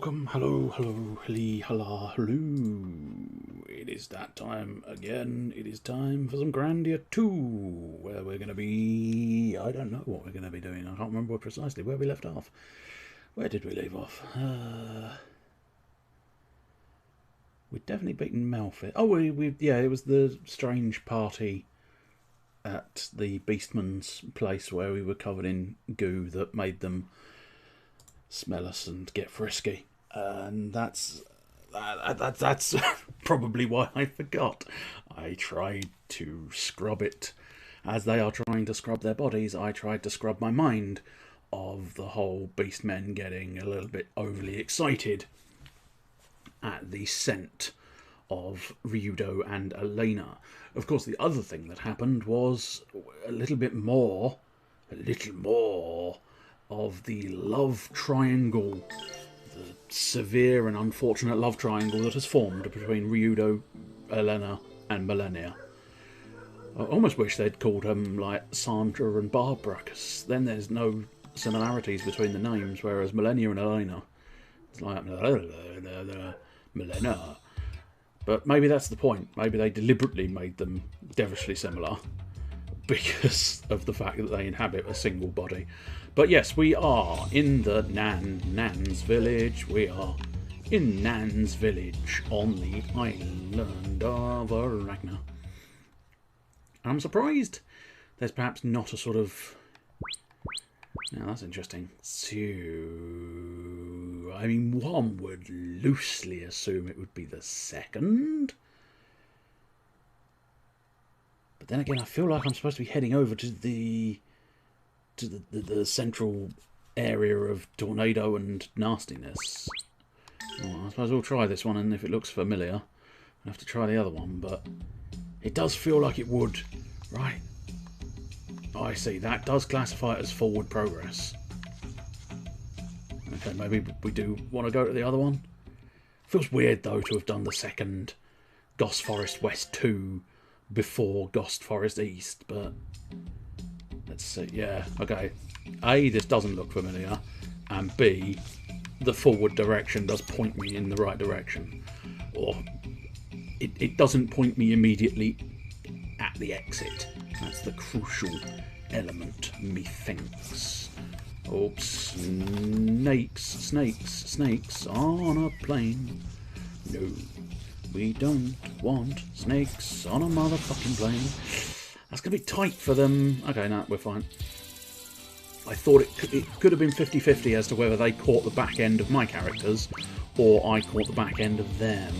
welcome, hello, hello, helly, halla, hello. It is that time again. It is time for some Grandia 2, where we're going to be... I don't know what we're going to be doing. I can't remember precisely where we left off. Where did we leave off? We'd definitely beaten Malphite. Oh, yeah, it was the strange party at the Beastman's place where we were covered in goo that made them smell us and get frisky, and that's probably why I forgot. I tried to scrub it as they are trying to scrub their bodies. I tried to scrub my mind of the whole Beastmen getting a little bit overly excited at the scent of Ryudo and Elena. Of course, the other thing that happened was a little more of the love triangle, the severe and unfortunate love triangle that has formed between Ryudo, Elena, and Malenia. I almost wish they'd called them like Sandra and Barbara, because then there's no similarities between the names, whereas Malenia and Elena, it's like Malenia. But maybe that's the point. Maybe they deliberately made them devilishly similar because of the fact that they inhabit a single body. But yes, we are in the Nan's village. We are in Nan's village on the island of Arachna. I'm surprised there's perhaps not a sort of... Now that's interesting. So, I mean, one would loosely assume it would be the second. But then again, I feel like I'm supposed to be heading over to the central area of tornado and nastiness. Well, I suppose we'll try this one, and if it looks familiar, I'll have to try the other one, but it does feel like it would. Right. Oh, I see. That does classify it as forward progress. Okay, maybe we do want to go to the other one. Feels weird, though, to have done the second Ghost Forest West 2 before Ghost Forest East, but let's see. Yeah, okay. A, this doesn't look familiar, and B, the forward direction does point me in the right direction. Or it doesn't point me immediately at the exit. That's the crucial element, methinks. Oops. Snakes on a plane. No, we don't want snakes on a motherfucking plane. That's going to be tight for them. Okay, no, we're fine. I thought it could have been 50-50 as to whether they caught the back end of my characters or I caught the back end of them.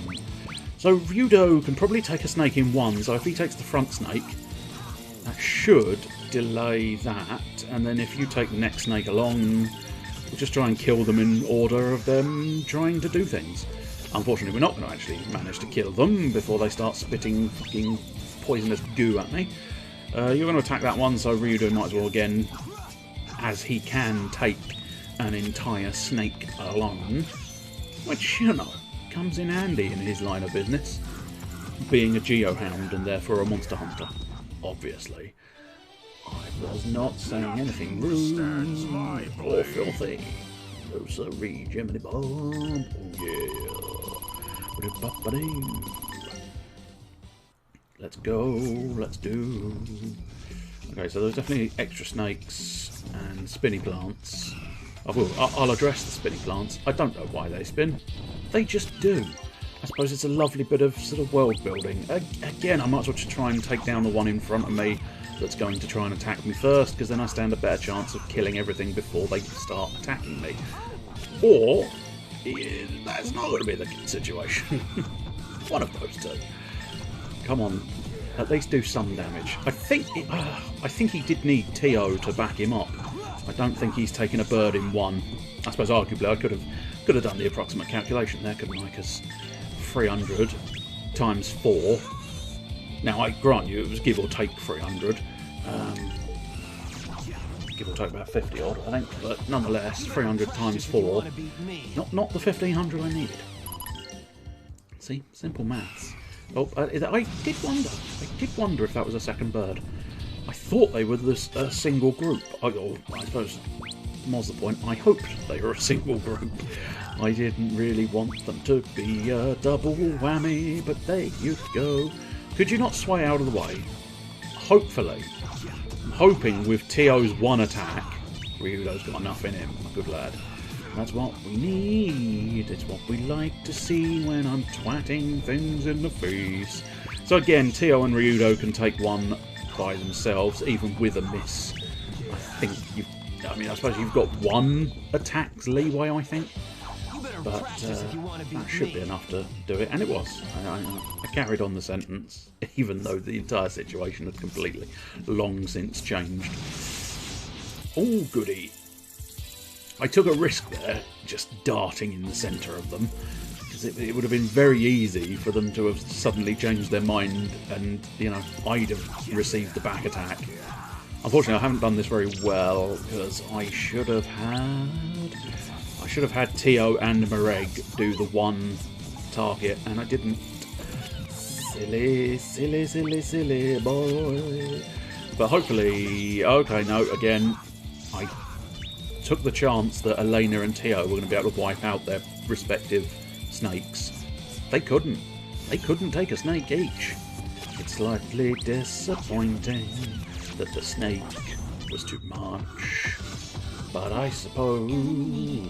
So Ryudo can probably take a snake in one, so if he takes the front snake, that should delay that, and then if you take the next snake along, we'll just try and kill them in order of them trying to do things. Unfortunately, we're not going to actually manage to kill them before they start spitting fucking poisonous goo at me. You're going to attack that one, so Ryudo might as well again, as he can take an entire snake alone, which, you know, comes in handy in his line of business, being a geohound and therefore a monster hunter, obviously. I was not saying anything rude or filthy. No sirree, Jiminy Bob. Oh yeah. Let's go. Let's do. Okay, so there's definitely extra snakes and spinny plants. I'll address the spinny plants. I don't know why they spin. They just do. I suppose it's a lovely bit of sort of world building. Again, I might as well just try and take down the one in front of me that's going to try and attack me first, because then I stand a better chance of killing everything before they start attacking me. Or, that's not going to be the situation. One of those two. Come on, at least do some damage. I think he did need Tio to back him up. I don't think he's taken a bird in one. I suppose arguably I could have done the approximate calculation there, couldn't I? Because 300 times 4. Now, I grant you, it was give or take 300. Give or take about 50 odd, I think. But nonetheless, 300 times 4. Not the 1500 I needed. See? Simple maths. Oh, I did wonder if that was a second bird. I thought they were a single group. I suppose was the point. I hoped they were a single group. I didn't really want them to be a double whammy, but there you go. Could you not sway out of the way? Hopefully. I'm hoping with T.O.'s one attack, Ryudo's got enough in him. Good lad. That's what we need. It's what we like to see when I'm twatting things in the face. So again, T.O. and Ryudo can take one by themselves, even with a miss. I think you've... I mean, I suppose you've got one attack's leeway, I think. But that should be enough to do it. And it was. I carried on the sentence, even though the entire situation had completely long since changed. Oh, goody. I took a risk there, just darting in the centre of them. Because it would have been very easy for them to have suddenly changed their mind and, you know, I'd have received the back attack. Unfortunately, I haven't done this very well, because I should have had T.O. and Mareg do the one target, and I didn't. Silly, silly, silly, silly boy. But hopefully, okay, no, again, I took the chance that Elena and T.O. were going to be able to wipe out their respective snakes. They couldn't. They couldn't take a snake each. It's slightly disappointing that the snake was too much. But I suppose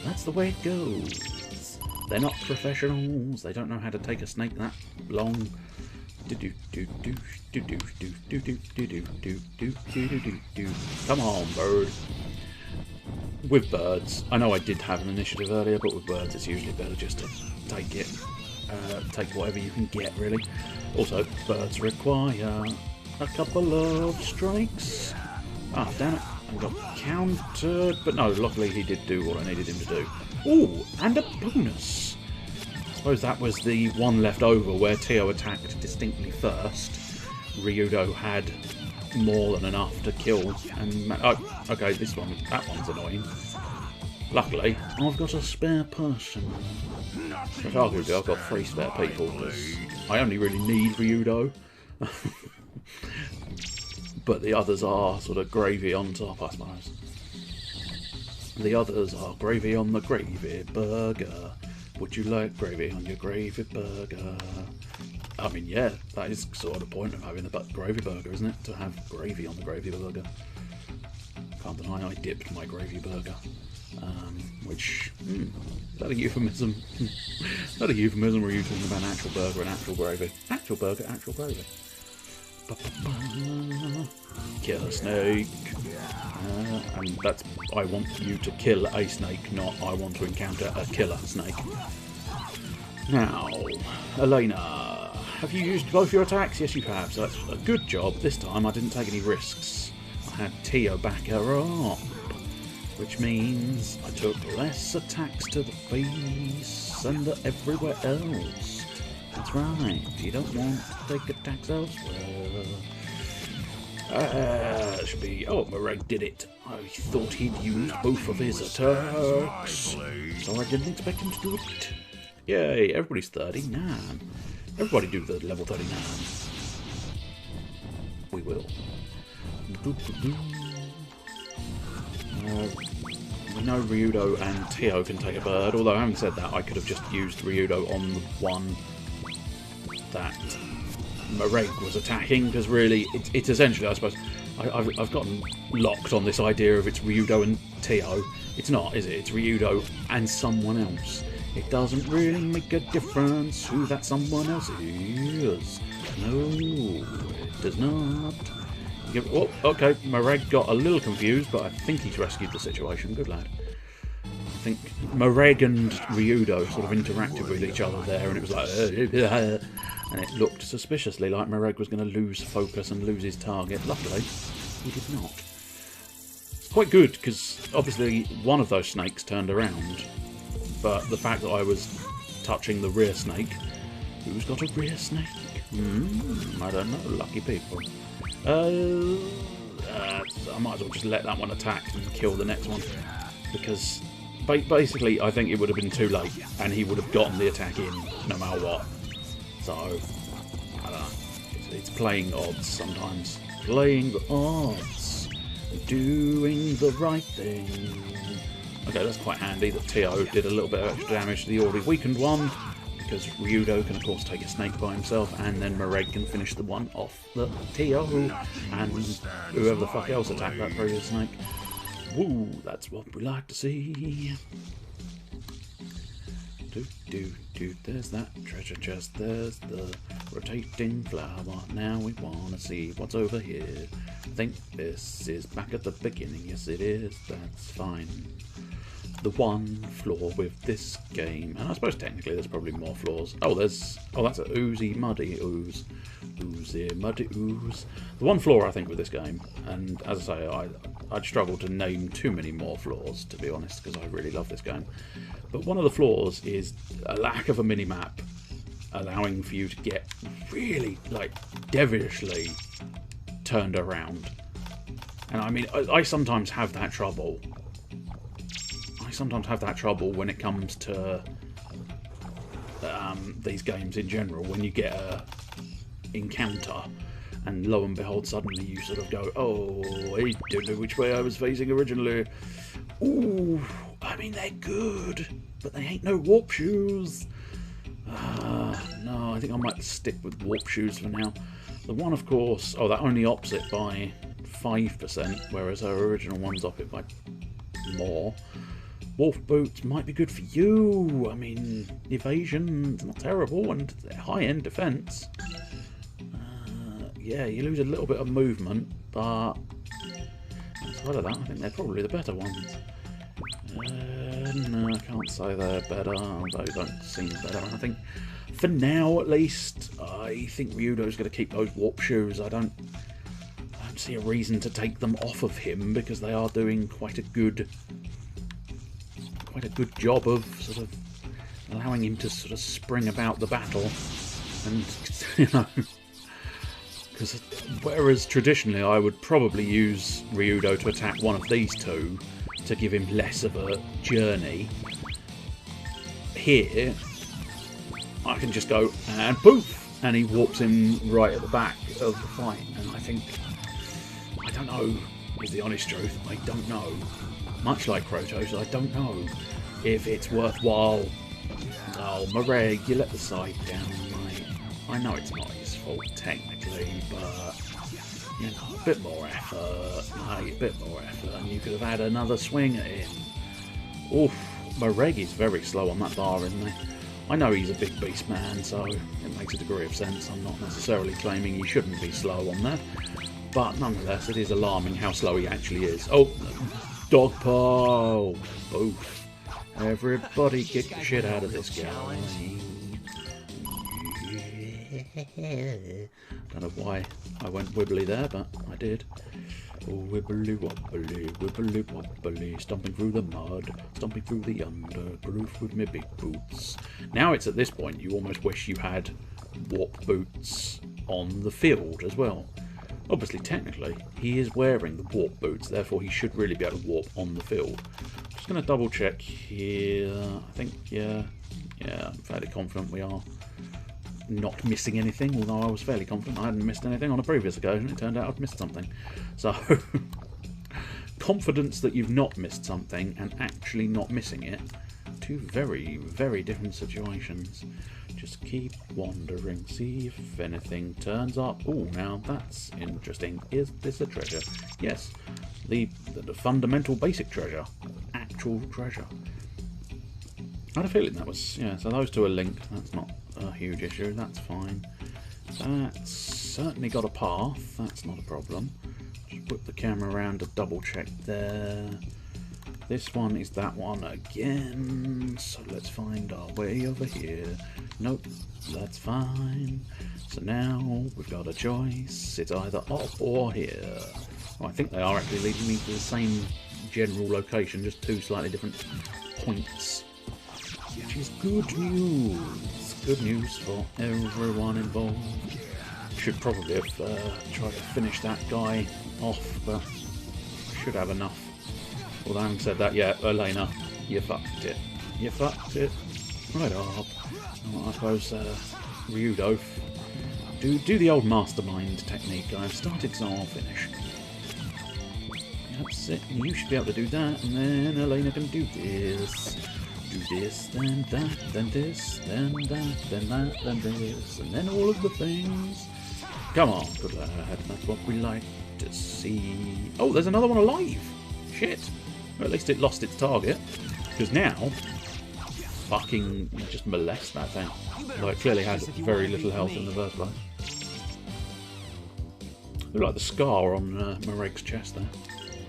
that's the way it goes. They're not professionals. They don't know how to take a snake that long. Come on, bird. With birds, I know I did have an initiative earlier, but with birds it's usually better just to take it. Take whatever you can get, really. Also, birds require a couple of strikes. Ah, damn it. I got countered, but no, luckily he did do what I needed him to do. Ooh, and a bonus. I suppose that was the one left over where T.O. attacked distinctly first. Ryudo had more than enough to kill. And oh, okay, that one's annoying. Luckily, I've got a spare person. But arguably, I've got 3 spare people, because I only really need Ryudo. But the others are sort of gravy on top, I suppose. The others are gravy on the gravy burger. Would you like gravy on your gravy burger? I mean, yeah, that is sort of the point of having a gravy burger, isn't it? To have gravy on the gravy burger. Can't deny I dipped my gravy burger. Which, is that a euphemism? Is that a euphemism, or are you talking about an actual burger and actual gravy? Actual burger, actual gravy. Kill a snake. And that's, I want you to kill a snake, not I want to encounter a killer snake. Now, Elena, have you used both your attacks? Yes, you have, so that's a good job. This time I didn't take any risks. I had T.O. back her up, which means I took less attacks to the face and everywhere else. That's right, you don't want to take attacks elsewhere. Should be... Oh, Mareg did it. I thought he'd used both of his attacks, so I didn't expect him to do it. Yay, everybody's 39. Everybody do the level 39. We will. We know Ryudo and T.O. can take a bird, although having said that, I could have just used Ryudo on the one that Mareg was attacking, because really, it's essentially, I suppose, I've gotten locked on this idea of it's Ryudo and T.O. It's not, is it? It's Ryudo and someone else. It doesn't really make a difference who that someone else is. No, it does not. Oh, okay, Mareg got a little confused, but I think he's rescued the situation. Good lad. I think Mareg and Ryudo sort of interacted with each other there, and it was like... and it looked suspiciously like Mareg was going to lose focus and lose his target. Luckily, he did not. It's quite good, because obviously one of those snakes turned around, but the fact that I was touching the rear snake... Who's got a rear snake? I don't know. Lucky people. I might as well just let that one attack and kill the next one, because basically I think it would have been too late and he would have gotten the attack in no matter what. So, I don't know. It's playing odds sometimes. Playing the odds. Doing the right thing. Okay, that's quite handy that Tio did a little bit of extra damage to the already weakened one, because Ryudo can of course take a snake by himself, and then Mareg can finish the one off the Tio, and whoever the fuck else attacked that previous snake. Woo, that's what we like to see. There's that treasure chest, there's the rotating flower. Now we wanna see what's over here. I think this is back at the beginning. Yes it is, that's fine. The one flaw with this game, and I suppose technically there's probably more flaws. Oh, that's a oozy muddy ooze. Oozy muddy ooze. The one flaw I think with this game, and as I say, I'd struggle to name too many more flaws, to be honest, because I really love this game. But one of the flaws is a lack of a mini-map allowing for you to get really, like, devilishly turned around. And I mean, I sometimes have that trouble. When it comes to these games in general, when you get a encounter and lo and behold suddenly you sort of go, oh, I don't know which way I was facing originally. Ooh, I mean they're good, but they ain't no warp shoes. No, I think I might stick with warp shoes for now. The one, of course, oh, that only ups it by 5%, whereas our original one's up it by more. Wolf boots might be good for you. I mean, evasion's not terrible, and high-end defense. Yeah, you lose a little bit of movement, but outside of that, I think they're probably the better ones. No, I can't say they're better, although they don't seem better. I think, for now at least, I think Ryudo's going to keep those warp shoes. I don't see a reason to take them off of him, because they are doing quite a good job of sort of allowing him to sort of spring about the battle, and you know, because whereas traditionally I would probably use Ryudo to attack one of these two to give him less of a journey, here I can just go and poof, and he warps him right at the back of the fight. And I think, I don't know, is the honest truth. I don't know. Much like Krotos, I don't know if it's worthwhile. Oh, Mareg, you let the side down, mate. I know it's not his fault technically, but you know, a bit more effort, mate, a bit more effort, and you could have had another swing at him. Oof, Mareg is very slow on that bar, isn't he? I know he's a big beast man, so it makes a degree of sense. I'm not necessarily claiming he shouldn't be slow on that, but nonetheless, it is alarming how slow he actually is. Oh, dog pile! Oof. Everybody kick the shit out of this guy. Don't know why I went wibbly there, but I did. Oh, wibbly wobbly, wibbly wobbly, stomping through the mud, stomping through the undergrowth with my big boots. Now it's at this point you almost wish you had warp boots on the field as well. Obviously, technically, he is wearing the warp boots, therefore he should really be able to warp on the field. Just going to double check here. I think, yeah, I'm fairly confident we are not missing anything, although I was fairly confident I hadn't missed anything on a previous occasion. It turned out I'd missed something. So, confidence that you've not missed something and actually not missing it, two very, very different situations. Just keep wandering, see if anything turns up. Oh, now that's interesting. Is this a treasure? Yes, the fundamental basic treasure. Actual treasure. I had a feeling that was, yeah, so those two are linked. That's not a huge issue, that's fine. That's certainly got a path, that's not a problem. Just put the camera around to double check there. This one is that one again, so let's find our way over here. Nope, that's fine. So now we've got a choice, it's either up or here. Oh, I think they are actually leading me to the same general location, just two slightly different points. Which is good news. Good news for everyone involved. Should probably have tried to finish that guy off, but should have enough. Although I haven't said that yet, Elena, you fucked it. You fucked it. Right up. Well, I suppose Ryudo, do the old mastermind technique. I've started, so I'll finish. That's it. You should be able to do that, and then Elena can do this. Do this, then that, then this, then that, then that, then this, and then all of the things. Come on, good lad. That's what we like to see. Oh, there's another one alive. Shit. Well, at least it lost its target. Because now, fucking just molest that thing. Although it clearly had very little health in the first place. Look like the scar on Mareg's chest there.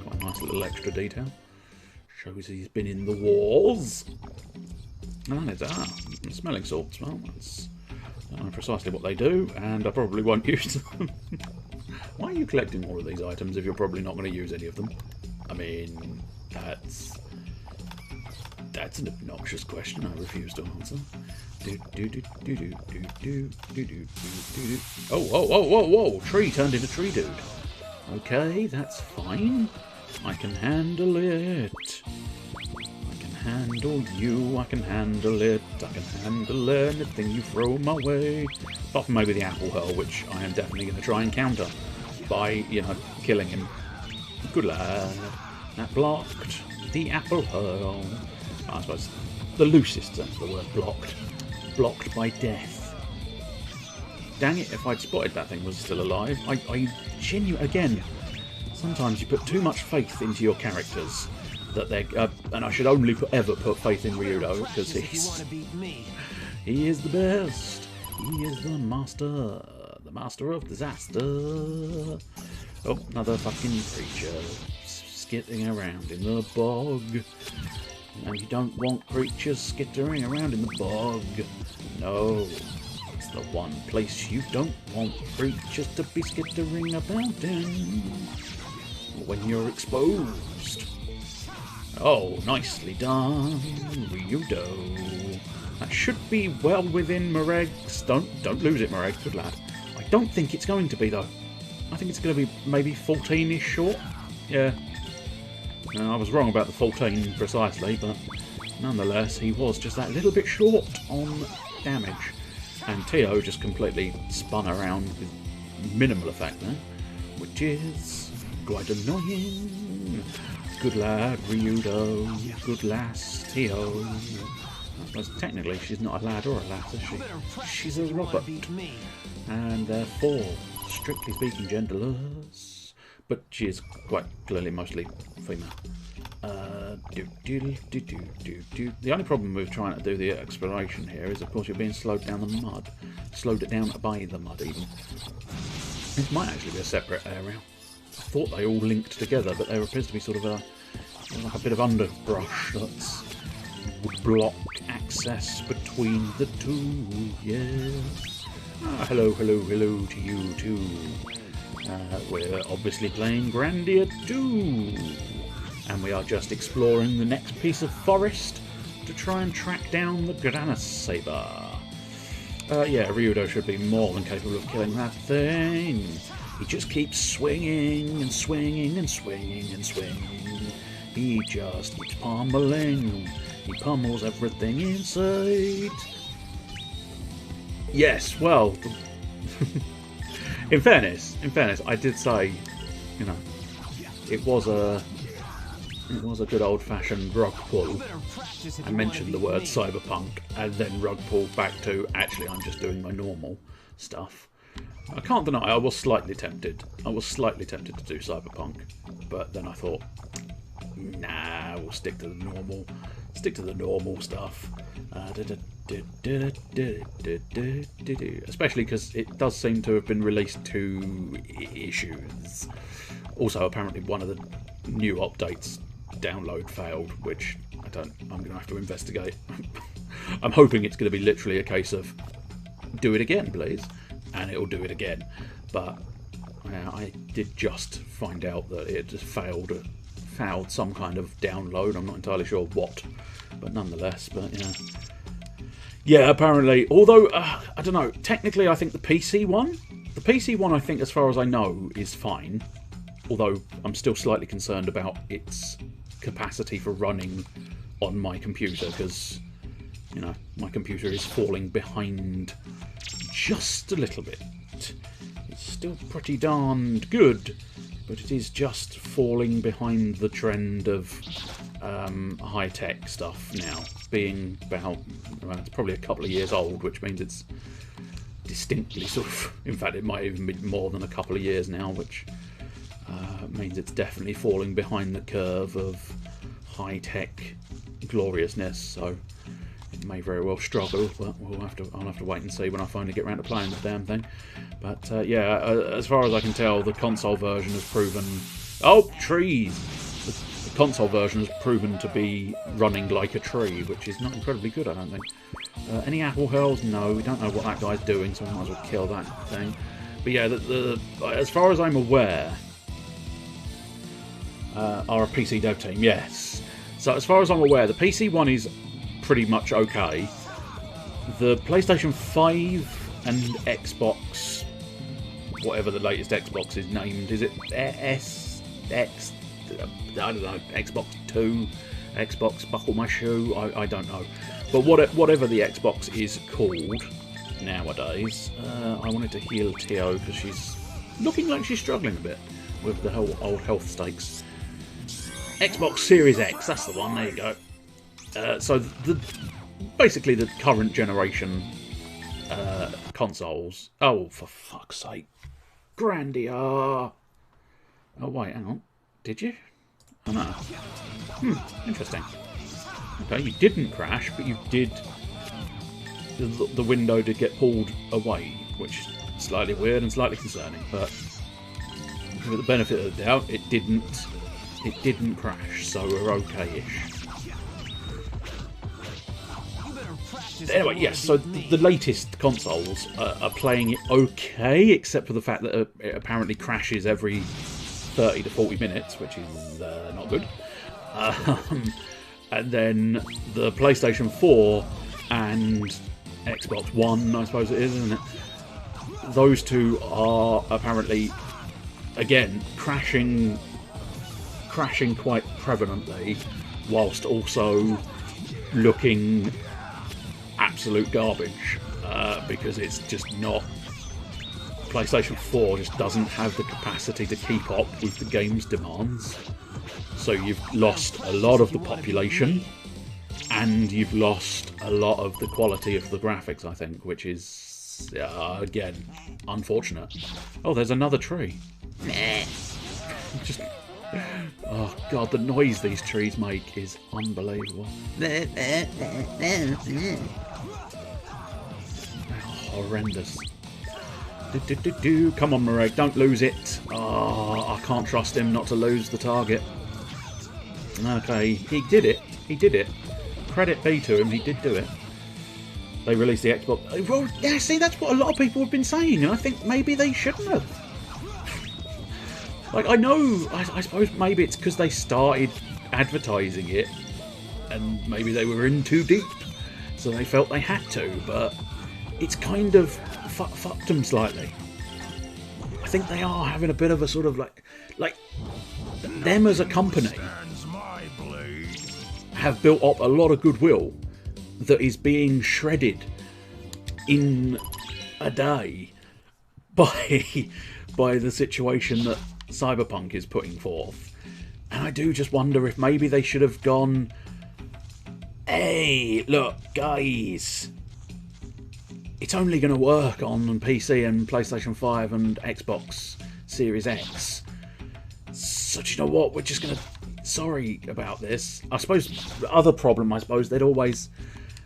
Quite a nice little extra detail. Shows he's been in the wars. And it's smelling salts. Well, that's I don't know precisely what they do, and I probably won't use them. Why are you collecting all of these items if you're probably not going to use any of them? I mean, that's an obnoxious question I refuse to answer. Oh, whoa! Tree turned into tree dude. Okay, that's fine. I can handle it. I can handle you. I can handle it. I can handle anything you throw my way. Apart from maybe the apple hurl, which I am definitely going to try and counter by, you know, killing him. Good lad. That blocked the apple hurl. I suppose the loosest sense of the word blocked. Blocked by death. Dang it, if I'd spotted that thing was still alive. I genuinely, again, sometimes you put too much faith into your characters that they're, and I should only ever put faith in Ryudo because he is the best. He is the master of disaster. Oh, another fucking creature skittering around in the bog. And you don't want creatures skittering around in the bog. No, it's the one place you don't want creatures to be skittering about in. When you're exposed. Oh, nicely done, Ryudo. That should be well within Mareg's. Don't lose it, Mareg. Good lad. I don't think it's going to be though. I think it's going to be maybe 14-ish short. Yeah. I was wrong about the 14 precisely, but nonetheless, he was just that little bit short on damage. And Tio just completely spun around with minimal effect there, which is quite annoying. Good lad, Ryudo. Good lass, Tio. I suppose technically she's not a lad or a lass, is she? She's a robot. And therefore, strictly speaking, genderless. But she is quite clearly mostly female. The only problem with trying to do the exploration here is, of course, you're being slowed down the mud. Slowed it down by the mud, even. This might actually be a separate area. I thought they all linked together, but there appears to be sort of like a bit of underbrush that would block access between the two. Yes. Hello to you too. We're obviously playing Grandia 2, and we are just exploring the next piece of forest to try and track down the Granite Saber. Yeah, Ryudo should be more than capable of killing that thing. He just keeps swinging and swinging and swinging and swinging. He just keeps pummeling. He pummels everything in sight. Yes, well... In fairness, I did say, you know, it was a good old-fashioned rug pull. I mentioned the word cyberpunk, and then rug pulled back to, actually, I'm just doing my normal stuff. I can't deny I was slightly tempted. I was slightly tempted to do cyberpunk, but then I thought, nah, we'll stick to the normal. Stick to the normal stuff. Especially because it does seem to have been released 2 issues. Also, apparently one of the new updates download failed, which I'm going to have to investigate. I'm hoping it's going to be literally a case of do it again, please, and it'll do it again. But I did just find out that it just failed some kind of download. I'm not entirely sure what, but nonetheless, but yeah. Yeah, apparently, although, I don't know, technically I think the PC one, I think as far as I know is fine, although I'm still slightly concerned about its capacity for running on my computer, because, you know, my computer is falling behind just a little bit. It's still pretty darned good, but it is just falling behind the trend of high-tech stuff now, being about, well, it's probably a couple of years old, which means it's distinctly sort of, in fact it might even be more than a couple of years now, which means it's definitely falling behind the curve of high-tech gloriousness, so it may very well struggle, but I'll have to wait and see when I finally get around to playing the damn thing. But yeah, as far as I can tell, the console version has proven... Oh, trees! The console version has proven to be running like a tree, which is not incredibly good, I don't think. Any apple hurls? No, we don't know what that guy's doing, so I might as well kill that thing. But yeah, as far as I'm aware, are a PC dev team, yes. So as far as I'm aware, the PC one is pretty much okay. The PlayStation 5 and Xbox, whatever the latest Xbox is named, is it SX? I don't know, Xbox 2, Xbox buckle my shoe, I don't know. But whatever the Xbox is called nowadays, I wanted to heal Tio because she's looking like she's struggling a bit with the whole old health stakes. Xbox Series X, that's the one, there you go. So basically the current generation consoles. Oh, for fuck's sake. Grandia! Oh wait, hang on. Did you? Oh no. Interesting. Okay, you didn't crash, but you did... The window did get pulled away, which is slightly weird and slightly concerning, but with the benefit of the doubt, it didn't crash, so we're okay-ish. Anyway, yes, so the latest consoles are playing it okay, except for the fact that it apparently crashes every 30 to 40 minutes, which is not good. And then the PlayStation 4 and Xbox One, I suppose it is, isn't it? Those two are apparently, again, crashing quite prevalently, whilst also looking absolute garbage, because it's just not... PlayStation 4 just doesn't have the capacity to keep up with the game's demands. So you've lost a lot of the population, and you've lost a lot of the quality of the graphics, I think, which is, again, unfortunate. Oh, there's another tree. Just... Oh god, the noise these trees make is unbelievable. Horrendous. Come on, Marek, don't lose it. Oh, I can't trust him not to lose the target. Okay, he did it. He did it. Credit be to him, he did do it. They released the Xbox... Well, yeah, see, that's what a lot of people have been saying, and I think maybe they shouldn't have. Like, I know, I suppose maybe it's because they started advertising it, and maybe they were in too deep, so they felt they had to, but it's kind of fucked them slightly. I think they are having a bit of a sort of like them as a company have built up a lot of goodwill that is being shredded in a day by the situation that Cyberpunk is putting forth. And I do just wonder if maybe they should have gone, hey, look, guys, it's only going to work on PC and PlayStation 5 and Xbox Series X. So do you know what? We're just going to... Sorry about this. I suppose the other problem, they'd always...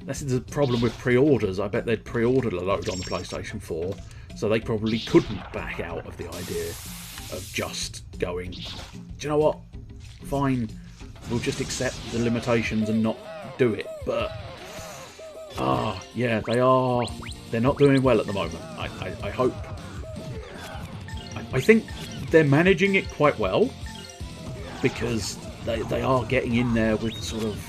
This is the problem with pre-orders. I bet they'd pre-ordered a load on the PlayStation 4, so they probably couldn't back out of the idea of just going, do you know what? Fine, we'll just accept the limitations and not do it. But, yeah, they're not doing well at the moment. I hope. I think they're managing it quite well, because they are getting in there with sort of...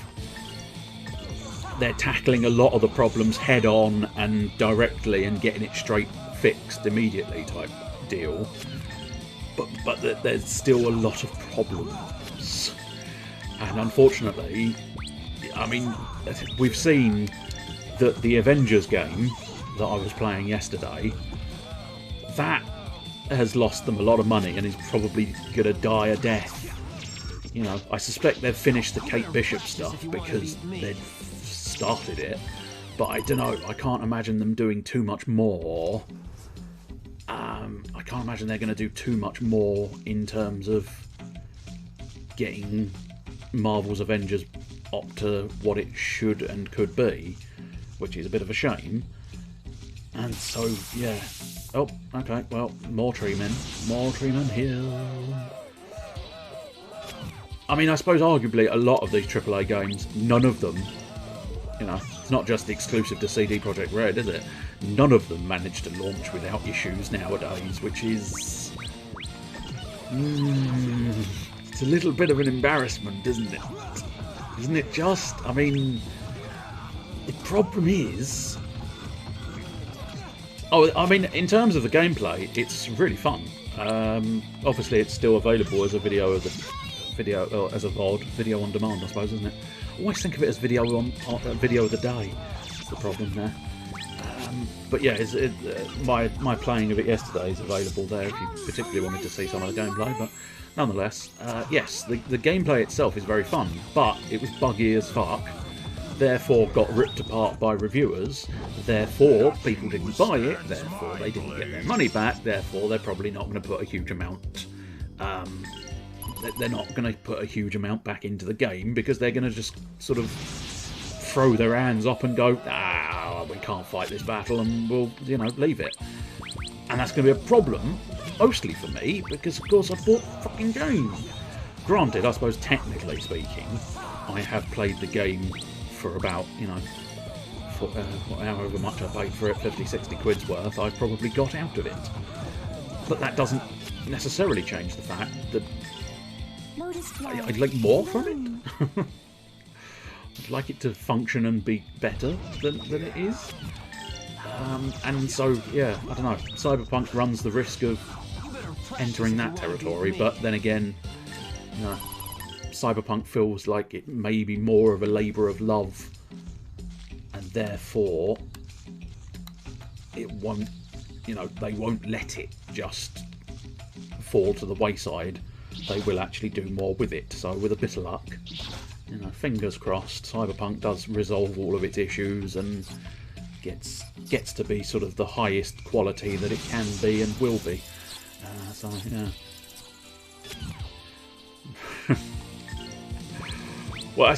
They're tackling a lot of the problems head on and directly and getting it straight fixed immediately type deal. But there's still a lot of problems. And unfortunately, I mean, we've seen that the Avengers game that I was playing yesterday, that has lost them a lot of money and is probably going to die a death. You know, I suspect they've finished the Kate Bishop stuff because they've started it, but I don't know, I can't imagine them doing too much more. I can't imagine they're going to do too much more in terms of getting Marvel's Avengers up to what it should and could be, which is a bit of a shame. And so, yeah. Oh, okay, well, more tree men. More tree men here. I mean, I suppose arguably a lot of these AAA games, none of them, you know, it's not just exclusive to CD Projekt Red, is it? None of them manage to launch without issues nowadays, which is... it's a little bit of an embarrassment, isn't it? Isn't it just? I mean, the problem is... Oh, I mean, in terms of the gameplay, it's really fun. Obviously, it's still available as a video of the as a VOD, video on demand, I suppose, isn't it? I always think of it as video video of the day. That's the problem there. But yeah, my playing of it yesterday is available there if you particularly wanted to see some of the gameplay. But nonetheless, yes, the gameplay itself is very fun, but it was buggy as fuck. Therefore got ripped apart by reviewers, therefore people didn't buy it, therefore they didn't get their money back, therefore they're probably not going to put a huge amount they're not going to put a huge amount back into the game because they're going to just sort of throw their hands up and go, ah, we can't fight this battle and we'll, you know, leave it. And that's going to be a problem, mostly for me, because of course I bought the fucking game. Granted, I suppose technically speaking, I have played the game for about, you know, for, however much I paid for it, 50, 60 quid's worth, I've probably got out of it. But that doesn't necessarily change the fact that I'd like more from it. I'd like it to function and be better than it is. And so, yeah, I don't know. Cyberpunk runs the risk of entering that territory, but then again, you know, Cyberpunk feels like it may be more of a labour of love, and therefore it won't, you know, they won't let it just fall to the wayside. They will actually do more with it. So with a bit of luck, you know, fingers crossed, Cyberpunk does resolve all of its issues and gets to be sort of the highest quality that it can be and will be. So yeah. Well,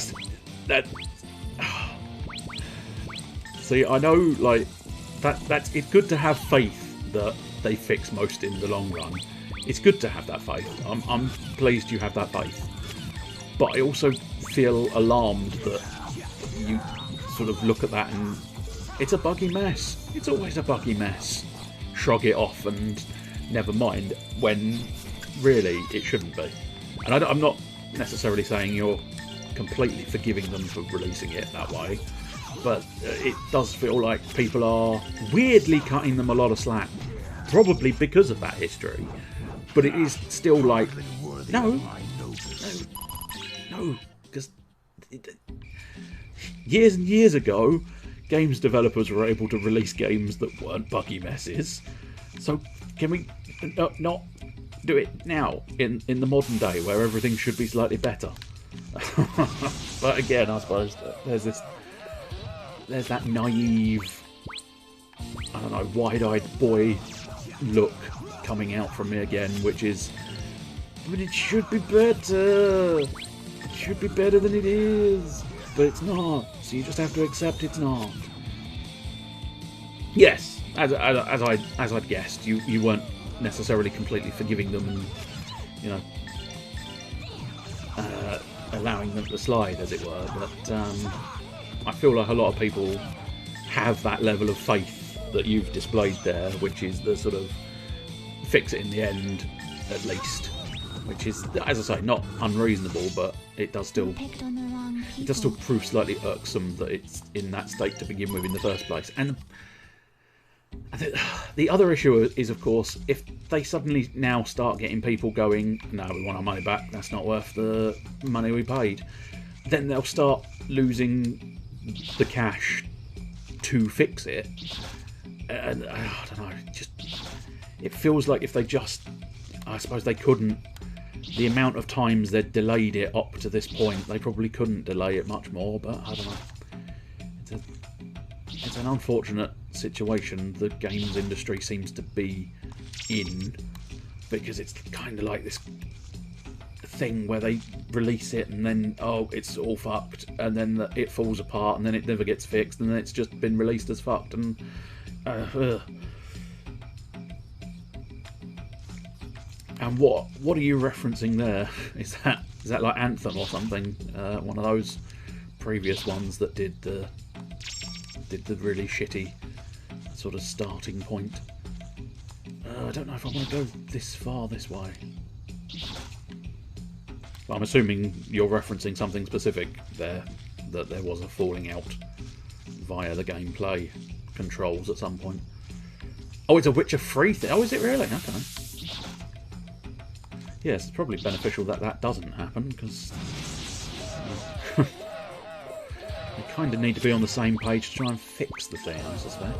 that. See, I know, like that's it's good to have faith that they fix most in the long run. It's good to have that faith. I'm pleased you have that faith, but I also feel alarmed that you sort of look at that and it's a buggy mess. It's always a buggy mess. Shrug it off and never mind, when really it shouldn't be. And I'm not necessarily saying you're completely forgiving them for releasing it that way, but it does feel like people are weirdly cutting them a lot of slack, probably because of that history. But it is still like, no, because years and years ago, games developers were able to release games that weren't buggy messes. So can we not do it now in the modern day where everything should be slightly better? But again, I suppose there's that naive, I don't know, wide-eyed boy look coming out from me again, which is, but it should be better. It should be better than it is, but it's not. So you just have to accept it's not. Yes, as I'd guessed, you weren't necessarily completely forgiving them and, you know, allowing them to slide, as it were. But I feel like a lot of people have that level of faith that you've displayed there, which is the sort of fix it in the end, at least. Which is, as I say, not unreasonable, but it does still prove slightly irksome that it's in that state to begin with in the first place. And the other issue is, of course, if they suddenly now start getting people going, no, we want our money back, that's not worth the money we paid, then they'll start losing the cash to fix it. And I don't know, it feels like if they just, I suppose they couldn't, the amount of times they'd delayed it up to this point, they probably couldn't delay it much more, but I don't know. It's an unfortunate situation the games industry seems to be in, because it's kind of like this thing where they release it and then, oh, it's all fucked, and then it falls apart, and then it never gets fixed, and then it's just been released as fucked, and and what are you referencing there? Is that like Anthem or something? One of those previous ones that did the really shitty sort of starting point. I don't know if I want to go this far this way. I'm assuming you're referencing something specific there, that there was a falling out via the gameplay controls at some point. Oh, it's a Witcher 3 thing. Oh, is it really? Okay. Yes, it's probably beneficial that that doesn't happen, because you kind of need to be on the same page to try and fix the thing, I suspect.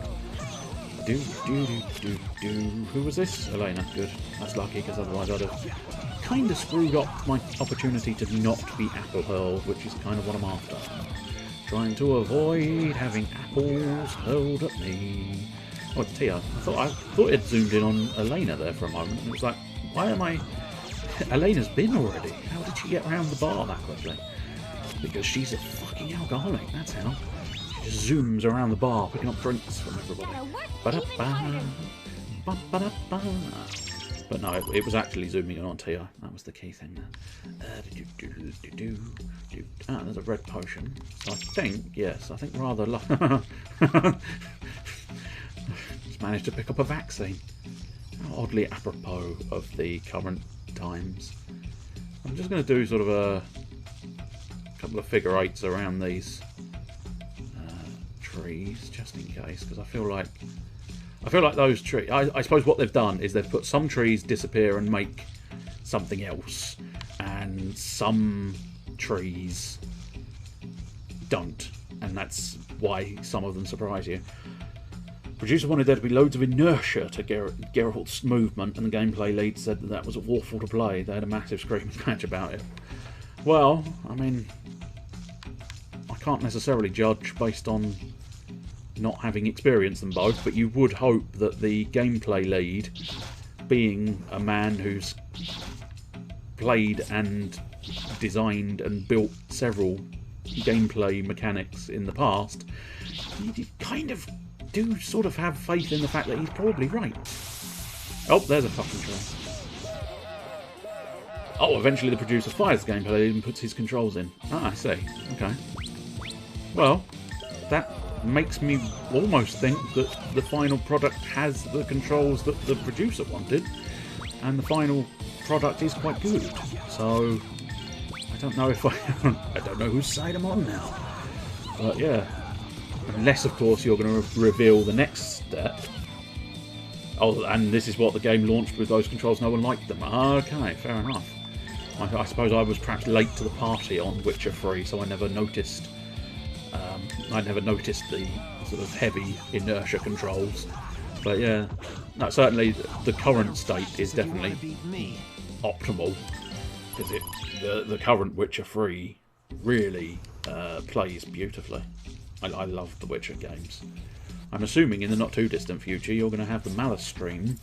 Who was this? Elena. Good. That's lucky, because otherwise I'd have kind of screwed up my opportunity to not be apple hurled, which is kind of what I'm after. Trying to avoid having apples hurled at me. Oh, it's Tia. I thought it zoomed in on Elena there for a moment, and it was like, why am I... Elena's been already. How did she get around the bar that quickly? Because she's a fucking alcoholic, that's how. She just zooms around the bar, picking up drinks from everybody. Ba-da-ba, ba-ba-da-ba. But no, it was actually zooming in on Tia. That was the key thing there. Ah, there's a red potion. So I think, yes, I think rather just managed to pick up a vaccine. How oddly apropos of the current times. I'm just going to do sort of a couple of figure eights around these trees, just in case, because I feel like those trees, I suppose what they've done is they've put some trees disappear and make something else, and some trees don't, and that's why some of them surprise you. Producer wanted there to be loads of inertia to Geralt's movement, and the gameplay lead said that was awful to play. They had a massive screaming match about it. Well, I mean, I can't necessarily judge based on not having experienced them both, but you would hope that the gameplay lead, being a man who's played and designed and built several gameplay mechanics in the past, you kind of do sort of have faith in the fact that he's probably right. Oh, there's a fucking train. Oh, eventually the producer fires the gameplay lead and puts his controls in. Ah, I see. Okay. Well, that makes me almost think that the final product has the controls that the producer wanted, and the final product is quite good. So I don't know if I don't know whose side I'm on now. But yeah, unless of course you're going to reveal the next step. Oh, and this is what the game launched with those controls. No one liked them. Okay, fair enough. I suppose I was perhaps late to the party on Witcher 3, so I never noticed. The sort of heavy inertia controls. But yeah, no, certainly the current state is definitely optimal, because the current Witcher 3 really plays beautifully. I love the Witcher games. I'm assuming in the not too distant future you're going to have the Malice stream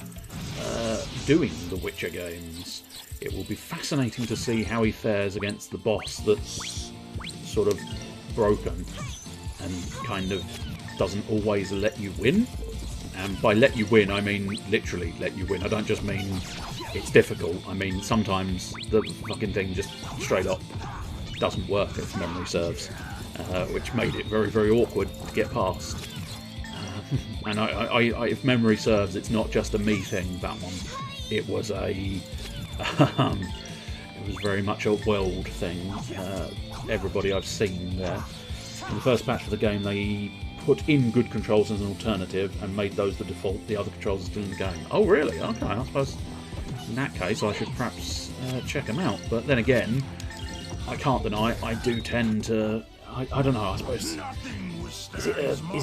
doing the Witcher games. It will be fascinating to see how he fares against the boss that's sort of broken and kind of doesn't always let you win. And by let you win, I mean literally let you win. I don't just mean it's difficult. I mean sometimes the fucking thing just straight up doesn't work, if memory serves, which made it very, very awkward to get past. And I, if memory serves, it's not just a me thing, that one. It was it was very much a world thing. Everybody I've seen there. In the first patch of the game, they put in good controls as an alternative and made those the default. The other controls are still in the game. Oh, really? Okay, I suppose in that case I should perhaps check them out. But then again, I can't deny I do tend to. I don't know. I suppose is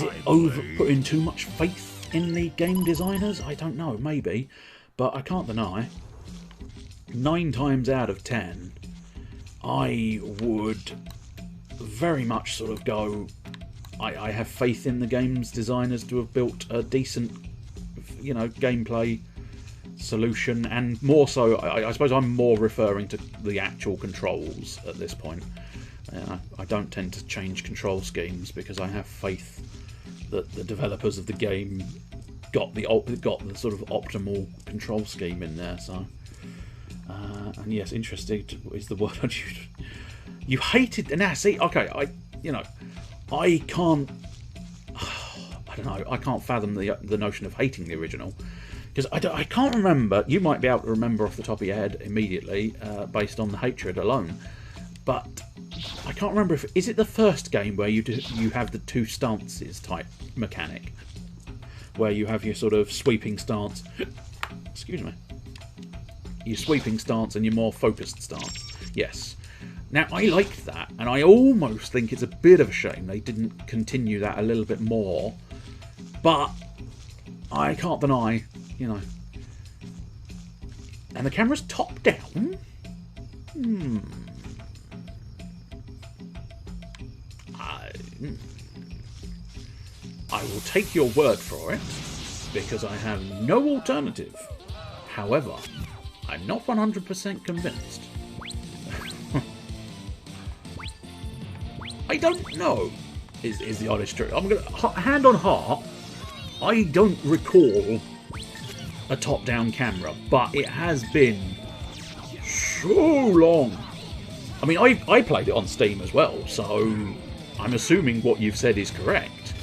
it over putting too much faith in the game designers? I don't know, maybe. But I can't deny, 9 times out of 10, I would very much sort of go, I have faith in the game's designers to have built a decent, you know, gameplay solution, and more so, I suppose I'm more referring to the actual controls at this point. I don't tend to change control schemes because I have faith that the developers of the game got the sort of optimal control scheme in there. So, and yes, interested is the word I'd use. You hated, now see, okay, I can't, I don't know, I can't fathom the notion of hating the original. Because I can't remember, you might be able to remember off the top of your head immediately, based on the hatred alone, but I can't remember if, is it the first game where you have the 2 stances type mechanic? Where you have your sort of sweeping stance, excuse me, your sweeping stance and your more focused stance. Yes. Now, I liked that, and I almost think it's a bit of a shame they didn't continue that a little bit more, but I can't deny, you know. And the camera's top down? I will take your word for it, because I have no alternative. However, I'm not 100% convinced. I don't know, is the honest truth. I'm gonna, hand on heart, I don't recall a top-down camera, but it has been so long. I mean, I played it on Steam as well, so I'm assuming what you've said is correct.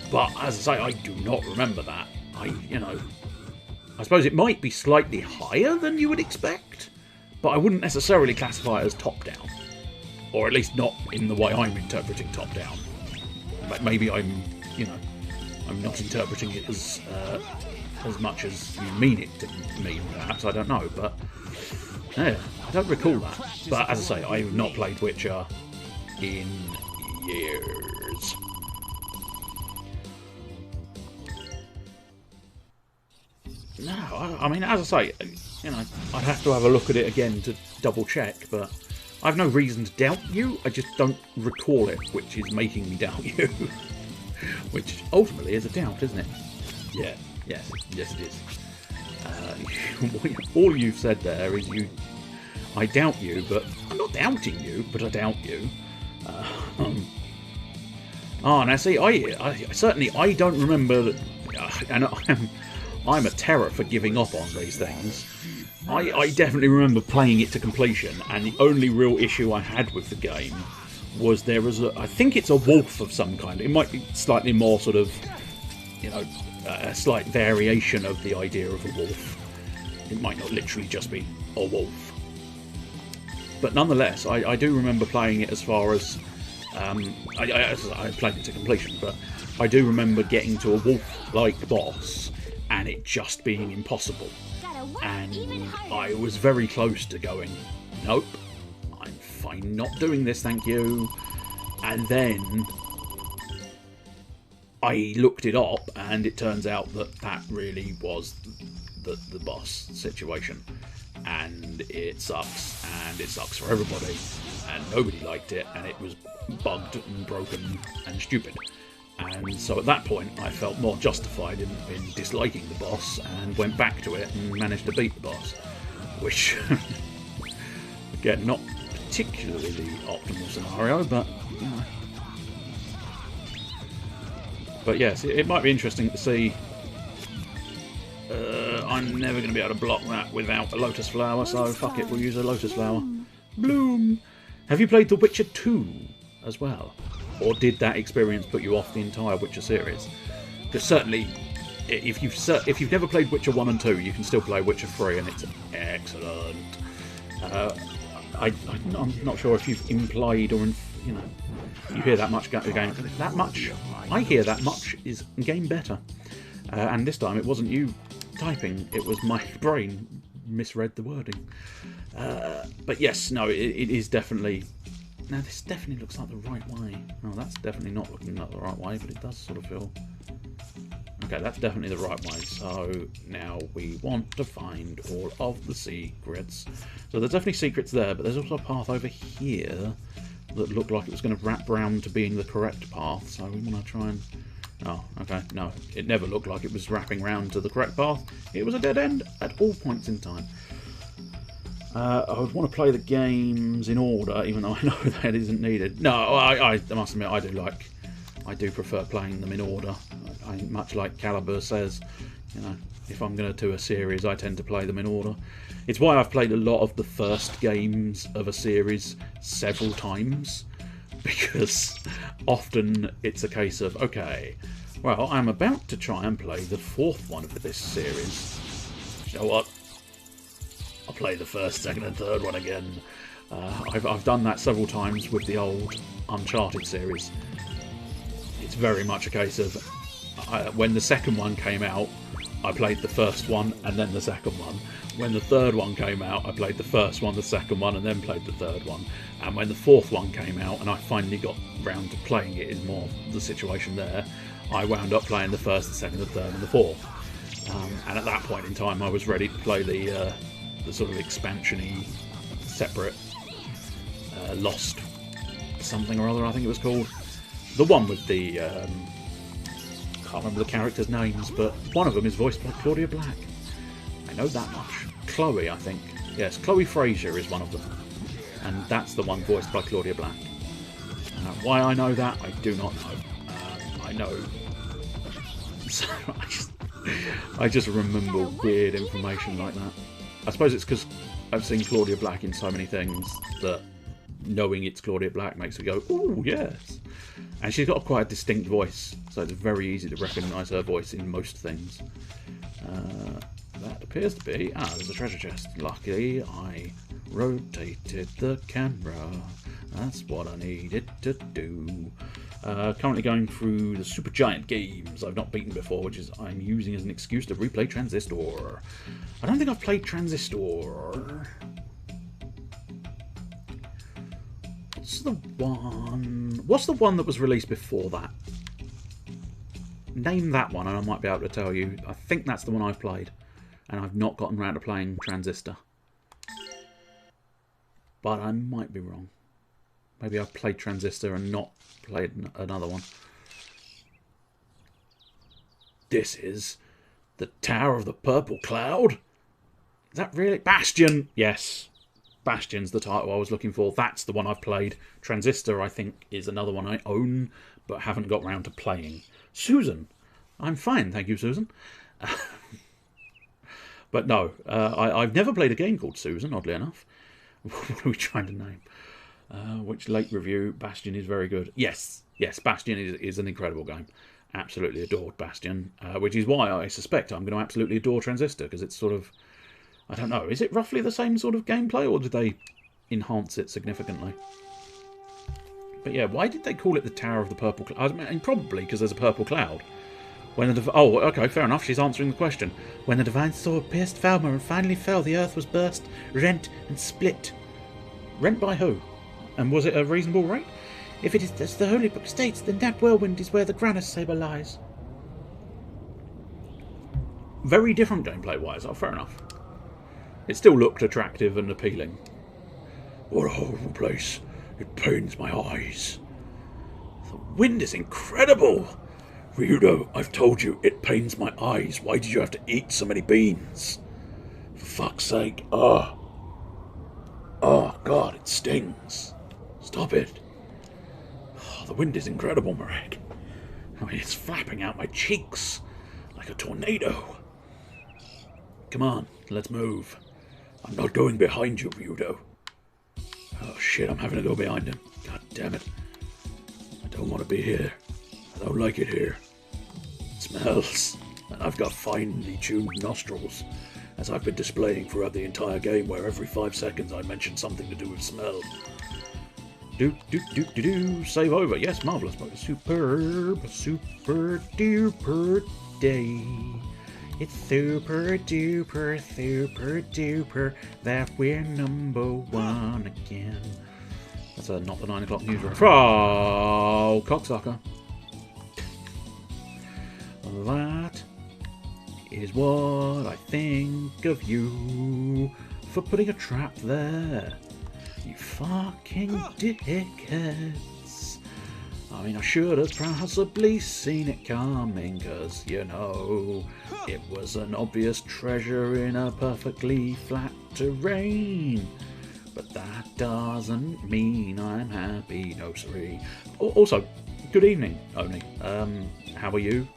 But as I say, I do not remember that. I suppose it might be slightly higher than you would expect, but I wouldn't necessarily classify it as top-down. Or at least not in the way I'm interpreting top-down. Maybe I'm not interpreting it as much as you mean it to mean, perhaps, I don't know, but yeah, I don't recall that. But as I say, I've not played Witcher in years. No, I mean, as I say, I'd have to have a look at it again to double check, but I've no reason to doubt you, I just don't recall it, which is making me doubt you. Which ultimately is a doubt, isn't it? Yeah, yes it is. All you've said there is I doubt you, but I'm not doubting you, but I doubt you. Now see, I certainly don't remember that, and I'm a terror for giving up on these things. I definitely remember playing it to completion, and the only real issue I had with the game was there was I think it's a wolf of some kind. It might be slightly more sort of, a slight variation of the idea of a wolf. It might not literally just be a wolf. But nonetheless, I do remember playing it as far as, I played it to completion, but I do remember getting to a wolf-like boss, and it just being impossible. And I was very close to going, nope, I'm fine not doing this, thank you. And then I looked it up, and it turns out that really was the boss situation. And it sucks for everybody, and nobody liked it, and it was bugged and broken and stupid. And so at that point I felt more justified in disliking the boss, and went back to it and managed to beat the boss, which again, not particularly the optimal scenario, but but yes, it might be interesting to see. I'm never going to be able to block that without a lotus flower, so fuck it, we'll use a lotus flower. Bloom! Have you played The Witcher 2 as well? Or did that experience put you off the entire Witcher series? Because certainly, if you've never played Witcher 1 and 2, you can still play Witcher 3, and it's excellent. I'm not sure if you've implied or you hear that much game. That much, I hear that much is game better. And this time it wasn't you typing; it was my brain misread the wording. But yes, no, it is definitely. Now this definitely looks like the right way. Oh, that's definitely not looking like the right way, but it does sort of feel. Okay, that's definitely the right way. So now we want to find all of the secrets. So there's definitely secrets there, but there's also a path over here that looked like it was going to wrap round to being the correct path. So we want to try and... Oh, okay, no. It never looked like it was wrapping round to the correct path. It was a dead end at all points in time. I would want to play the games in order, even though I know that isn't needed. No, I must admit, I do prefer playing them in order. Much like Caliber says, you know, if I'm going to do a series, I tend to play them in order. It's why I've played a lot of the first games of a series several times, because often it's a case of, okay, well, I'm about to try and play the fourth one of this series. You know what? I'll play the first, second and third one again. I've done that several times with the old Uncharted series. It's very much a case of when the second one came out, I played the first one and then the second one. When the third one came out, I played the first one, the second one, and then played the third one. And when the fourth one came out and I finally got round to playing it, is more the situation there, I wound up playing the first, the second, the third, and the fourth. And at that point in time, I was ready to play the sort of expansion-y, separate, Lost something or other, I think it was called. The one with the... can't remember the characters' names, but one of them is voiced by Claudia Black. I know that much. Chloe, I think. Yes, Chloe Fraser is one of them. And that's the one voiced by Claudia Black. Why I know that, I do not know. I know... So I just remember weird information like that. I suppose it's because I've seen Claudia Black in so many things that knowing it's Claudia Black makes me go, ooh, yes. And she's got quite a distinct voice, so it's very easy to recognise her voice in most things. That appears to be... Ah, there's a treasure chest. Luckily, I rotated the camera. That's what I needed to do. Currently going through the Supergiant games I've not beaten before, which is I'm using as an excuse to replay Transistor. I don't think I've played Transistor. What's the one that was released before that? Name that one and I might be able to tell you. I think that's the one I've played. And I've not gotten around to playing Transistor. But I might be wrong. Maybe I've played Transistor and not played another one. This is the Tower of the Purple Cloud. Is that really? Bastion! Yes. Bastion's the title I was looking for. That's the one I've played. Transistor, I think, is another one I own, but haven't got round to playing. Susan. I'm fine, thank you, Susan. But no, I've never played a game called Susan, oddly enough. What are we trying to name? Which late review? Bastion is very good. Yes, Bastion is an incredible game. Absolutely adored Bastion, which is why I suspect I'm going to absolutely adore Transistor, because it's sort of... I don't know, is it roughly the same sort of gameplay, or did they enhance it significantly? But yeah, why did they call it the Tower of the Purple Cloud? I mean, probably because there's a purple cloud. When the oh, okay, fair enough, she's answering the question. When the divine sword pierced Falmer and finally fell, the earth was burst, rent, and split. Rent by who? And was it a reasonable rate? If it is as the Holy Book states, then that whirlwind is where the Granus saber lies. Very different gameplay-wise, oh, fair enough. It still looked attractive and appealing. What a horrible place. It pains my eyes. The wind is incredible. Ryudo, I've told you, it pains my eyes. Why did you have to eat so many beans? For fuck's sake. Oh, God, it stings. Stop it. Oh, the wind is incredible, Marek. I mean, it's flapping out my cheeks like a tornado. Come on, let's move. I'm not going behind you, Ryudo. Oh shit, I'm having to go behind him. God damn it. I don't want to be here. I don't like it here. It smells. And I've got finely tuned nostrils, as I've been displaying throughout the entire game, where every 5 seconds I mention something to do with smell. Save over. Yes, marvellous. Superb, super duper day. It's super duper, super duper that we're #1 again. That's not the 9 o'clock news reference. Oh, cocksucker. That is what I think of you for putting a trap there. You fucking dickheads. I mean, I should have possibly seen it coming, 'cause, you know, it was an obvious treasure in a perfectly flat terrain. But that doesn't mean I'm happy, no siree. Also, good evening, Oni. How are you?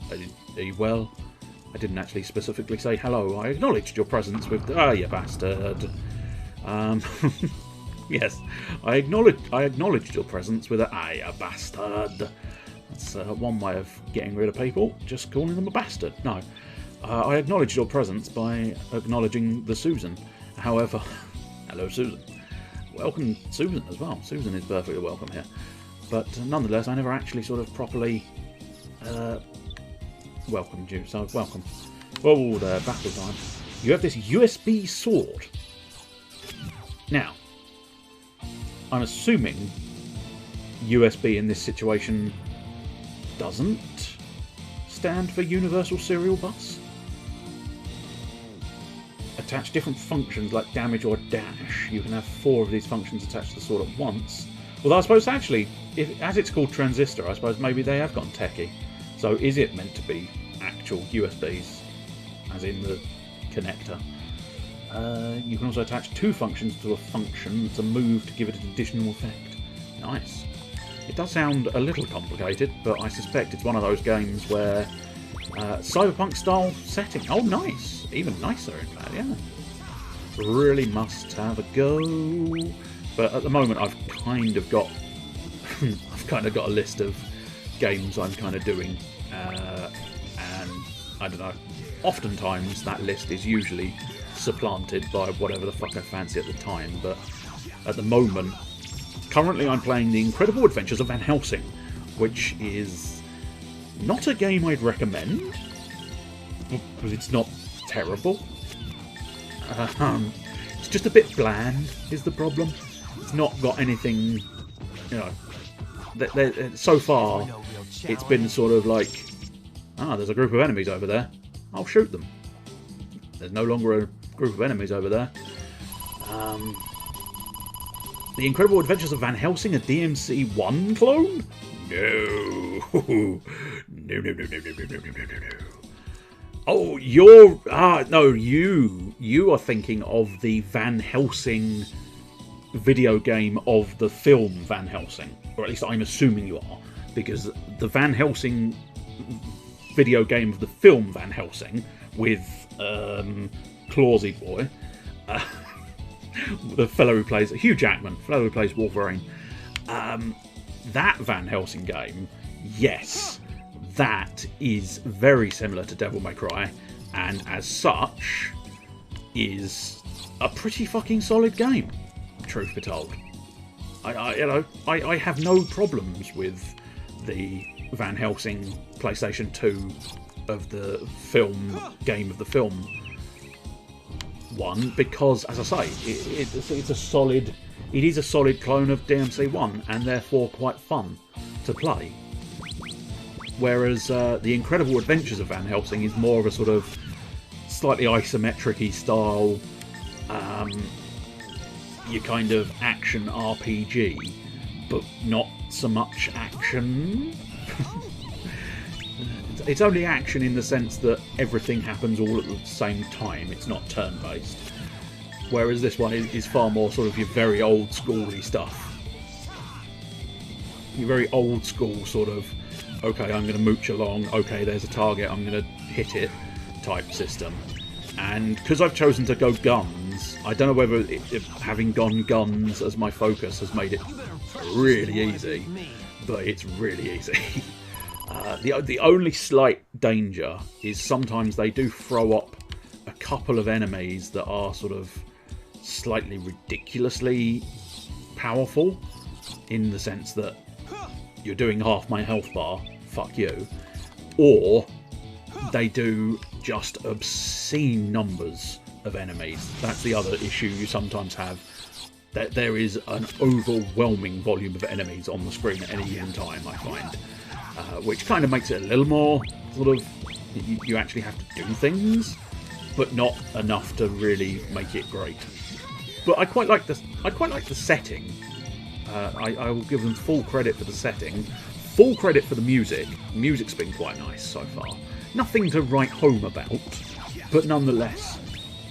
Are you well? I didn't actually specifically say hello. I acknowledged your presence with... Ah, you bastard. Yes, I acknowledged your presence with a... Ah, you bastard. That's one way of getting rid of people, just calling them a bastard. No, I acknowledged your presence by acknowledging the Susan. However... Hello, Susan. Welcome, Susan, as well. Susan is perfectly welcome here. But nonetheless, I never actually sort of properly welcomed you, so welcome. Oh, there, battle time. You have this USB sword. Now, I'm assuming USB in this situation doesn't stand for Universal Serial Bus. Attach different functions like damage or dash. You can have 4 of these functions attached to the sword at once. Although I suppose actually, as it's called transistor, I suppose maybe they have gone techie. So is it meant to be actual USBs, as in the connector? You can also attach 2 functions to a function to move to give it an additional effect. Nice. It does sound a little complicated, but I suspect it's one of those games where cyberpunk style setting. Oh, nice. Even nicer, in fact, yeah. Really must have a go. But at the moment, I've kind of got a list of games I'm kind of doing, and I don't know. Oftentimes, that list is usually supplanted by whatever the fuck I fancy at the time. But at the moment, currently, I'm playing The Incredible Adventures of Van Helsing, which is not a game I'd recommend, because it's not terrible. It's just a bit bland, is the problem. It's not got anything, you know. So far, it's been sort of like, there's a group of enemies over there. I'll shoot them. There's no longer a group of enemies over there. The Incredible Adventures of Van Helsing, a DMC1 clone? No. No. Oh, you are thinking of the Van Helsing video game of the film Van Helsing, or at least I'm assuming you are, because the Van Helsing video game of the film Van Helsing with Clawsy Boy, the fellow who plays Hugh Jackman, fellow who plays Wolverine, that Van Helsing game, yes. That is very similar to Devil May Cry, and as such, is a pretty fucking solid game, truth be told. I have no problems with the Van Helsing PlayStation 2 of the film game of the film one, because, as I say, it is a solid clone of DMC1, and therefore quite fun to play. Whereas The Incredible Adventures of Van Helsing is more of a sort of slightly isometric-y style, your kind of action RPG, but not so much action. It's only action in the sense that everything happens all at the same time. It's not turn-based. Whereas this one is far more sort of your very old-school-y stuff. Your very old-school sort of, okay, I'm going to mooch along, okay, there's a target, I'm going to hit it type system. And because I've chosen to go guns, I don't know whether if having gone guns as my focus has made it really easy, but it's really easy. The only slight danger is sometimes they do throw up a couple of enemies that are sort of slightly ridiculously powerful, in the sense that you're doing half my health bar, fuck you, or they do just obscene numbers of enemies. That's the other issue you sometimes have, that there is an overwhelming volume of enemies on the screen at any given time, I find, which kind of makes it a little more sort of You actually have to do things, but not enough to really make it great. But I quite like this. I quite like the setting. I will give them full credit for the setting, full credit for the music. The music's been quite nice so far. Nothing to write home about, but nonetheless,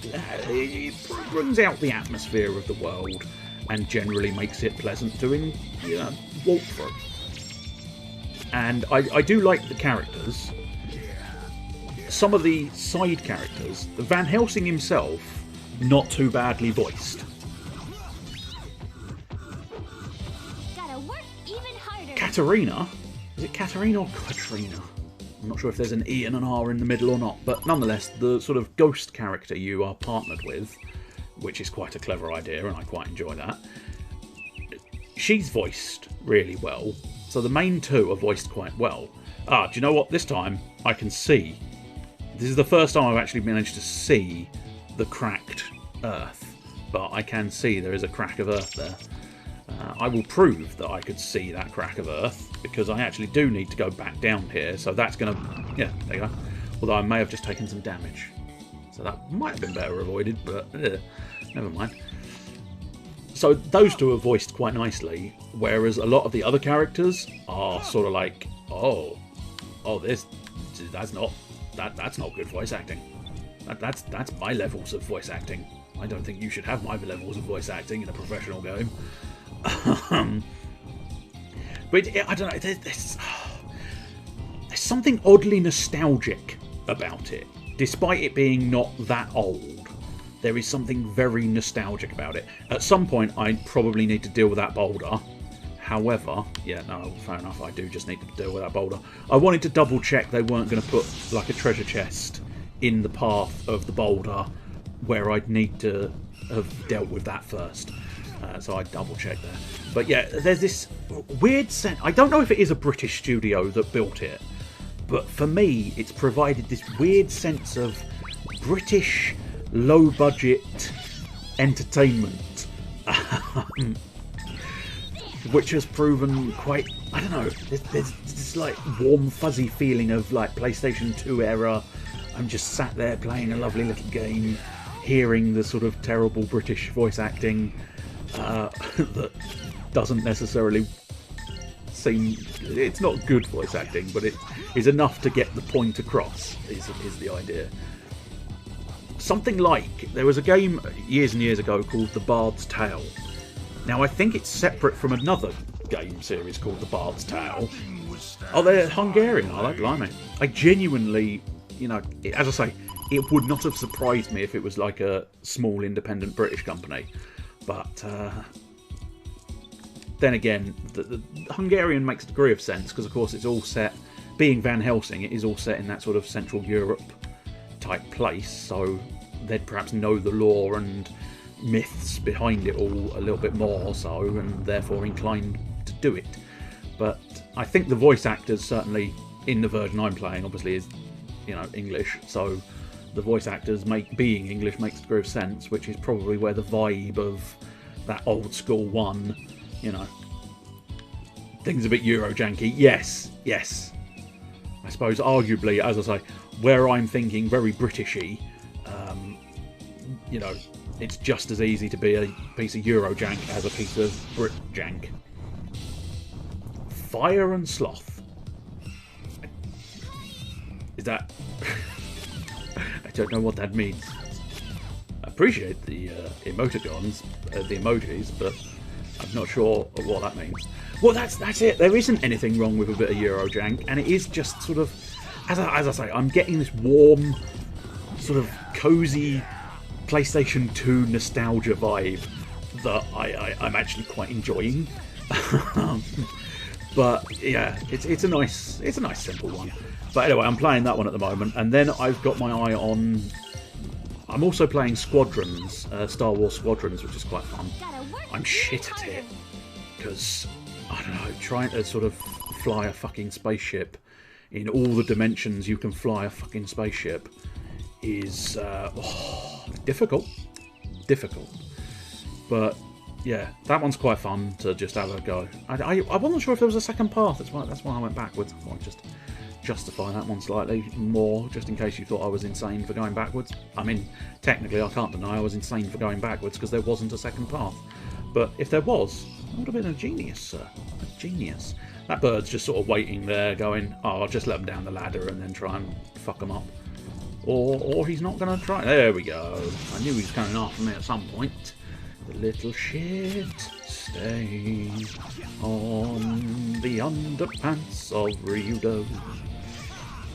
it brings out the atmosphere of the world and generally makes it pleasant to walk through. And I do like the characters. Some of the side characters, Van Helsing himself, not too badly voiced. Gotta work even harder. Katarina, is it Katarina or Katrina? I'm not sure if there's an E and an R in the middle or not, but nonetheless, the sort of ghost character you are partnered with, which is quite a clever idea, and I quite enjoy that. She's voiced really well, so the main two are voiced quite well. Do you know what? This time I can see. This is the first time I've actually managed to see the cracked earth, but I can see there is a crack of earth there. I will prove that I could see that crack of earth, because I actually do need to go back down here, so that's going to... Yeah, there you go. Although I may have just taken some damage. So that might have been better avoided, but never mind. So those two are voiced quite nicely, whereas a lot of the other characters are sort of like, that's not good voice acting. That's my levels of voice acting. I don't think you should have my levels of voice acting in a professional game. But I don't know. There's something oddly nostalgic about it, despite it being not that old. There is something very nostalgic about it. At some point, I probably need to deal with that boulder. However, yeah, no, fair enough. I do just need to deal with that boulder. I wanted to double check they weren't going to put like a treasure chest in the path of the boulder, where I'd need to have dealt with that first. So I double checked there. But yeah, there's this weird sense. I don't know if it is a British studio that built it, but for me, it's provided this weird sense of British low-budget entertainment, which has proven quite, I don't know, there's this like warm fuzzy feeling of like PlayStation 2 era. I'm just sat there playing a lovely little game, hearing the sort of terrible British voice acting that doesn't necessarily seem... It's not good voice acting, but it is enough to get the point across, is the idea. Something like, there was a game years and years ago called The Bard's Tale. Now I think it's separate from another game series called The Bard's Tale. Oh, they're Hungarian, I like blimey. I genuinely, as I say, it would not have surprised me if it was like a small independent British company. But then again, the Hungarian makes a degree of sense, because of course it's all set, being Van Helsing, it is all set in that sort of Central Europe type place, so they'd perhaps know the lore and myths behind it all a little bit more so, and therefore inclined to do it. But I think the voice actors, certainly in the version I'm playing, obviously is English, so the voice actors being English makes a degree of sense, which is probably where the vibe of that old school one, things a bit Euro janky. Yes. I suppose arguably, as I say, where I'm thinking very Britishy, it's just as easy to be a piece of Euro jank as a piece of Brit jank. Fire and Sloth. Is that... I don't know what that means. I appreciate the emoticons, the emojis, but I'm not sure what that means. Well, that's it. There isn't anything wrong with a bit of Eurojank, and it is just sort of, as I say, I'm getting this warm, sort of cosy PlayStation 2 nostalgia vibe that I'm actually quite enjoying. But yeah, it's a nice simple one. But anyway, I'm playing that one at the moment, and then I've got my eye on... I'm also playing Squadrons, Star Wars Squadrons, which is quite fun. I'm shit at it, because, I don't know, trying to sort of fly a fucking spaceship in all the dimensions you can fly a fucking spaceship is difficult. But yeah, that one's quite fun to just have a go. I wasn't sure if there was a second path. That's why I went backwards. I just justify that one slightly more, just in case you thought I was insane for going backwards. I mean, technically I can't deny I was insane for going backwards because there wasn't a second path. But if there was, I would have been a genius, sir. A genius. That bird's just sort of waiting there going, oh, I'll just let him down the ladder and then try and fuck him up. Or he's not going to try. There we go. I knew he was coming after me at some point. The little shit stays on the underpants of Ryudo,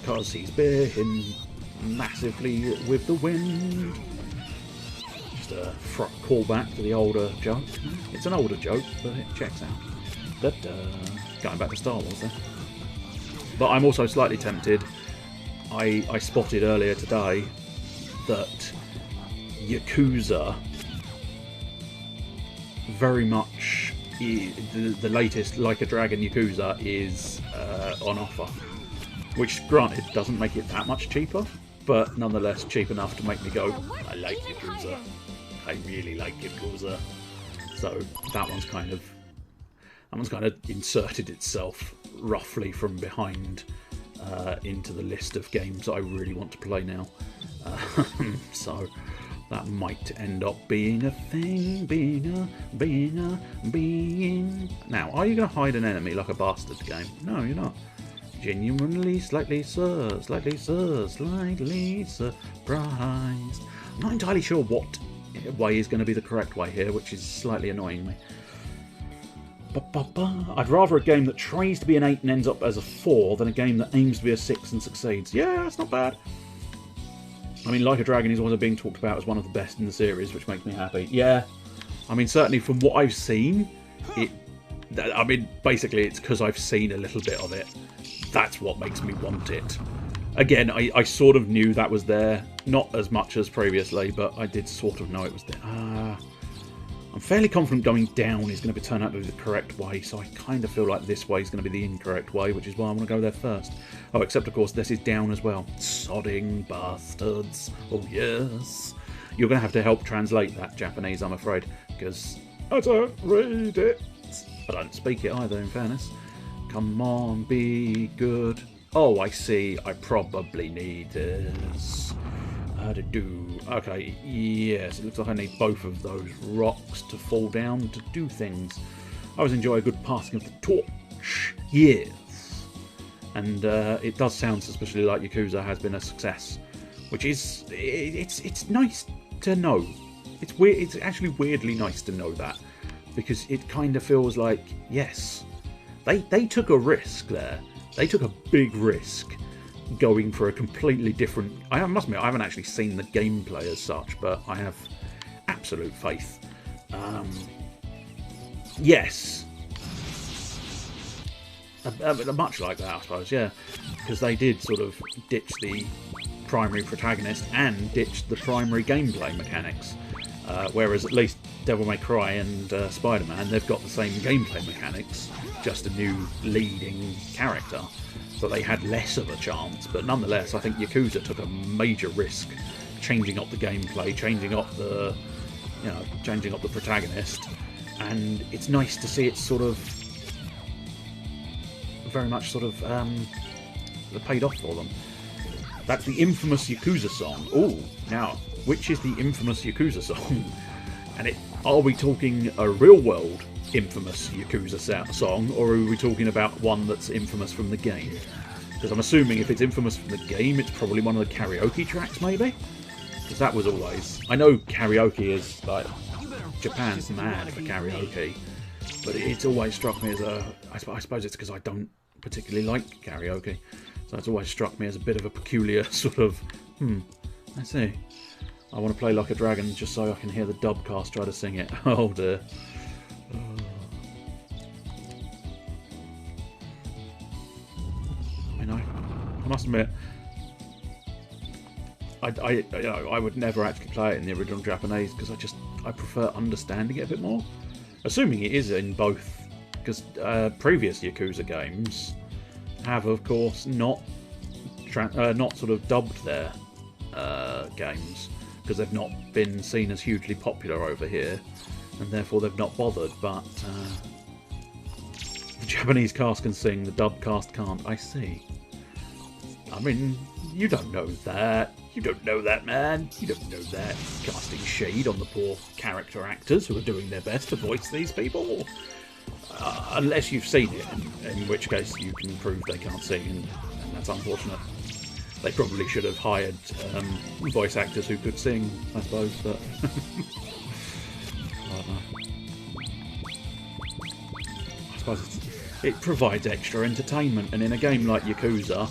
because he's been massively with the wind. Just a callback to the older joke. It's an older joke, but it checks out. Going back to Star Wars then. But I'm also slightly tempted. I spotted earlier today that Yakuza very much the latest Like a Dragon Yakuza is on offer, which granted doesn't make it that much cheaper, but nonetheless cheap enough to make me go, I like Yakuza. I really like Yakuza. So that one's kind of inserted itself roughly from behind into the list of games I really want to play now. So that might end up being a thing, being. Now, are you going to hide an enemy like a bastard game? No, you're not. Genuinely, slightly surprised. I'm not entirely sure what way is going to be the correct way here, which is slightly annoying me. I'd rather a game that tries to be an 8 and ends up as a 4 than a game that aims to be a 6 and succeeds. Yeah, that's not bad. I mean, Like a Dragon is also being talked about as one of the best in the series, which makes me happy. Yeah, I mean, certainly from what I've seen, basically it's because I've seen a little bit of it. That's what makes me want it. Again, I sort of knew that was there. Not as much as previously, but I did sort of know it was there. I'm fairly confident going down is going to turn out to be the correct way, so I kind of feel like this way is going to be the incorrect way, which is why I want to go there first. Oh, except of course this is down as well. Sodding bastards. Oh yes. You're going to have to help translate that Japanese, I'm afraid, because I don't read it. I don't speak it either, in fairness. Come on, be good. Oh, I see. I probably need this. How to do? Okay, yes, it looks like I need both of those rocks to fall down to do things. I always enjoy a good passing of the torch. Yes. And it does sound suspiciously like Yakuza has been a success, which is it's nice to know. It's weird. It's actually weirdly nice to know that, because it kind of feels like, yes, they took a risk there. They took a big risk going for a completely different... I must admit, I haven't actually seen the gameplay as such, but I have absolute faith. Yes. Much like that, I suppose, yeah. Because they did sort of ditch the primary protagonist and ditch the primary gameplay mechanics. Whereas at least Devil May Cry and Spider-Man, they've got the same gameplay mechanics, just a new leading character. So they had less of a chance, but nonetheless, I think Yakuza took a major risk, changing up the gameplay, changing up the protagonist, and it's nice to see it sort of very much sort of paid off for them. That's the infamous Yakuza song. Oh, now which is the infamous Yakuza song? And are we talking a real world infamous Yakuza song, or are we talking about one that's infamous from the game? Because I'm assuming if it's infamous from the game, it's probably one of the karaoke tracks, maybe? Because that was always... I know karaoke is, like, Japan's mad for karaoke, but it's always struck me as a... I suppose it's because I don't particularly like karaoke, so it's always struck me as a bit of a peculiar sort of... I see. I want to play Like a Dragon just so I can hear the dubcast try to sing it. Oh dear. I mean, I must admit, I would never actually play it in the original Japanese because I prefer understanding it a bit more. Assuming it is in both, because previous Yakuza games have, of course, not sort of dubbed their games because they've not been seen as hugely popular over here, and therefore they've not bothered. But the Japanese cast can sing, the dub cast can't. I see. I mean, you don't know that. You don't know that, man. You don't know that. Casting shade on the poor character actors who are doing their best to voice these people. Unless you've seen it, in which case you can prove they can't sing, and that's unfortunate. They probably should have hired voice actors who could sing, I suppose, but... I don't know. I suppose it provides extra entertainment, and in a game like Yakuza,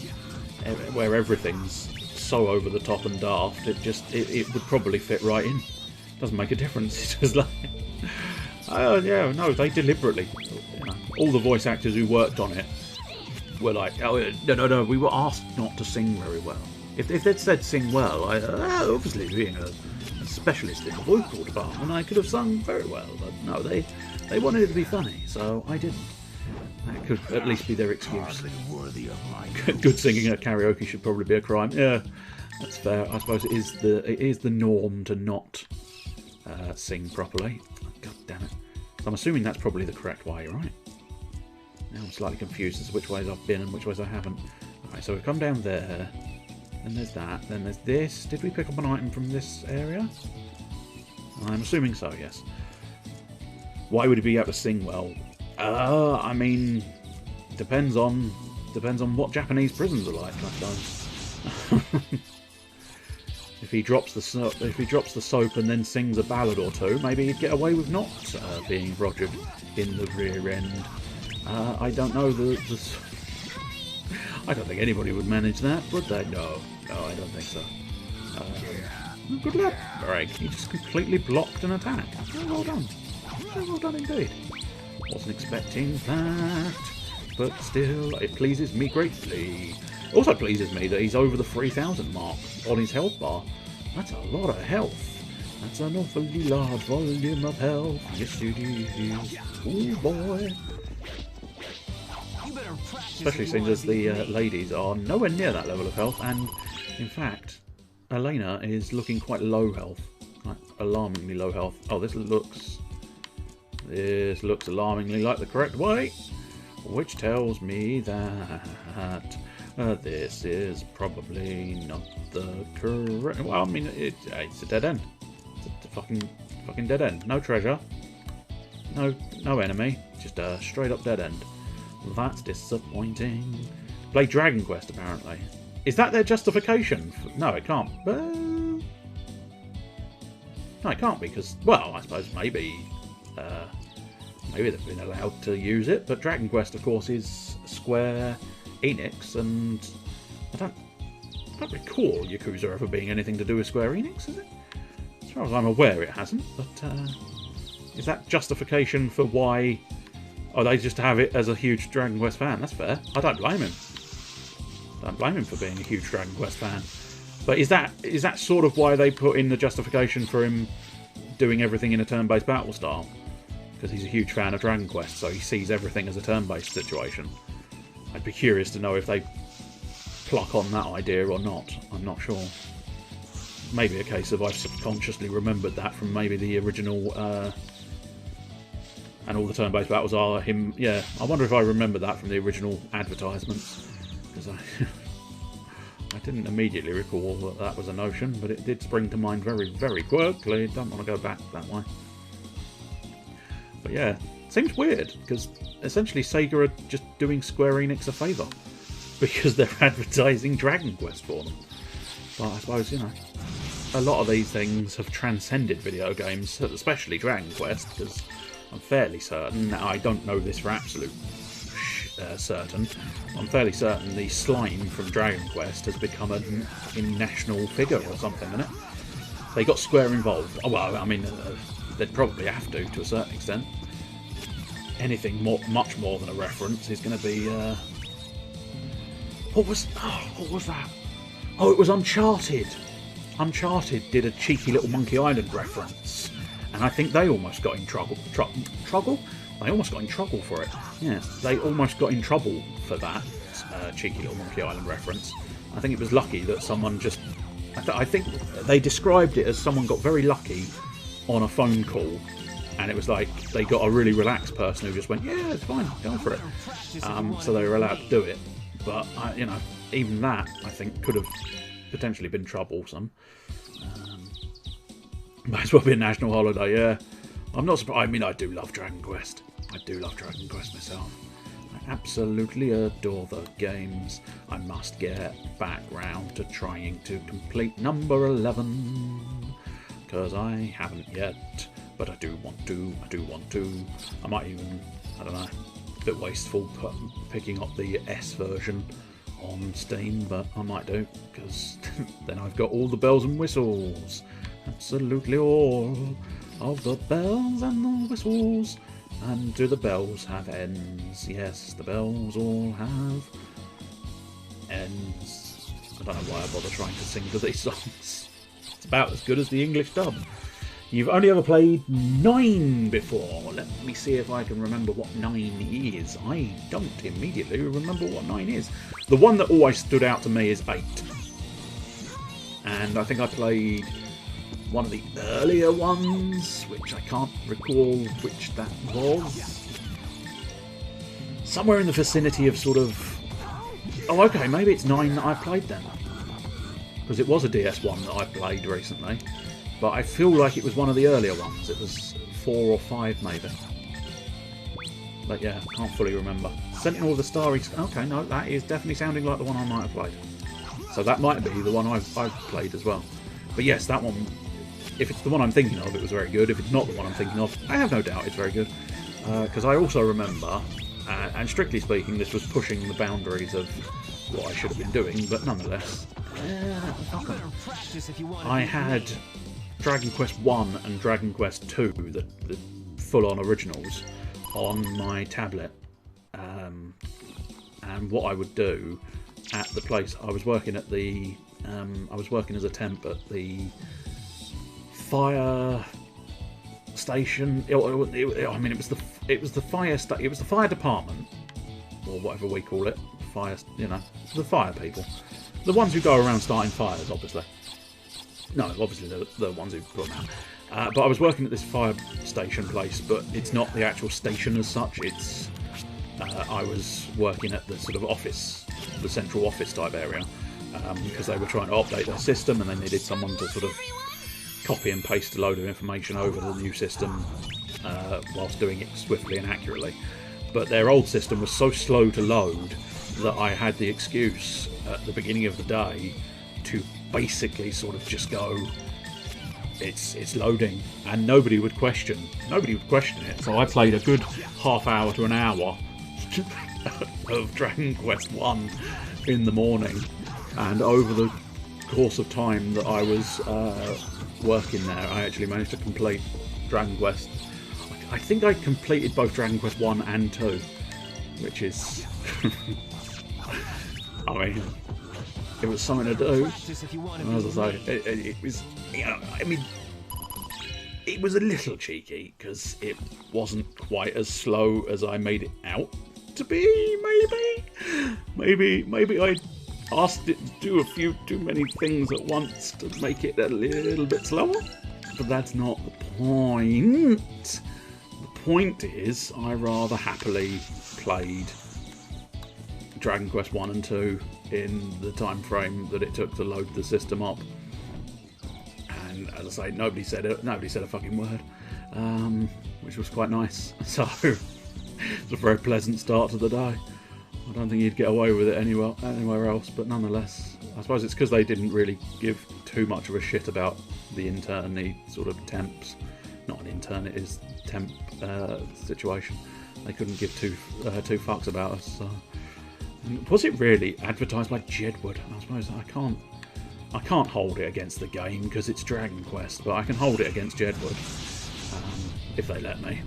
where everything's so over the top and daft, it would probably fit right in. Doesn't make a difference. It's just like... yeah, no, they deliberately... all the voice actors who worked on it were like, oh, no, we were asked not to sing very well. If they'd said sing well, obviously being a specialist in the vocal department, I could have sung very well, but no, they wanted it to be funny, so I didn't. That could at least be their excuse. Good singing at karaoke should probably be a crime. Yeah, that's fair. I suppose it is the norm to not sing properly. God damn it. So I'm assuming that's probably the correct way, right? Now I'm slightly confused as to which ways I've been and which ways I haven't. Okay, so we've come down there. Then there's that. Then there's this. Did we pick up an item from this area? I'm assuming so, yes. Why would he be able to sing well? I mean, depends on what Japanese prisons are like, I suppose. If he drops the soap and then sings a ballad or two, maybe he'd get away with not being rogered in the rear end. I don't know. I don't think anybody would manage that, would they? No, I don't think so. Good luck, Greg. You just completely blocked an attack. Very well done. Very well done indeed. Wasn't expecting that, but still, it pleases me greatly. Also pleases me that he's over the 3,000 mark on his health bar. That's a lot of health. That's an awfully large volume of health. Yes, it is. Oh boy. Especially since as the ladies are nowhere near that level of health, and in fact, Elena is looking quite low health, like alarmingly low health. Oh, this looks alarmingly like the correct way, which tells me that this is probably not the correct. Well, I mean, it's a dead end. It's a fucking dead end. No treasure, no enemy, just a straight up dead end. That's disappointing. Play Dragon Quest, apparently. Is that their justification? No, it can't. No, it can't be, because, well, I suppose maybe they've been allowed to use it, but Dragon Quest, of course, is Square Enix, and I don't recall Yakuza ever being anything to do with Square Enix, is it? As far as I'm aware, it hasn't, but is that justification for why... Oh, they just have it as a huge Dragon Quest fan. That's fair. I don't blame him. Don't blame him for being a huge Dragon Quest fan. But is that sort of why they put in the justification for him doing everything in a turn-based battle style? Because he's a huge fan of Dragon Quest, so he sees everything as a turn-based situation. I'd be curious to know if they pluck on that idea or not. I'm not sure. Maybe a case of I've subconsciously remembered that from maybe the original... and all the turn-based battles are him. Yeah, I wonder if I remember that from the original advertisements, because I didn't immediately recall that was a notion, but it did spring to mind very, very quickly. Don't want to go back that way. But yeah, seems weird, because essentially Sega are just doing Square Enix a favour, because they're advertising Dragon Quest for them. But I suppose, you know, a lot of these things have transcended video games, especially Dragon Quest, because I'm fairly certain, now I don't know this for absolute certain, I'm fairly certain the slime from Dragon Quest has become a national figure or something, isn't it? They got Square involved. Oh, well, I mean, they'd probably have to a certain extent. Anything much more than a reference is going to be... What was that? Oh, it was Uncharted. Uncharted did a cheeky little Monkey Island reference. And I think they almost got in trouble. Trouble? They almost got in trouble for it. Yes, they almost got in trouble for that cheeky little Monkey Island reference. I think it was lucky that someone just... I think they described it as someone got very lucky on a phone call. And it was like they got a really relaxed person who just went, yeah, it's fine, go for it. So they were allowed to do it. But, you know, even that, I think, could have potentially been troublesome. Might as well be a national holiday, yeah. I'm not surprised. I mean, I do love Dragon Quest. I do love Dragon Quest myself. I absolutely adore the games. I must get back round to trying to complete number 11. Because I haven't yet. But I do want to. I do want to. I might even, I don't know, a bit wasteful picking up the S version on Steam. But I might do. Because then I've got all the bells and whistles. Absolutely all of the bells and the whistles. And do the bells have ends? Yes, the bells all have ends. I don't know why I bother trying to sing to these songs. It's about as good as the English dub. You've only ever played 9 before. Let me see if I can remember what 9 is. I don't immediately remember what 9 is. The one that always stood out to me is 8. And I think I played one of the earlier ones, which I can't recall which that was. Somewhere in the vicinity of sort of... Oh, okay, maybe it's 9 that I played then. Because it was a DS one that I played recently. But I feel like it was one of the earlier ones. It was 4 or 5 maybe. But yeah, I can't fully remember. Sentinel of the Starry... Okay, no, that is definitely sounding like the one I might have played. So that might be the one I've played as well. But yes, that one... If it's the one I'm thinking of, it was very good. If it's not the one I'm thinking of, I have no doubt it's very good. Because I also remember, and strictly speaking, this was pushing the boundaries of what I should have been doing, but nonetheless, I had Dragon Quest 1 and Dragon Quest 2, the full-on originals, on my tablet. And what I would do at the place, I was working at the, I was working as a temp at the fire station. I mean, it was the fire department, or whatever we call it. Fire, you know, the fire people, the ones who go around starting fires. Obviously, no, obviously the ones who put them out. But I was working at this fire station place, but it's not the actual station as such. It's I was working at the sort of office, the central office type area, because they were trying to update their system and they needed someone to sort of copy and paste a load of information over the new system whilst doing it swiftly and accurately. But their old system was so slow to load that I had the excuse at the beginning of the day to basically sort of just go, it's loading, and nobody would question it. So I played a good half hour to an hour of Dragon Quest 1 in the morning, and over the course of time that I was working there, I actually managed to complete Dragon Quest. I think I completed both Dragon Quest 1 and 2, which is I mean, it was something to do. And as I say, it was, you know, I mean, it was a little cheeky because it wasn't quite as slow as I made it out to be. Maybe I asked it to do a few too many things at once to make it a little bit slower, but that's not the point. The point is, I rather happily played Dragon Quest 1 and 2 in the time frame that it took to load the system up. And as I say, nobody said a fucking word, which was quite nice. So it's a very pleasant start to the day. I don't think you'd get away with it anywhere else, but nonetheless, I suppose it's because they didn't really give too much of a shit about the internee sort of temps. Not an intern, it is temp situation. They couldn't give two fucks about us. So. Was it really advertised by Jedward? I suppose I can't hold it against the game because it's Dragon Quest, but I can hold it against Jedward if they let me.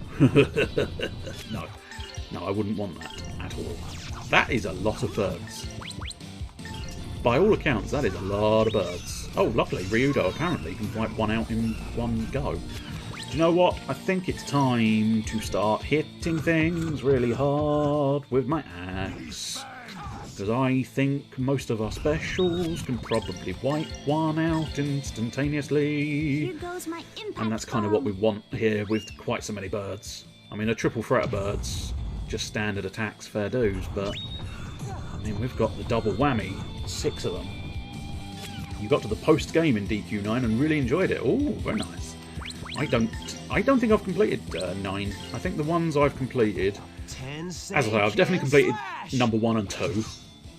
No, I wouldn't want that at all. That is a lot of birds. By all accounts, that is a lot of birds. Oh, lovely. Ryudo apparently can wipe one out in one go. Do you know what? I think it's time to start hitting things really hard with my axe. Because I think most of our specials can probably wipe one out instantaneously. Here goes my impact And that's kind of what we want here with quite so many birds. I mean, a triple threat of birds, just standard attacks, fair dues, but I mean, we've got the double whammy, 6 of them. You got to the post game in DQ9 and really enjoyed it. Oh, very nice. I don't think I've completed 9. I think the ones I've completed, as I say, I've definitely completed number 1 and 2.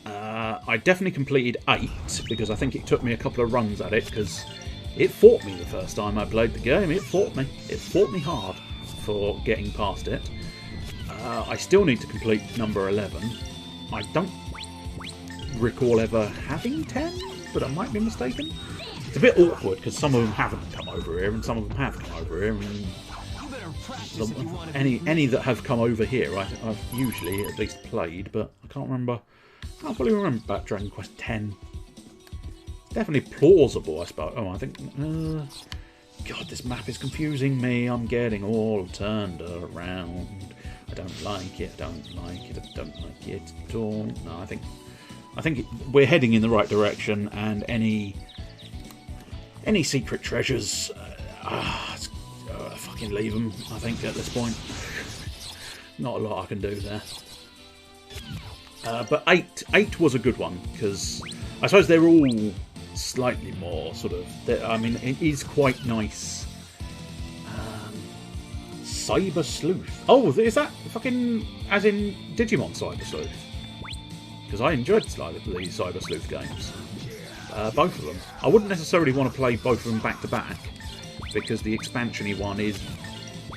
I definitely completed 8 because I think it took me a couple of runs at it because it fought me the first time I played the game. It fought me. It fought me hard for getting past it. I still need to complete number 11. I don't recall ever having 10, but I might be mistaken. It's a bit awkward because some of them haven't come over here and some of them have come over here. And any that have come over here, I've usually at least played, but I can't remember. I can't fully remember about Dragon Quest X. Definitely plausible, I suppose. Oh, I think. God, this map is confusing me. I'm getting all turned around. I don't like it. I don't like it. I don't like it at all. No, I think we're heading in the right direction, and any secret treasures, fucking leave them. I think at this point, not a lot I can do there. But 8 was a good one because I suppose they're all slightly more sort of. I mean, it is quite nice. Cyber Sleuth. Oh, is that fucking as in Digimon Cyber Sleuth? Because I enjoyed the Cyber Sleuth games. Both of them. I wouldn't necessarily want to play both of them back to back because the expansion-y one is,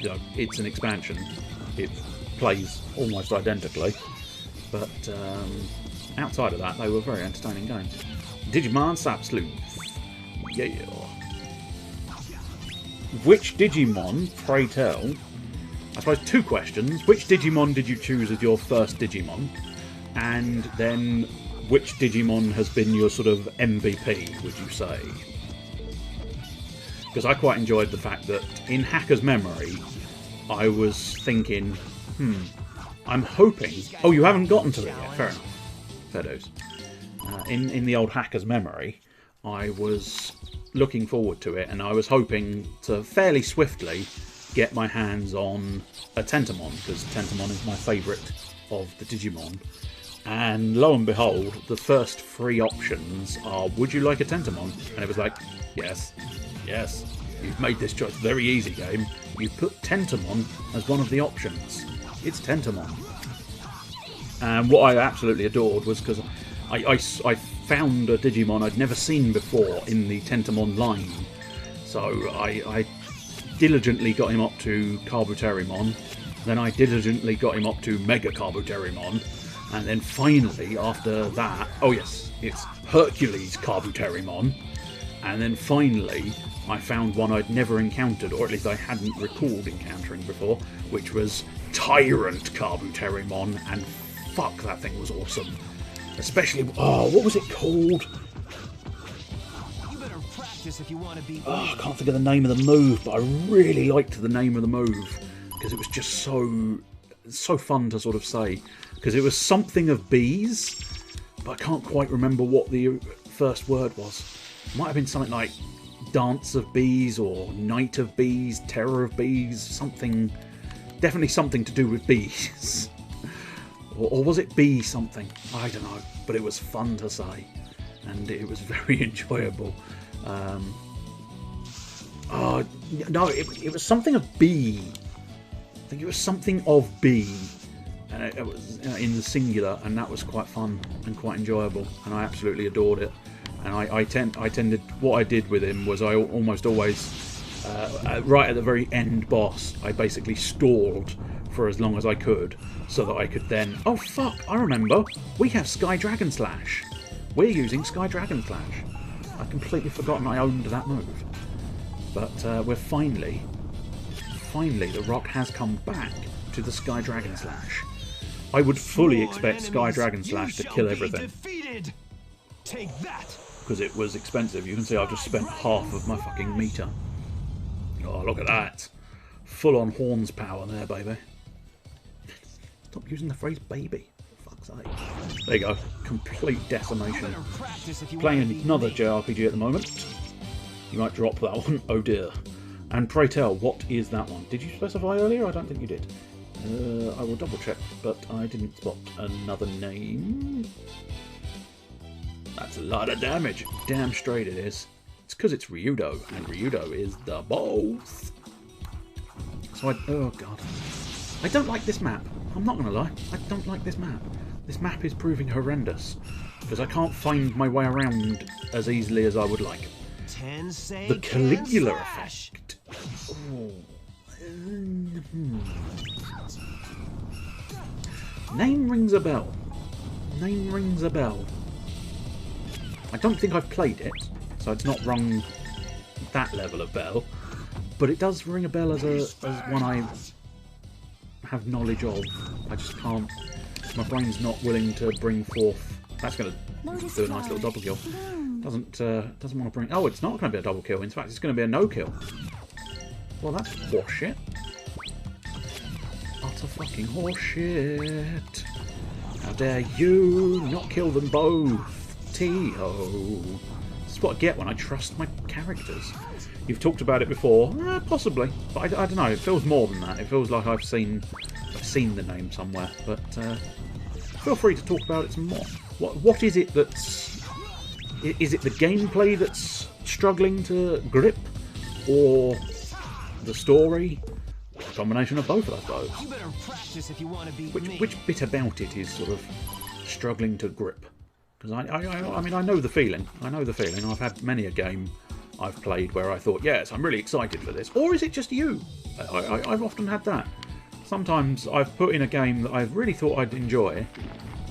you know, it's an expansion. It plays almost identically. But outside of that, they were very entertaining games. Digimon Cyber Sleuth. Yeah. Which Digimon, pray tell? I suppose 2 questions. Which Digimon did you choose as your first Digimon? And then, which Digimon has been your sort of MVP, would you say? Because I quite enjoyed the fact that in Hacker's Memory, I was thinking, I'm hoping... Oh, you haven't gotten to it yet. Fair enough. Fair dues. In the old Hacker's Memory, I was looking forward to it, and I was hoping to fairly swiftly get my hands on a Tentamon, because Tentamon is my favourite of the Digimon. And lo and behold, the first 3 options are, would you like a Tentamon? And it was like, yes, yes, you've made this choice very easy, game. You put Tentamon as one of the options. It's Tentamon. And what I absolutely adored was because I found a Digimon I'd never seen before in the Tentamon line. So I diligently got him up to Kabuterimon, then I diligently got him up to Mega Kabuterimon, and then finally, after that, oh yes, it's Hercules Kabuterimon, and then finally, I found one I'd never encountered, or at least I hadn't recalled encountering before, which was Tyrant Kabuterimon, and fuck, that thing was awesome. Especially, what was it called? If you want to be I can't think of the name of the move, but I really liked the name of the move because it was just so fun to sort of say. Because it was something of bees, but I can't quite remember what the first word was. It might have been something like Dance of Bees or Night of Bees, Terror of Bees, something. Definitely something to do with bees. Or was it bee something? I don't know, but it was fun to say, and it was very enjoyable. No, it was something of B. I think it was something of B, and it was in the singular, and that was quite fun and quite enjoyable, and I absolutely adored it. And I tended, what I did with him was I almost always, right at the very end boss, I basically stalled for as long as I could, so that I could then, oh fuck, I remember, we have Sky Dragon Slash. We're using Sky Dragon Slash. I'd completely forgotten I owned that move. But we're finally, the Rock has come back to the Sky Dragon Slash. I would fully expect Sky Dragon Slash to kill everything. Take that. Because it was expensive. You can see I've just spent half of my fucking meter. Oh, look at that. Full on horns power there, baby. Stop using the phrase baby. For fuck's sake. There you go. Complete decimation. Playing another JRPG at the moment. You might drop that one. Oh dear. And pray tell, what is that one? Did you specify earlier? I don't think you did. I will double check, but I didn't spot another name. That's a lot of damage. Damn straight it is. It's because it's Ryudo, and Ryudo is the boss. So oh god. I don't like this map. I'm not going to lie. I don't like this map. This map is proving horrendous. Because I can't find my way around as easily as I would like. The Caligula effect. Oh. Name rings a bell. Name rings a bell. I don't think I've played it, so it's not rung that level of bell. But it does ring a bell as one I have knowledge of. I just can't. My brain's not willing to bring forth. That's going to do a nice little double kill. Doesn't want to bring. Oh, it's not going to be a double kill. In fact, it's going to be a no kill. Well, that's horseshit. Utter fucking horseshit. How dare you not kill them both? T-ho. This is what I get when I trust my characters. You've talked about it before, possibly, but I don't know. It feels more than that. It feels like I've seen the name somewhere. But feel free to talk about it some more. What is it that's? Is it the gameplay that's struggling to grip, or the story? A combination of both, I suppose. You better practice if you want to beat me. Which bit about it is sort of struggling to grip? Because I mean, I know the feeling. I know the feeling. I've had many a game I've played where I thought, yes, I'm really excited for this. Or is it just you? I've often had that. Sometimes I've put in a game that I really thought I'd enjoy,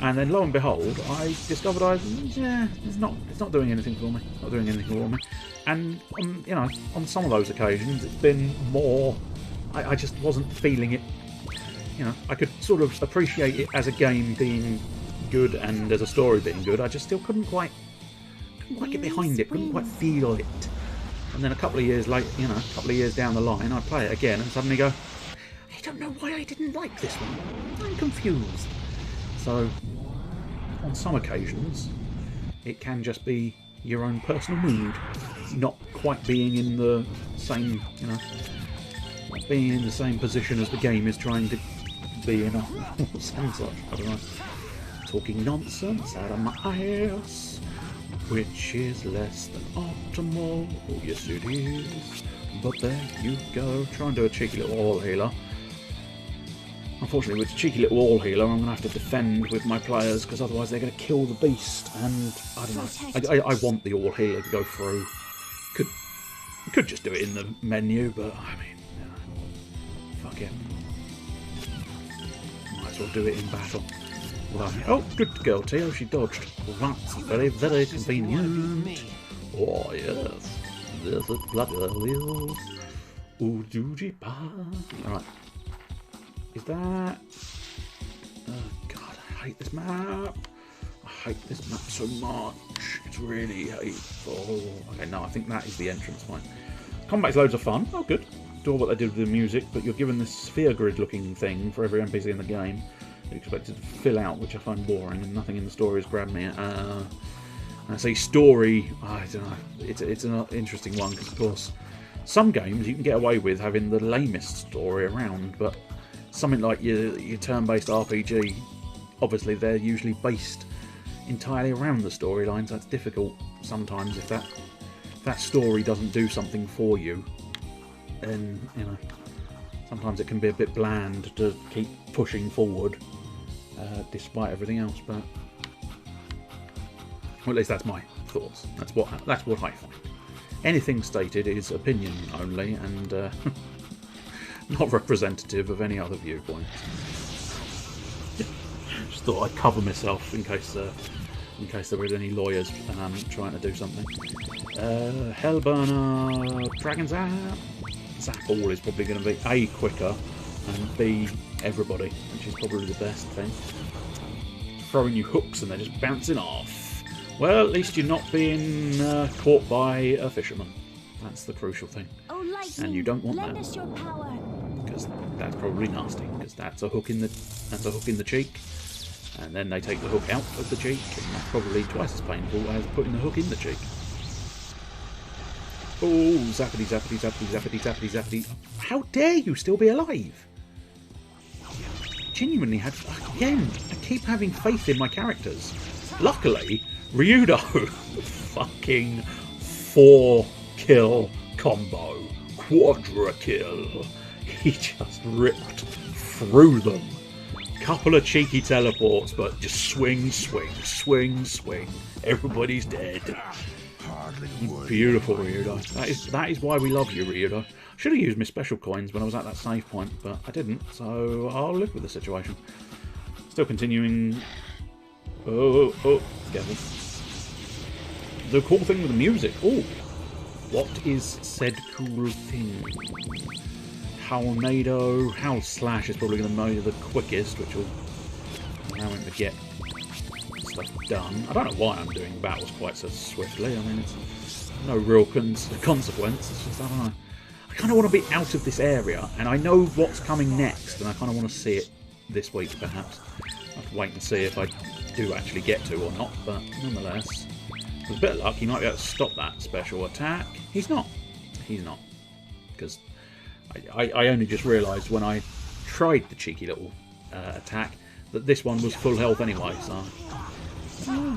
and then lo and behold, I discovered it's not doing anything for me. It's not doing anything for me. And you know, on some of those occasions, it's been more. I just wasn't feeling it. You know, I could sort of appreciate it as a game being good and as a story being good. I just still couldn't quite get behind it. Couldn't quite feel it. And then a couple of years later, you know, a couple of years down the line, I play it again and suddenly go, I don't know why I didn't like this one. I'm confused. So, on some occasions, it can just be your own personal mood, not quite being in the same, you know, not being in the same position as the game is trying to be in. Sounds like, I don't know, talking nonsense out of my ass, which is less than optimal. Oh, yes, it is. But there you go. Try and do a cheeky little wall healer. Unfortunately, with cheeky little wall healer, I'm going to have to defend with my players because otherwise they're going to kill the beast. And I don't know. I want the wall healer to go through. Could just do it in the menu, but I mean, you know, fuck it. Might as well do it in battle. Oh, good girl, Tio. She dodged. Well, that's very, very convenient. Oh yes, this is bloody well. Ooh, doogie ba. All right. Is that? Oh god, I hate this map. I hate this map so much. It's really hateful. Okay, no, I think that is the entrance point. Combat's loads of fun. Oh, good. Do what they did with the music, but you're given this sphere grid looking thing for every NPC in the game. You're expected to fill out, which I find boring, and nothing in the story has grabbed me. And I say story, I don't know. It's an interesting one because, of course, some games you can get away with having the lamest story around, but something like your turn-based RPG, obviously they're usually based entirely around the storyline, so it's difficult sometimes if that story doesn't do something for you. Then, you know, sometimes it can be a bit bland to keep pushing forward despite everything else. But well, at least that's my thoughts. That's what I find. Anything stated is opinion only, and not representative of any other viewpoint. Just thought I'd cover myself in case there were any lawyers trying to do something. Hellburner, Dragon Zap. Zap all is probably going to be A, quicker, and B, everybody, which is probably the best thing. Throwing you hooks and they're just bouncing off. Well, at least you're not being caught by a fisherman. That's the crucial thing. And you don't want that, because that's probably nasty. Because that's a hook in the cheek, and then they take the hook out of the cheek, and that's probably twice as painful as putting the hook in the cheek. Oh, zappity, zappity, zappity, zappity, zappity, zappity. How dare you still be alive? genuinely had... Again, I keep having faith in my characters. Luckily, Ryudo, fucking 4-kill combo. Quadra kill. He just ripped through them. Couple of cheeky teleports, but just swing, swing, swing, swing. Everybody's dead. Beautiful, Ryudo. That is why we love you, Ryudo. Should have used my special coins when I was at that save point, but I didn't, so I'll live with the situation. Still continuing. Oh, careful. The cool thing with the music. Oh, what is said cool thing? Howlnado. Howl Slash is probably going to be the quickest, which will allow him to get stuff done. I don't know why I'm doing battles quite so swiftly. I mean, it's no real consequence. It's just, I don't know. I kind of want to be out of this area, and I know what's coming next, and I kind of want to see it this week, perhaps. I have to wait and see if I do actually get to or not, but nonetheless, with a bit of luck, he might be able to stop that special attack. He's not. He's not. Because I only just realised when I tried the cheeky little attack that this one was full health anyway, so...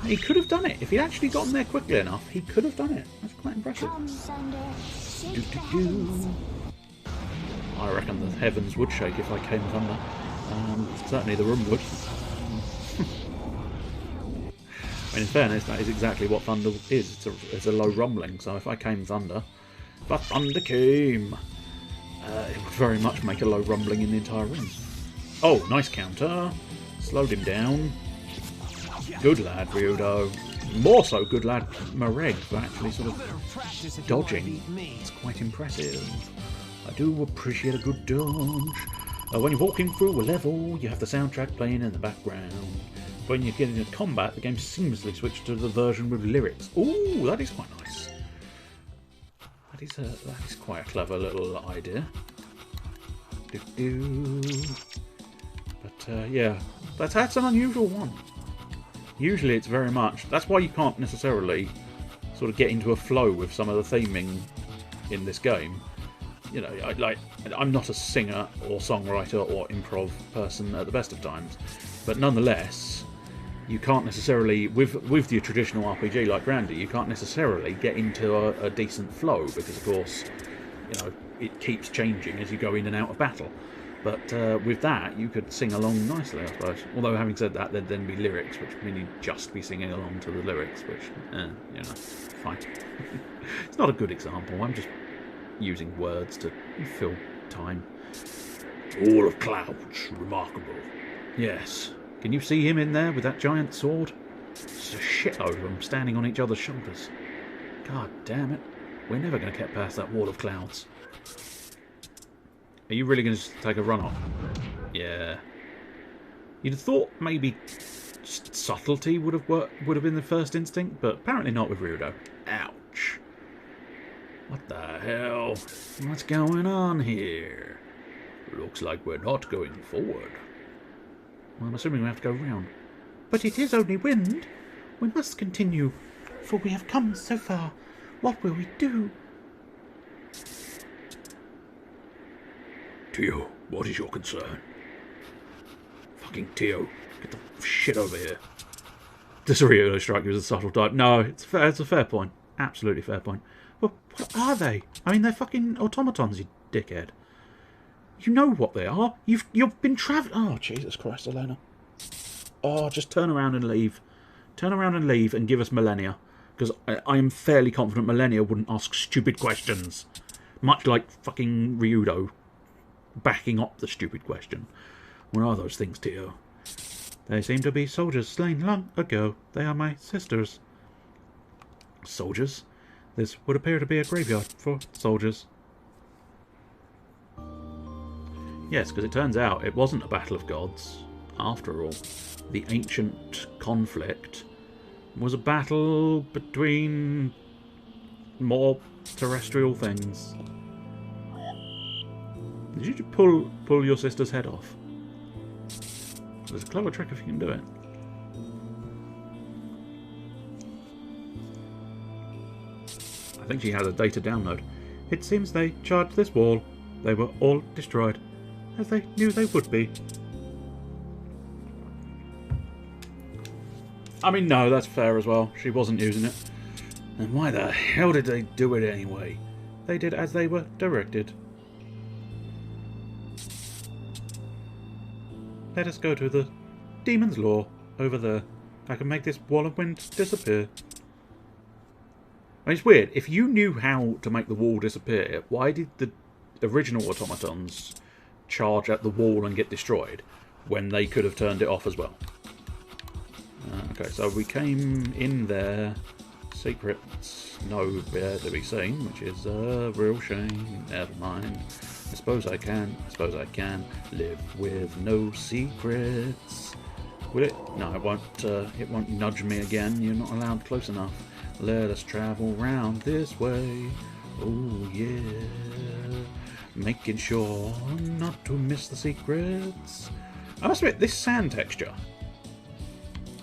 he could have done it. If he'd actually gotten there quickly enough, he could have done it. That's quite impressive. I reckon the heavens would shake if I came thunder. Certainly the room would. I mean, in fairness, that is exactly what thunder is. It's a low rumbling, so if I came thunder... But thunder came! It would very much make a low rumbling in the entire room. Oh, nice counter. Slowed him down. Good lad, Ryudo. More so good lad, Mareg, for actually sort of dodging. It's quite impressive. I do appreciate a good dodge. When you're walking through a level, you have the soundtrack playing in the background. When you get into combat, the game seamlessly switches to the version with lyrics. Ooh, that is quite nice. That is quite a clever little idea. But yeah, that's an unusual one. Usually it's very much... That's why you can't necessarily sort of get into a flow with some of the theming in this game. You know, I'm not a singer or songwriter or improv person at the best of times, but nonetheless, you can't necessarily, with your traditional RPG like Grandia, you can't necessarily get into a decent flow because, of course, you know, it keeps changing as you go in and out of battle. But with that, you could sing along nicely, I suppose. Although, having said that, there'd then be lyrics, which mean you'd just be singing along to the lyrics, which, you know, fine. It's not a good example. I'm just using words to fill time. All of clouds, remarkable. Yes. Can you see him in there with that giant sword? There's a shitload of them standing on each other's shoulders. God damn it. We're never going to get past that wall of clouds. Are you really going to take a run off? Yeah. You'd have thought maybe subtlety would have been the first instinct, but apparently not with Ryudo. Ouch. What the hell? What's going on here? Looks like we're not going forward. Well, I'm assuming we have to go round. But it is only wind. We must continue, for we have come so far. What will we do? Tio, what is your concern? Fucking Tio, get the shit over here. Does Ryudo strike you as a subtle type? No, it's a fair point. Absolutely fair point. Well, what are they? I mean, they're fucking automatons, you dickhead. You know what they are. You've been travelling. Oh, Jesus Christ, Elena. Oh, just turn around and leave. Turn around and leave and give us Millennia. Because I am fairly confident Millennia wouldn't ask stupid questions. Much like fucking Ryudo backing up the stupid question. What are those things, Tio? They seem to be soldiers slain long ago. They are my sisters. Soldiers? This would appear to be a graveyard for soldiers. Yes, because it turns out it wasn't a battle of gods. After all, the ancient conflict was a battle between more terrestrial things. Did you pull your sister's head off? There's a clever trick if you can do it. I think she has a data download. It seems they charged this wall. They were all destroyed, as they knew they would be. I mean, no, that's fair as well. She wasn't using it. And why the hell did they do it anyway? They did as they were directed. Let us go to the Demon's Law over there. I can make this wall of wind disappear. I mean, it's weird. If you knew how to make the wall disappear, why did the original automatons charge at the wall and get destroyed when they could have turned it off as well? Okay, so we came in there. Secrets nowhere to be seen, which is a real shame. Never mind. I suppose I can live with no secrets. Will it? No, it won't. It won't nudge me again. You're not allowed close enough. Let us travel round this way. Oh yeah, making sure not to miss the secrets. I must admit, this sand texture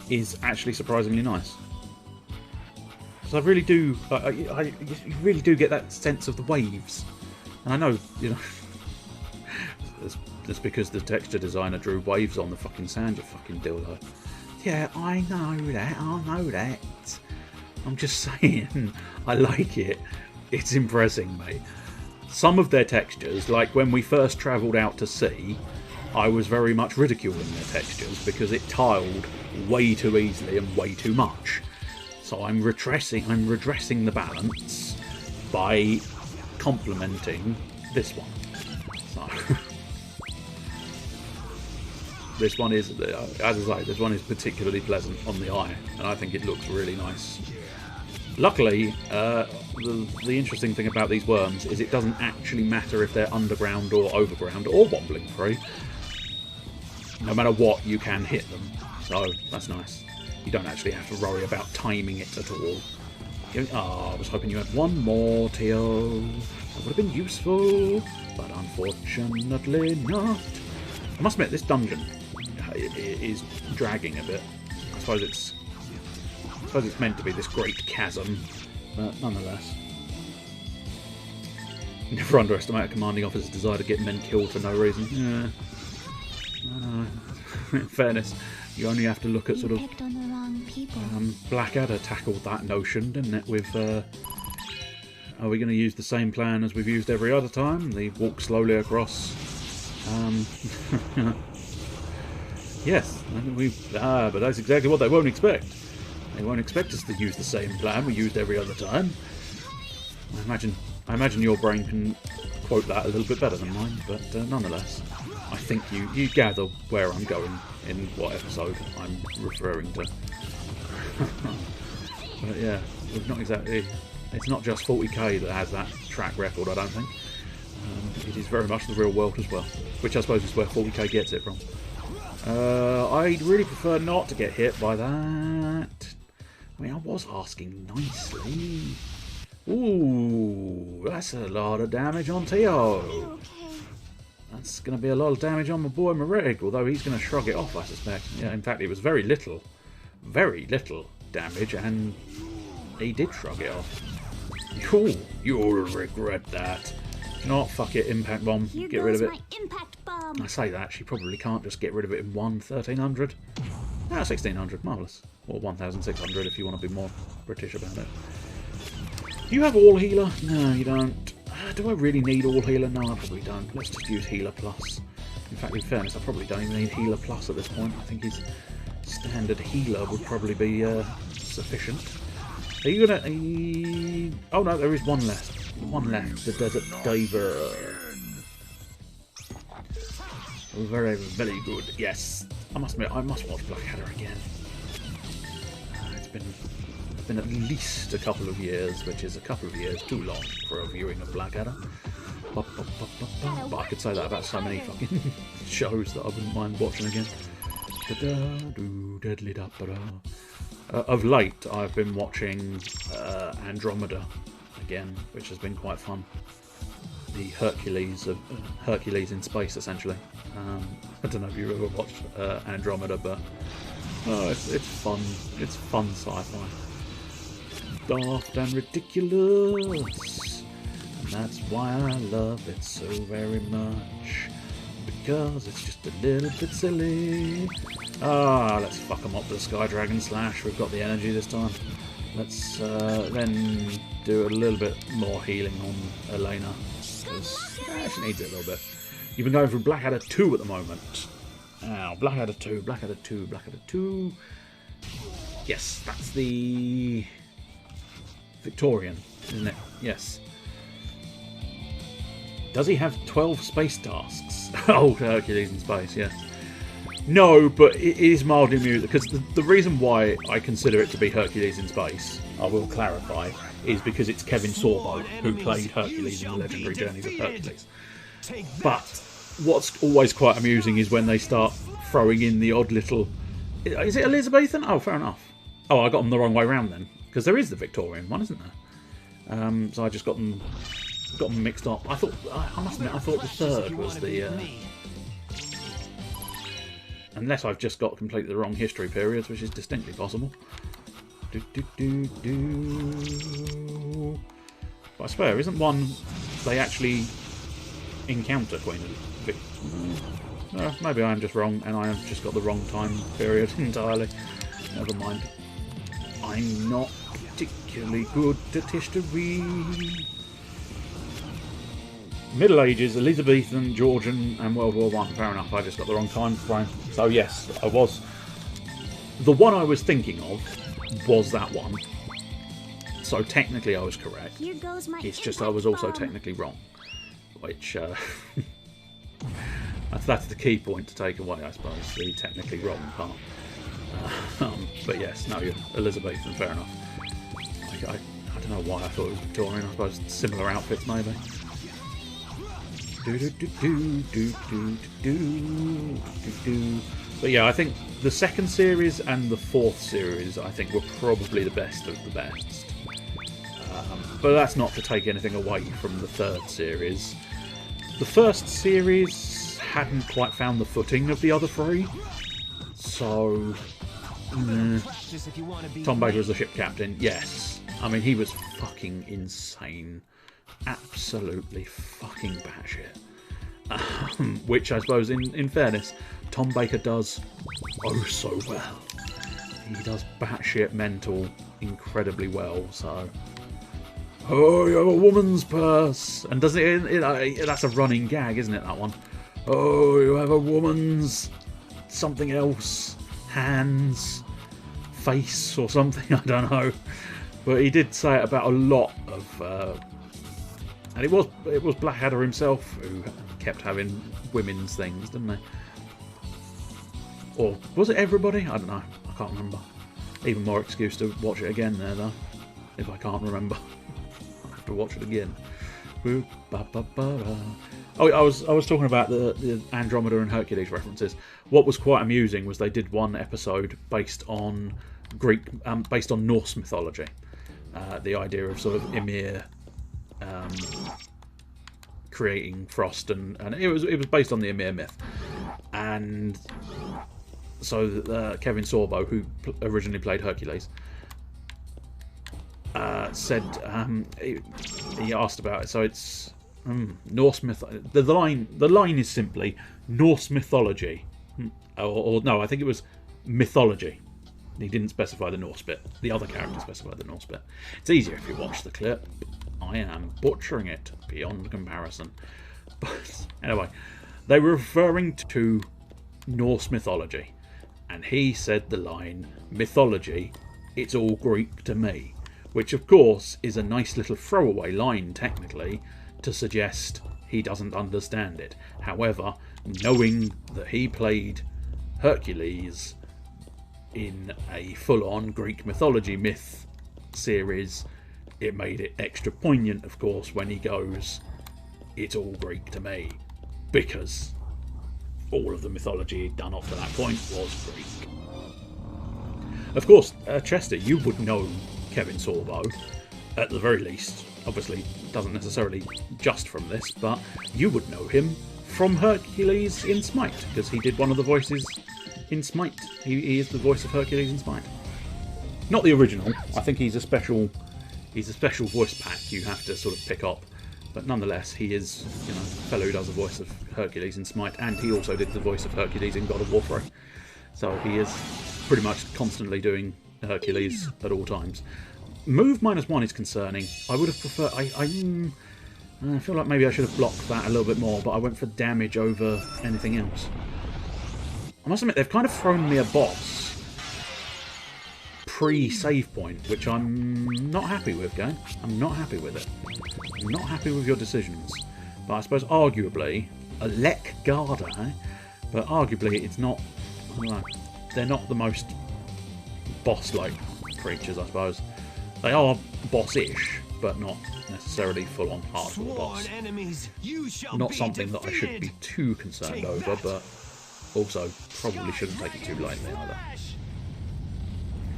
is actually surprisingly nice. So I really do. You really do get that sense of the waves, and I know, you know, that's because the texture designer drew waves on the fucking sand. You fucking dildo. Yeah, I know that. I know that. I'm just saying, I like it. It's impressing me. Some of their textures, like when we first travelled out to sea, I was very much ridiculing their textures because it tiled way too easily and way too much. So I'm redressing the balance by complementing this one. So this one is, as I say, this one is particularly pleasant on the eye, and I think it looks really nice. Luckily, the interesting thing about these worms is it doesn't actually matter if they're underground or overground or wobbling free. No matter what, you can hit them, so that's nice. You don't actually have to worry about timing it at all. I was hoping you had one more, Teo. That would have been useful, but unfortunately not. I must admit, this dungeon is dragging a bit. I suppose it's meant to be this great chasm, but nonetheless. Never underestimate a commanding officer's desire to get men killed for no reason. Yeah. In fairness, you only have to look at sort of Blackadder tackled that notion, didn't it? With are we going to use the same plan as we've used every other time? The walk slowly across. Yes, but that's exactly what they won't expect. They won't expect us to use the same plan we used every other time. I imagine your brain can quote that a little bit better than mine, but nonetheless, I think you gather where I'm going in what episode I'm referring to. But yeah, we've not exactly. It's not just 40k that has that track record, I don't think. It is very much the real world as well, which I suppose is where 40k gets it from. I'd really prefer not to get hit by that. I mean, I was asking nicely. Ooh, that's a lot of damage on Teo. That's going to be a lot of damage on my boy Marig, although he's going to shrug it off, I suspect. Yeah, in fact, it was very little damage, and he did shrug it off. Ooh, you'll regret that. Not fuck it, impact bomb. Get rid of it. My impact bomb. I say that, she probably can't just get rid of it in 1300. 1600, marvellous. Or 1600 if you want to be more British about it. Do you have all healer? No, you don't. Do I really need all healer? No, I probably don't. Let's just use healer plus. In fact, in fairness, I probably don't even need healer plus at this point. I think his standard healer would probably be sufficient. Are you gonna... Oh no, there is one left. One left. The Desert Diver. Oh, very, very good. Yes. I must admit, I must watch Blackadder again. It's been at least a couple of years, which is a couple of years too long for a viewing of Blackadder. But I could say that about so many fucking shows that I wouldn't mind watching again. Of late, I've been watching Andromeda again, which has been quite fun. The Hercules in space, essentially. I don't know if you've ever watched Andromeda, but it's fun. It's fun sci-fi. Daft and ridiculous, and that's why I love it so very much, because it's just a little bit silly, Ah, let's fuck them up with a Sky Dragon Slash. We've got the energy this time. Let's then do a little bit more healing on Elena, because she needs it a little bit. You've been going through Blackadder 2 at the moment. Now, Blackadder 2, Blackadder 2, Blackadder 2. Yes, that's the Victorian, isn't it? Yes. Does he have 12 space tasks? Oh, Hercules in space, yes. No, but it is mildly amusing, because the reason why I consider it to be Hercules in space, I will clarify, is because it's Kevin Sorbo who played Hercules in the Legendary Journeys of Hercules. But what's always quite amusing is when they start throwing in the odd little... Is it Elizabethan? Oh, fair enough. Oh, I got them the wrong way round then, because there is the Victorian one, isn't there? So I just got them mixed up. I must admit, I thought the third was the... Unless I've just got completely the wrong history periods, which is distinctly possible. But I swear, isn't one they actually encounter Queen Vic? Maybe I'm just wrong, and I have just got the wrong time period entirely. Never mind. I'm not particularly good at history. Middle Ages, Elizabethan, Georgian, and World War One. Fair enough, I just got the wrong time frame. So yes, I was. The one I was thinking of was that one. So technically I was correct. Here goes my it's just I was also technically wrong. Which, that's the key point to take away, I suppose, the technically wrong part. But yes, no, you're Elizabethan, fair enough. I don't know why I thought it was Victorian, I suppose similar outfits maybe. But yeah, I think the second series and the fourth series I think were probably the best of the best. But that's not to take anything away from the third series. The first series hadn't quite found the footing of the other three. So Tom Baker as the ship captain, yes. I mean, he was fucking insane. Absolutely fucking batshit. Which I suppose, in fairness, Tom Baker does oh so well. He does batshit mental incredibly well. So, oh, you have a woman's purse, and doesn't it? That's a running gag, isn't it? That one. Oh, you have a woman's something else, hands, face, or something. I don't know. But he did say it about a lot of. And it was Blackadder himself who kept having women's things, didn't they? Or was it everybody? I don't know. I can't remember. Even more excuse to watch it again there, though. If I can't remember, I'll have to watch it again. Oh, I was talking about the Andromeda and Hercules references. What was quite amusing was they did one episode based on based on Norse mythology. The idea of sort of Ymir. Creating frost and it was based on the Ymir myth, and so Kevin Sorbo, who originally played Hercules, said he asked about it. So it's Norse myth. The line is simply Norse mythology, or no, I think it was mythology. He didn't specify the Norse bit. The other character specified the Norse bit. It's easier if you watch the clip. I am butchering it beyond comparison. But anyway, they were referring to Norse mythology. And he said the line, mythology, it's all Greek to me. Which of course is a nice little throwaway line technically to suggest he doesn't understand it. However, knowing that he played Hercules in a full-on Greek mythology myth series, it made it extra poignant, of course, when he goes, it's all Greek to me, because all of the mythology he'd done up to that point was Greek. Of course, Chester, you would know Kevin Sorbo, at the very least. Obviously, doesn't necessarily just from this, but you would know him from Hercules in Smite, because he did one of the voices in Smite. He is the voice of Hercules in Smite. Not the original. I think he's a special voice pack you have to sort of pick up. But nonetheless, he is, a fellow who does the voice of Hercules in Smite, and he also did the voice of Hercules in God of War 3. So he is pretty much constantly doing Hercules at all times. Move -1 is concerning. I would have preferred... I feel like maybe I should have blocked that a little bit more, but I went for damage over anything else. I must admit, they've kind of thrown me a boss pre-save point, which I'm not happy with, game. I'm not happy with it. I'm not happy with your decisions. But I suppose, arguably, a Lek Garda, eh? But arguably, it's not... I don't know. They're not the most boss-like creatures, I suppose. They are boss-ish, but not necessarily full-on hardcore boss. Not something that I should be too concerned over, but also probably shouldn't take it too lightly either.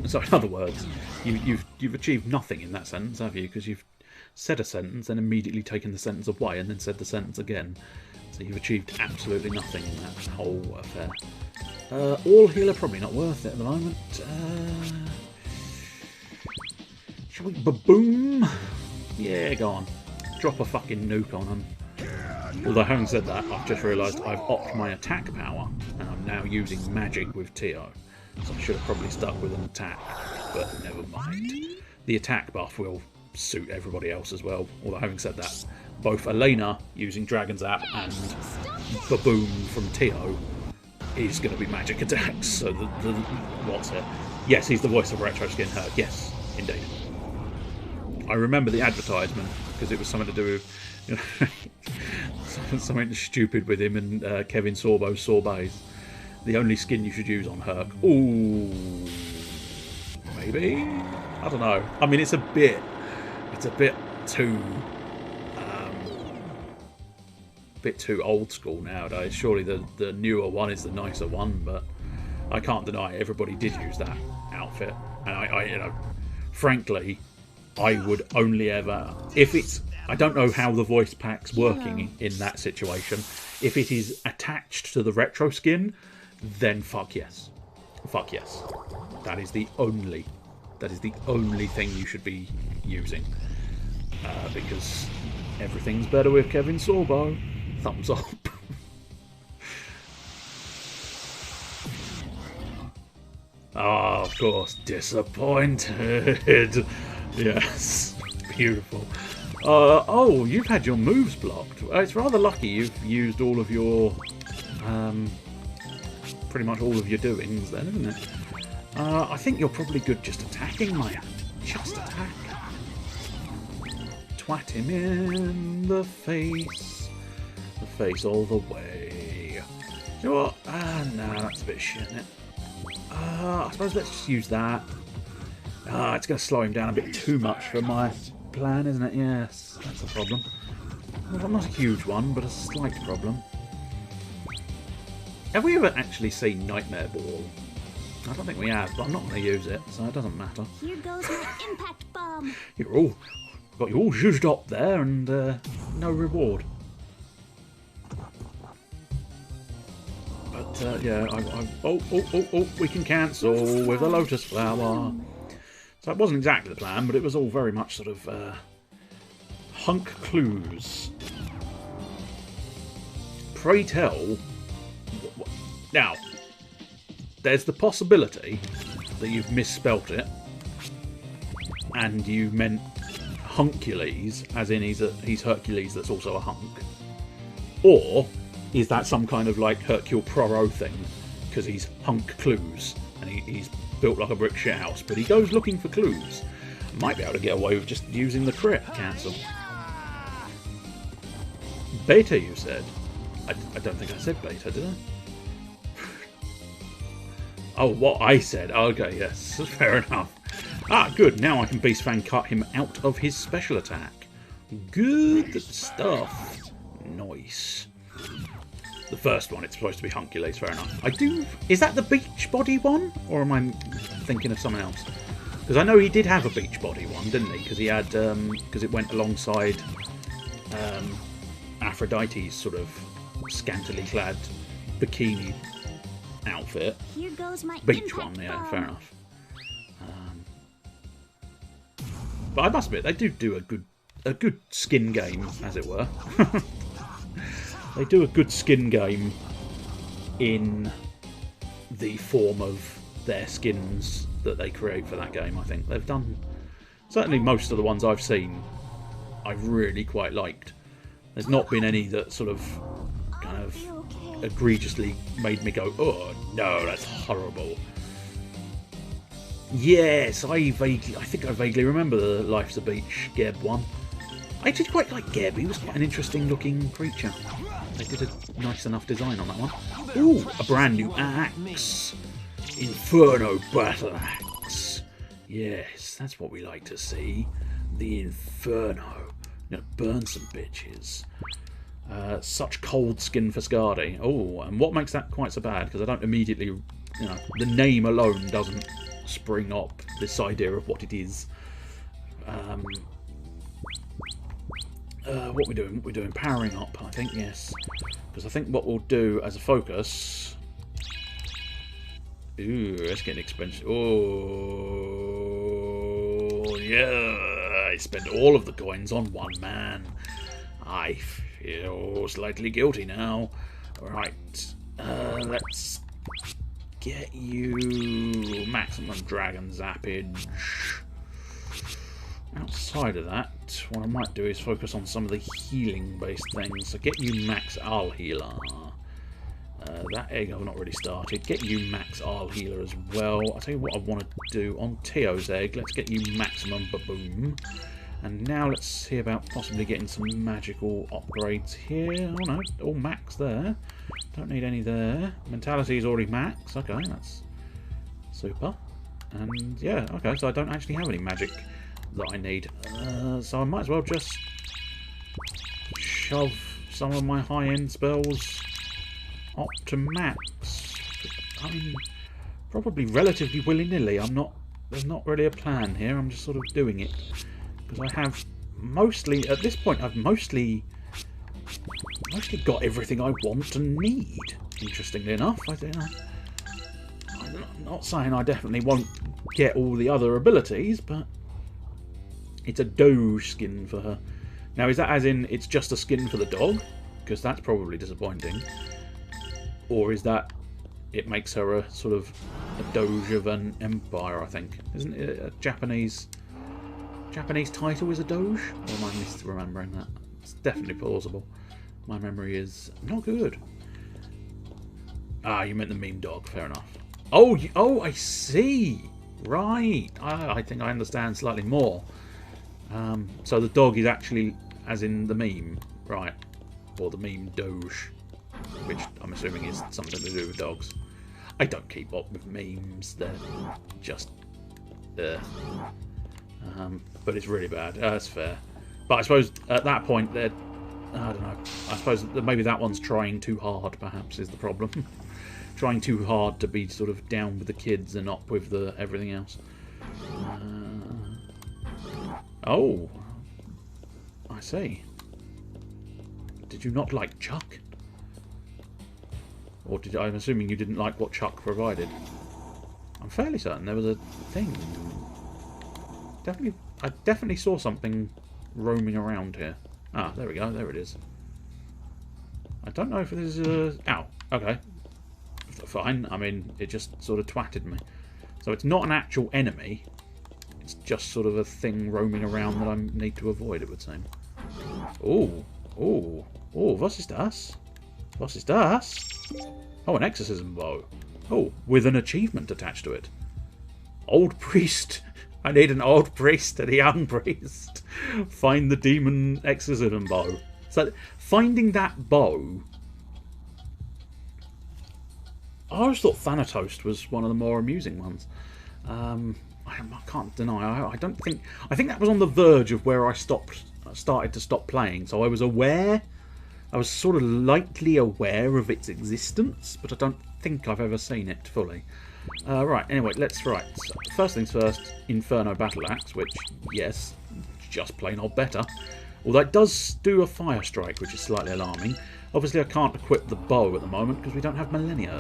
So in other words, you've achieved nothing in that sentence, have you? Because you've said a sentence and immediately taken the sentence away and then said the sentence again. So you've achieved absolutely nothing in that whole affair. All healer probably not worth it at the moment. Shall we ba-boom? Yeah, go on. Drop a fucking nuke on them. Although having said that, I've just realised I've upped my attack power and I'm now using magic with Tio. So I should have probably stuck with an attack, but never mind. The attack buff will suit everybody else as well. Although having said that, both Elena using Dragon Zap and Baboom from Tio is going to be magic attacks. So what's it? Yes, he's the voice of Retro Skin Herd. Yes, indeed. I remember the advertisement because it was something to do with something stupid with him and Kevin Sorbo's sorbets. The only skin you should use on Herc. Ooh, maybe. I don't know. I mean, it's a bit too old school nowadays. Surely the newer one is the nicer one, but I can't deny everybody did use that outfit, and I frankly, I would only ever, if it's, I don't know how the voice pack's working in that situation. If it is attached to the retro skin, then fuck yes. Fuck yes. That is the only thing you should be using. Because everything's better with Kevin Sorbo. Thumbs up. Ah, of course, disappointed. Yes, beautiful. Oh, you've had your moves blocked. It's rather lucky you've used all of your, pretty much all of your doings then, isn't it? I think you're probably good just attacking, Maya. Just attack. Twat him in the face. The face all the way. You know what? Nah, that's a bit shit, isn't it? I suppose let's just use that. It's going to slow him down a bit too much for my plan, isn't it? Yes, that's a problem. Well, not a huge one, but a slight problem. Have we ever actually seen Nightmare Ball? I don't think we have, but I'm not going to use it, so it doesn't matter. Here goes my impact bomb. Got you all zhuzhed up there, and no reward. But yeah, oh, we can cancel with a lotus flower. So it wasn't exactly the plan, but it was all very much sort of hunk clues. Pray tell. Now, there's the possibility that you've misspelt it, and you meant Huncules, as in he's Hercules that's also a hunk. Or is that some kind of like Hercule Poirot thing, because he's hunk clues, and he's built like a brick shit house, but he goes looking for clues. Might be able to get away with just using the crit cancel. Beta, you said? I don't think I said beta, did I? Oh, what I said. Okay, yes, fair enough. Ah, good. Now I can Beast Fang cut him out of his special attack. Good stuff. Nice. The first one, it's supposed to be Huncules, fair enough. Is that the beach body one? Or am I thinking of someone else? Because I know he did have a beach body one, didn't he? Because he had, because it went alongside Aphrodite's sort of scantily clad bikini outfit. Here goes my beach one, yeah, bomb. fair enough. But I must admit, they do a good skin game, as it were. They do a good skin game in the form of their skins that they create for that game. I think they've done, certainly most of the ones I've seen, I've really quite liked. There's not been any that sort of kind of egregiously made me go, oh no, that's horrible. Yes, I think I vaguely remember the Life's a Beach Geb one. I did quite like Geb. He was quite an interesting looking creature. They did a nice enough design on that one. Ooh, a brand new axe. Inferno battle axe. Yes, that's what we like to see. The Inferno. You know, burn some bitches. Such cold skin for Scardy. Oh, and what makes that quite so bad? Because I don't immediately, you know, the name alone doesn't spring up this idea of what it is. What we're doing? We're doing powering up, I think. Yes, because I think what we'll do as a focus. Ooh, that's getting expensive. Oh, yeah! I spent all of the coins on one man. I feel slightly guilty now. Right, let's get you maximum dragon zappage. Outside of that, what I might do is focus on some of the healing-based things. So get you max Al Healer. That egg I've not really started. Get you max Al Healer as well. I'll tell you what I want to do on Teo's egg. Let's get you maximum Baboom. And now let's see about possibly getting some magical upgrades here. Oh no, all max there. Don't need any there. Mentality is already max. Okay, that's super. And yeah, okay, so I don't actually have any magic that I need. So I might as well just shove some of my high-end spells up to max. I mean, probably relatively willy-nilly. There's not really a plan here. I'm just sort of doing it. Because I have mostly, at this point, I've mostly got everything I want and need. Interestingly enough, I'm not saying I definitely won't get all the other abilities, but it's a Doge skin for her. Now, is that as in it's just a skin for the dog? Because that's probably disappointing. Or is that it makes her a sort of a Doge of an empire, I think. Isn't it a Japanese title is a Doge? Or am I misremembering that? It's definitely plausible. My memory is not good. Ah, you meant the meme dog. Fair enough. Oh, I see. Right. I think I understand slightly more. So the dog is actually as in the meme, right? Or the meme Doge, which I'm assuming is something to do with dogs. I don't keep up with memes. They're just there. But it's really bad. That's fair. But I suppose at that point, I don't know. I suppose that maybe that one's trying too hard, perhaps, is the problem. Trying too hard to be sort of down with the kids and up with the everything else. Oh. I see. Did you not like Chuck? Or I'm assuming you didn't like what Chuck provided. I'm fairly certain there was a thing. I definitely saw something roaming around here. Ah, there we go. There it is. I don't know if there's a... Ow. Okay. Fine. I mean, it just sort of twatted me. So it's not an actual enemy. It's just sort of a thing roaming around that I need to avoid, it would seem. Oh. Oh. Oh, was ist das? Was ist das? Oh, an exorcism bow. Oh, with an achievement attached to it. Old priest. I need an old priest and a young priest. Find the demon exorcism bow. So, finding that bow... I always thought Thanatos was one of the more amusing ones. I can't deny. I don't think... I think that was on the verge of where I started to stop playing. So I was aware... I was sort of lightly aware of its existence, but I don't think I've ever seen it fully. Right, anyway, let's write. So, first things first, Inferno Battle Axe, which, yes, just plain old better. Although it does do a fire strike, which is slightly alarming. Obviously, I can't equip the bow at the moment because we don't have Millennia.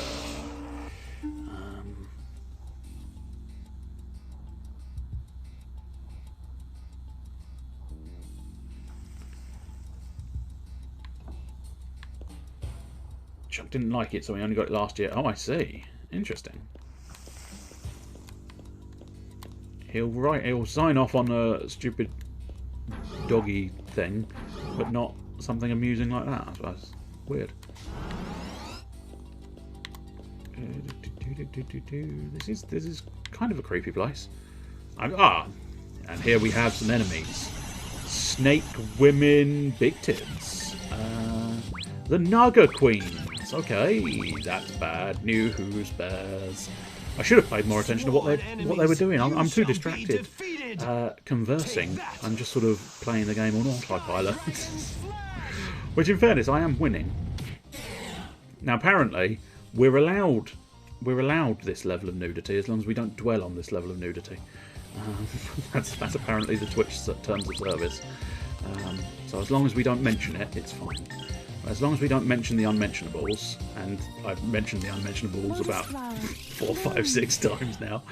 Chuck didn't like it, so he only got it last year. Oh, I see. Interesting. He'll sign off on a stupid doggy thing, but not something amusing like that, I suppose. Weird. This is kind of a creepy place. And here we have some enemies. Snake women, big tits. The Naga Queens. Okay, that's bad news, bears. I should have paid more attention to what they were doing. I'm too distracted conversing. I'm just sort of playing the game on autopilot. Which, in fairness, I am winning. Now, apparently, we're allowed this level of nudity as long as we don't dwell on this level of nudity. That's apparently the Twitch terms of service. So as long as we don't mention it, it's fine. As long as we don't mention the unmentionables, and I've mentioned the unmentionables about 4, 5, 6 times now,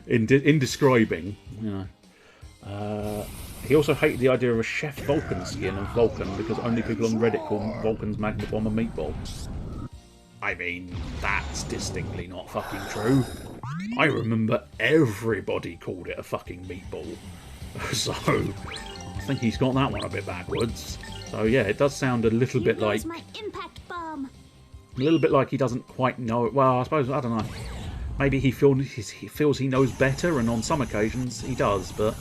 in describing, you know. He also hated the idea of a Chef Vulcan skin of Vulcan because only people on Reddit call Vulcan's Magna Bomb a meatball. I mean, that's distinctly not fucking true. I remember everybody called it a fucking meatball. So, I think he's got that one a bit backwards. So yeah, it does sound a little bit like... my impact bomb. A little bit like he doesn't quite know... Well, I suppose, I don't know. Maybe he feels he knows better, and on some occasions he does, but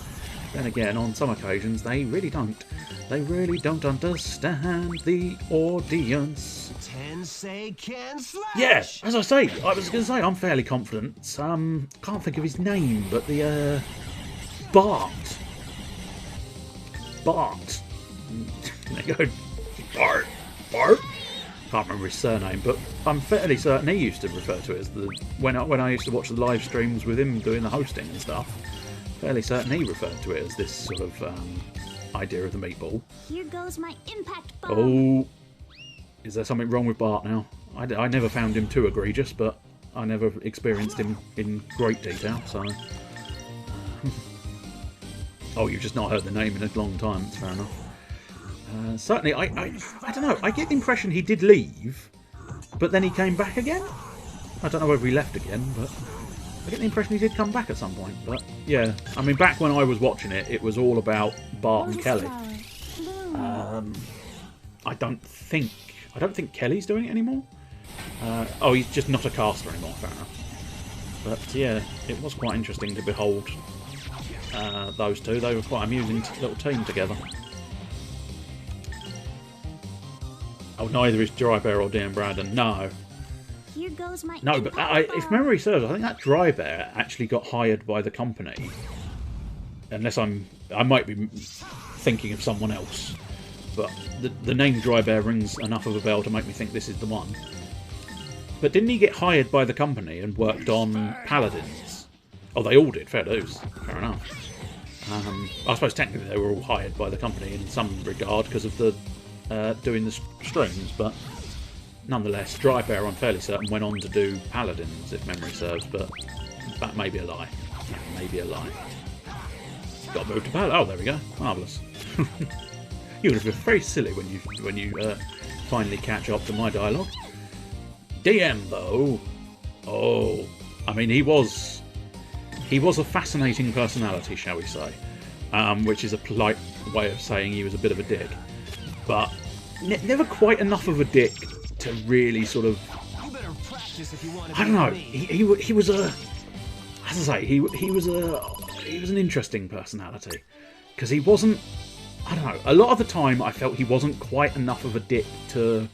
then again, on some occasions they really don't. They really don't understand the audience. 10 say can slash. Yeah, as I say, I was going to say, I'm fairly confident. Can't think of his name, but the, Bart. There you go. Bart. Can't remember his surname, but I'm fairly certain he used to refer to it as the... When I used to watch the live streams with him doing the hosting and stuff, fairly certain he referred to it as this sort of idea of the meatball. Here goes my impact bomb. Oh, is there something wrong with Bart now? I never found him too egregious, but I never experienced him in great detail, so... Oh, you've just not heard the name in a long time, it's fair enough. Certainly, I don't know, I get the impression he did leave, but then he came back again? I don't know whether he left again, but I get the impression he did come back at some point. But yeah, I mean, back when I was watching it, it was all about Bart and Kelly. I don't think Kelly's doing it anymore. Oh, he's just not a caster anymore, fair enough. But yeah, it was quite interesting to behold those two. They were quite an amusing little team together. Oh, neither is Dry Bear or Dan Brandon. No. Here goes my no, but if memory serves, I think that Dry Bear actually got hired by the company. Unless I might be thinking of someone else. But the name Dry Bear rings enough of a bell to make me think this is the one. But didn't he get hired by the company and worked on Paladins? Oh, they all did. Fair dues. Fair enough. I suppose technically they were all hired by the company in some regard because of the doing the streams, but nonetheless, Dry Bear, I'm fairly certain, went on to do Paladins, if memory serves, but that may be a lie. That may be a lie. Got moved to Paladin. Oh, there we go. Marvellous. You would have been very silly when you finally catch up to my dialogue. DM, though, oh, I mean, he was a fascinating personality, shall we say, which is a polite way of saying he was a bit of a dick, but never quite enough of a dick to really sort of... I don't know. He was a... As I say, he was an interesting personality because he wasn't... I don't know. A lot of the time, I felt he wasn't quite enough of a dick to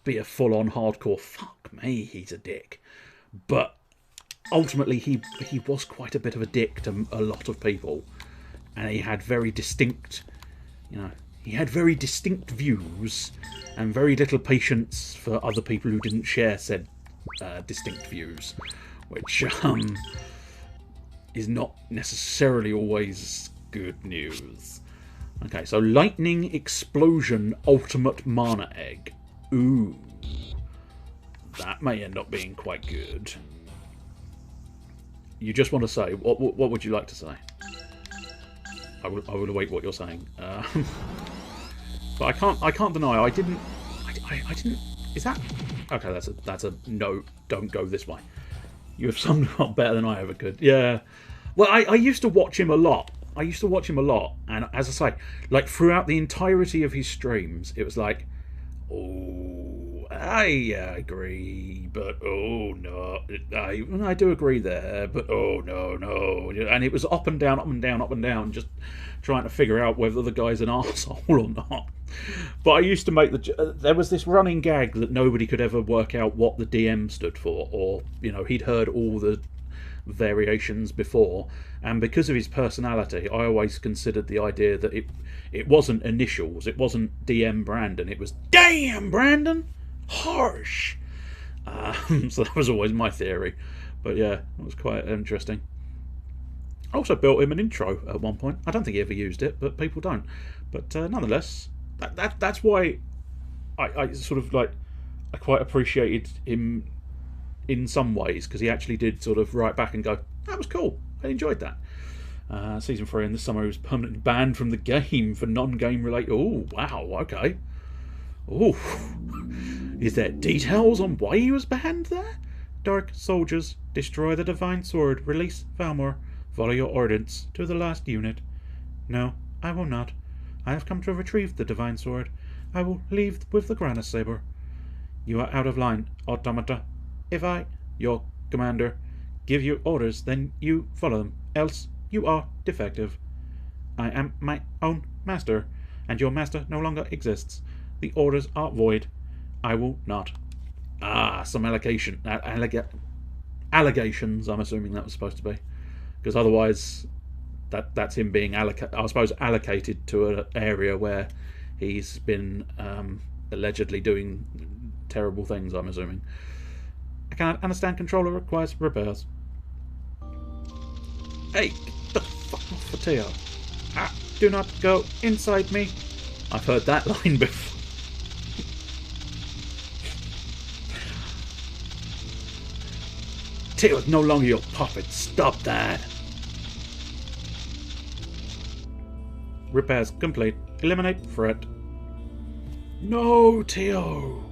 be a full-on hardcore. Fuck me, he's a dick. But ultimately, he was quite a bit of a dick to a lot of people, and he had very distinct, he had very distinct views and very little patience for other people who didn't share said distinct views, which is not necessarily always good news. Okay, so Lightning Explosion Ultimate Mana Egg. Ooh. That may end up being quite good. You just want to say, what would you like to say? I will await what you're saying. But I can't deny I didn't. Is that okay? That's a no. Don't go this way. You have summed him up better than I ever could. Yeah. Well, I used to watch him a lot. And as I say, like throughout the entirety of his streams, it was like, oh, I agree, but oh no, I do agree there, but oh no, and it was up and down, just trying to figure out whether the guy's an arsehole or not. But I used to make there was this running gag that nobody could ever work out what the DM stood for, or he'd heard all the variations before, and because of his personality, I always considered the idea that it wasn't initials, it wasn't DM Brandon, it was damn Brandon, harsh. So that was always my theory, but yeah, it was quite interesting. I also built him an intro at one point. I don't think he ever used it, but people don't. But nonetheless, that's why I sort of like I quite appreciated him in some ways, because he actually did sort of write back and go, that was cool, I enjoyed that. Season 3 in the summer, he was permanently banned from the game for non-game related. Oh wow, okay. Oh, is there details on why he was banned there? Dark soldiers, destroy the divine sword, release Valmor, follow your ordnance to the last unit. No, I will not. I have come to retrieve the divine sword. I will leave with the Grandia saber. You are out of line, automata. If I, your commander, give you orders, then you follow them, else you are defective. I am my own master, and your master no longer exists. The orders are void. I will not. Some allegations, I'm assuming that was supposed to be. Because otherwise, that's him being allocated to an area where he's been allegedly doing terrible things, I'm assuming. I cannot understand. Controller requires repairs. Hey, get the fuck off the tail. Do not go inside me. I've heard that line before. Teo is no longer your puppet. Stop that. Repairs complete. Eliminate threat. No, Teo.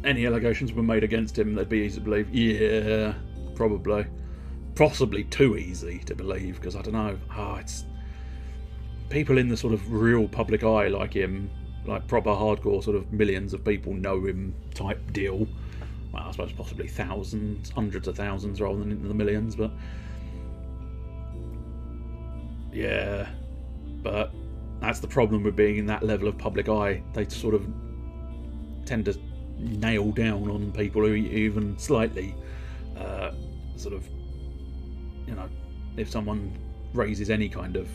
Any allegations were made against him, they'd be easy to believe. Yeah, probably. Possibly too easy to believe, because I don't know. It's people in the sort of real public eye like him, like proper hardcore sort of millions of people know him type deal. Well, I suppose possibly thousands, hundreds of thousands rather than into the millions, but yeah. But that's the problem with being in that level of public eye. They sort of tend to nail down on people who even slightly sort of, if someone raises any kind of...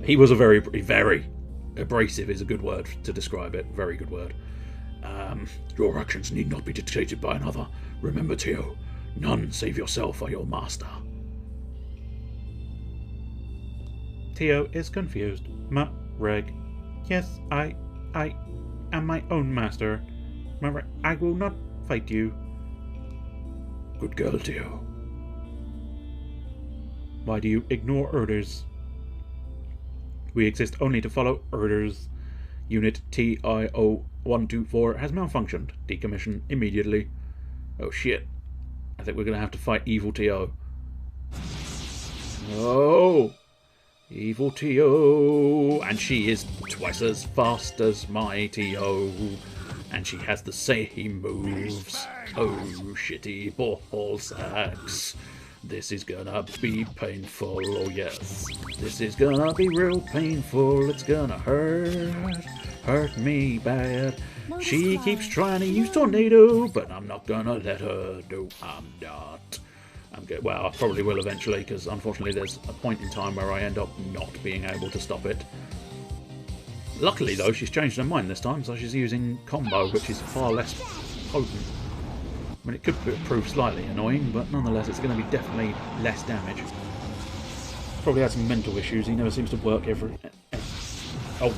He was a very abrasive is a good word to describe it. Very good word. Your actions need not be dictated by another. Remember, Teo, none save yourself are your master. Teo is confused. Reg. Yes, I am my own master. I will not fight you. Good girl, Teo. Why do you ignore orders? We exist only to follow orders. Unit TIO-124 has malfunctioned. Decommission immediately. Oh shit. I think we're going to have to fight Evil TO. Oh! Evil TO! And she is twice as fast as my TO. And she has the same moves. Oh, shitty ball sacks. This is gonna be painful, oh yes. This is gonna be real painful. It's gonna hurt me bad. She keeps trying to use Tornado, but I'm not gonna let her. No, I'm not. I'm good. Well, I probably will eventually, because unfortunately there's a point in time where I end up not being able to stop it. Luckily, though, she's changed her mind this time, so she's using combo, which is far less potent. I mean, it could prove slightly annoying, but nonetheless, it's going to be definitely less damage. Probably had some mental issues. He never seems to work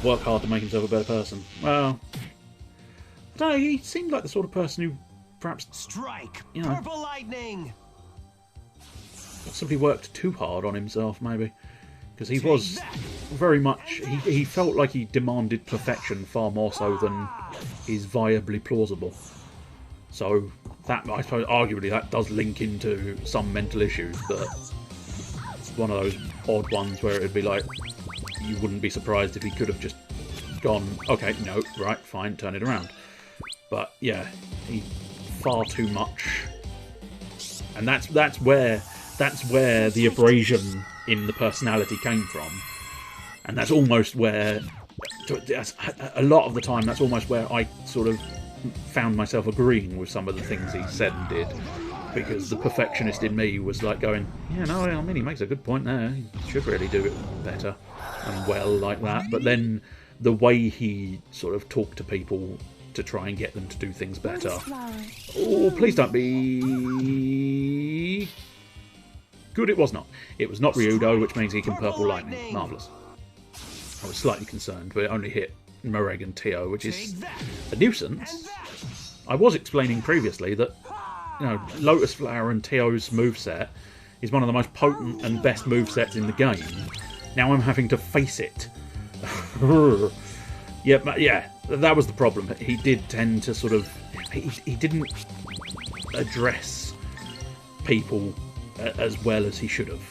work hard to make himself a better person. Well, I don't know, he seemed like the sort of person who perhaps... Strike! Purple lightning! Possibly worked too hard on himself, maybe. Because he was very much... He felt like he demanded perfection far more so than is viably plausible. So that, I suppose, arguably that does link into some mental issues, but it's one of those odd ones where it'd be like, you wouldn't be surprised if he could have just gone, okay, no, right, fine, turn it around. But yeah, he far too much, and that's where the abrasion in the personality came from, and that's almost where, a lot of the time, that's almost where I sort of found myself agreeing with some of the things he said and did, because the perfectionist in me was like going, yeah, no, I mean, he makes a good point there, he should really do it better and well like that. But then the way he sort of talked to people to try and get them to do things better. Oh, please don't be... Good, it was not. It was not Ryudo, which means he can purple lightning. Marvellous. I was slightly concerned, but it only hit Moreg and Tio, which is a nuisance. I was explaining previously that, you know, Lotus Flower and Tio's moveset is one of the most potent and best movesets in the game. Now I'm having to face it. Yeah, but yeah, that was the problem. He did tend to sort of... He didn't address people as well as he should have.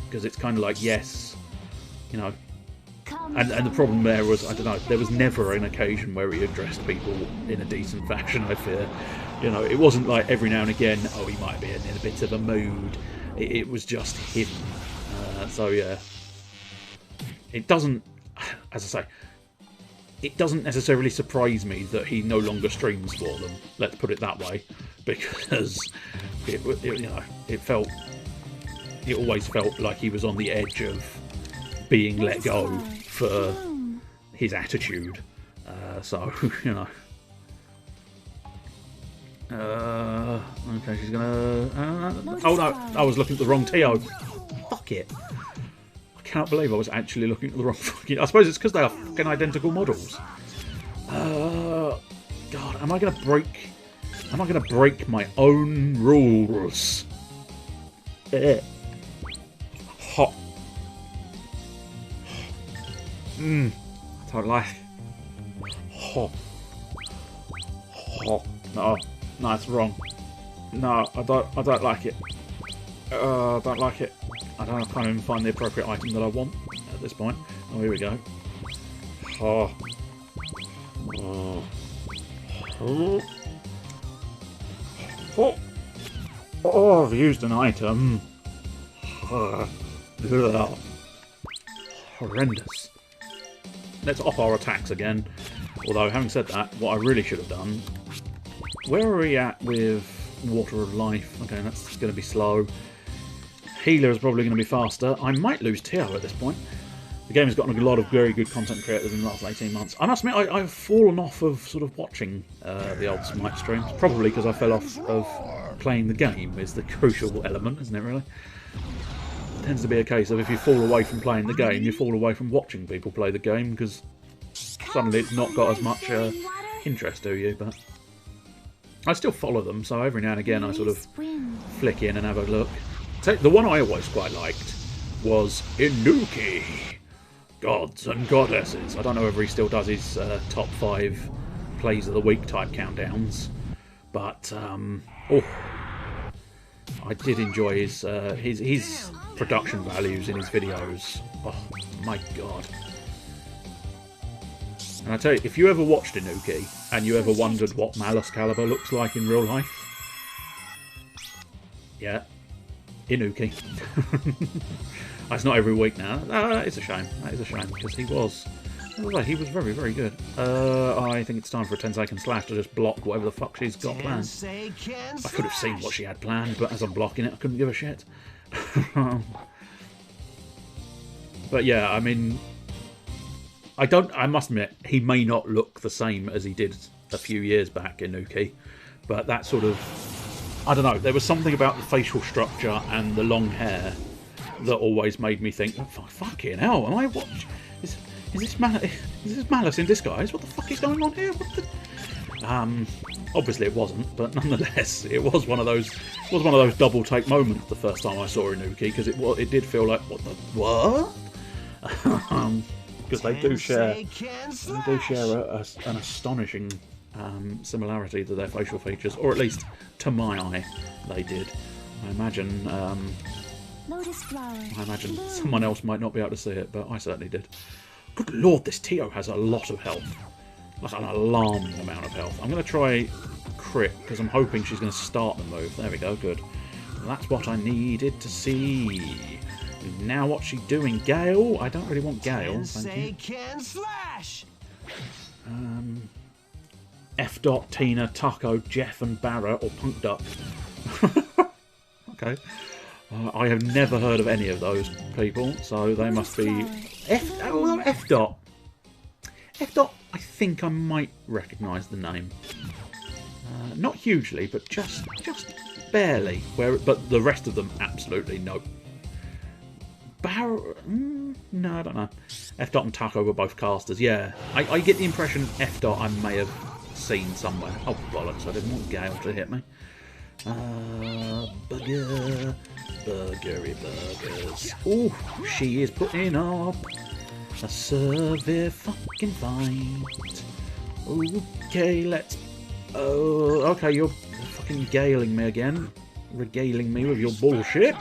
Because it's kind of like, yes, you know... And the problem there was, I don't know, there was never an occasion where he addressed people in a decent fashion, I fear. You know, it wasn't like every now and again, oh, he might be in a bit of a mood. It was just him. So, yeah. It doesn't, as I say, it doesn't necessarily surprise me that he no longer streams for them. Let's put it that way, because it you know, it always felt like he was on the edge of being let go for his attitude. So you know. Okay, she's gonna. Oh no, I was looking at the wrong Tio. Fuck it. I cannot believe I was actually looking at the wrong fucking... I suppose it's because they are fucking identical models. God, am I gonna break my own rules? Hot. I don't like... Hot. Hot. No, it's wrong. No, I don't like it. I don't like it. I can't even find the appropriate item that I want at this point. Oh, here we go. Oh. Oh. Oh. Oh, I've used an item. Horrendous. Let's off our attacks again. Although, having said that, what I really should have done... Where are we at with Water of Life? Okay, that's going to be slow. Healer is probably going to be faster. I might lose Tio at this point. The game has gotten a lot of very good content creators in the last 18 months. I must admit, I've fallen off of sort of watching the old Smite streams. Probably because I fell off of playing the game is the crucial element, isn't it, really? It tends to be a case of if you fall away from playing the game, you fall away from watching people play the game, because suddenly it's not got as much interest to you, but... I still follow them, so every now and again I sort of flick in and have a look. The one I always quite liked was Inuki. Gods and Goddesses. I don't know whether he still does his top 5 plays of the week type countdowns, but oh, I did enjoy his production values in his videos. Oh my god! And I tell you, if you ever watched Inuki and you ever wondered what Malus Caliber looks like in real life, yeah. Inuki. That's not every week now. It's a shame. That is a shame, because he was very, very good. I think it's time for a 10-second slash to just block whatever the fuck she's got planned. I could have seen what she had planned, but as I'm blocking it, I couldn't give a shit. But yeah, I mean, I must admit, he may not look the same as he did a few years back, Inuki, but that sort of... I don't know, there was something about the facial structure and the long hair that always made me think, oh, fucking hell, am I watching? Is this Malice in disguise? What the fuck is going on here? What the... Obviously it wasn't, but nonetheless, it was one of those double take moments the first time I saw Inuki, because it did feel like, what? Because they do share an astonishing similarity to their facial features, or at least to my eye, they did. I imagine Lotus flower. I imagine someone else might not be able to see it, but I certainly did. Good lord, this Tio has a lot of health. Like an alarming amount of health. I'm going to try crit, because I'm hoping she's going to start the move. There we go, good. That's what I needed to see. Now what's she doing? Gale? I don't really want Gale, thank you. Can slash. F. Dot, Tina, Taco, Jeff and Barra, or Punk Duck. Okay. I have never heard of any of those people, so they must be... F. Dot. F. Dot, I think I might recognise the name. Not hugely, but just barely. But the rest of them, absolutely no. No, I don't know. F. Dot and Taco were both casters, yeah. I get the impression F. Dot I may have seen somewhere. Oh, bollocks, I didn't want Gale to hit me. Buggery burgers. Ooh, she is putting up a severe fucking fight. Okay, let's... Oh, okay, you're fucking galing me again. Regaling me with your bullshit.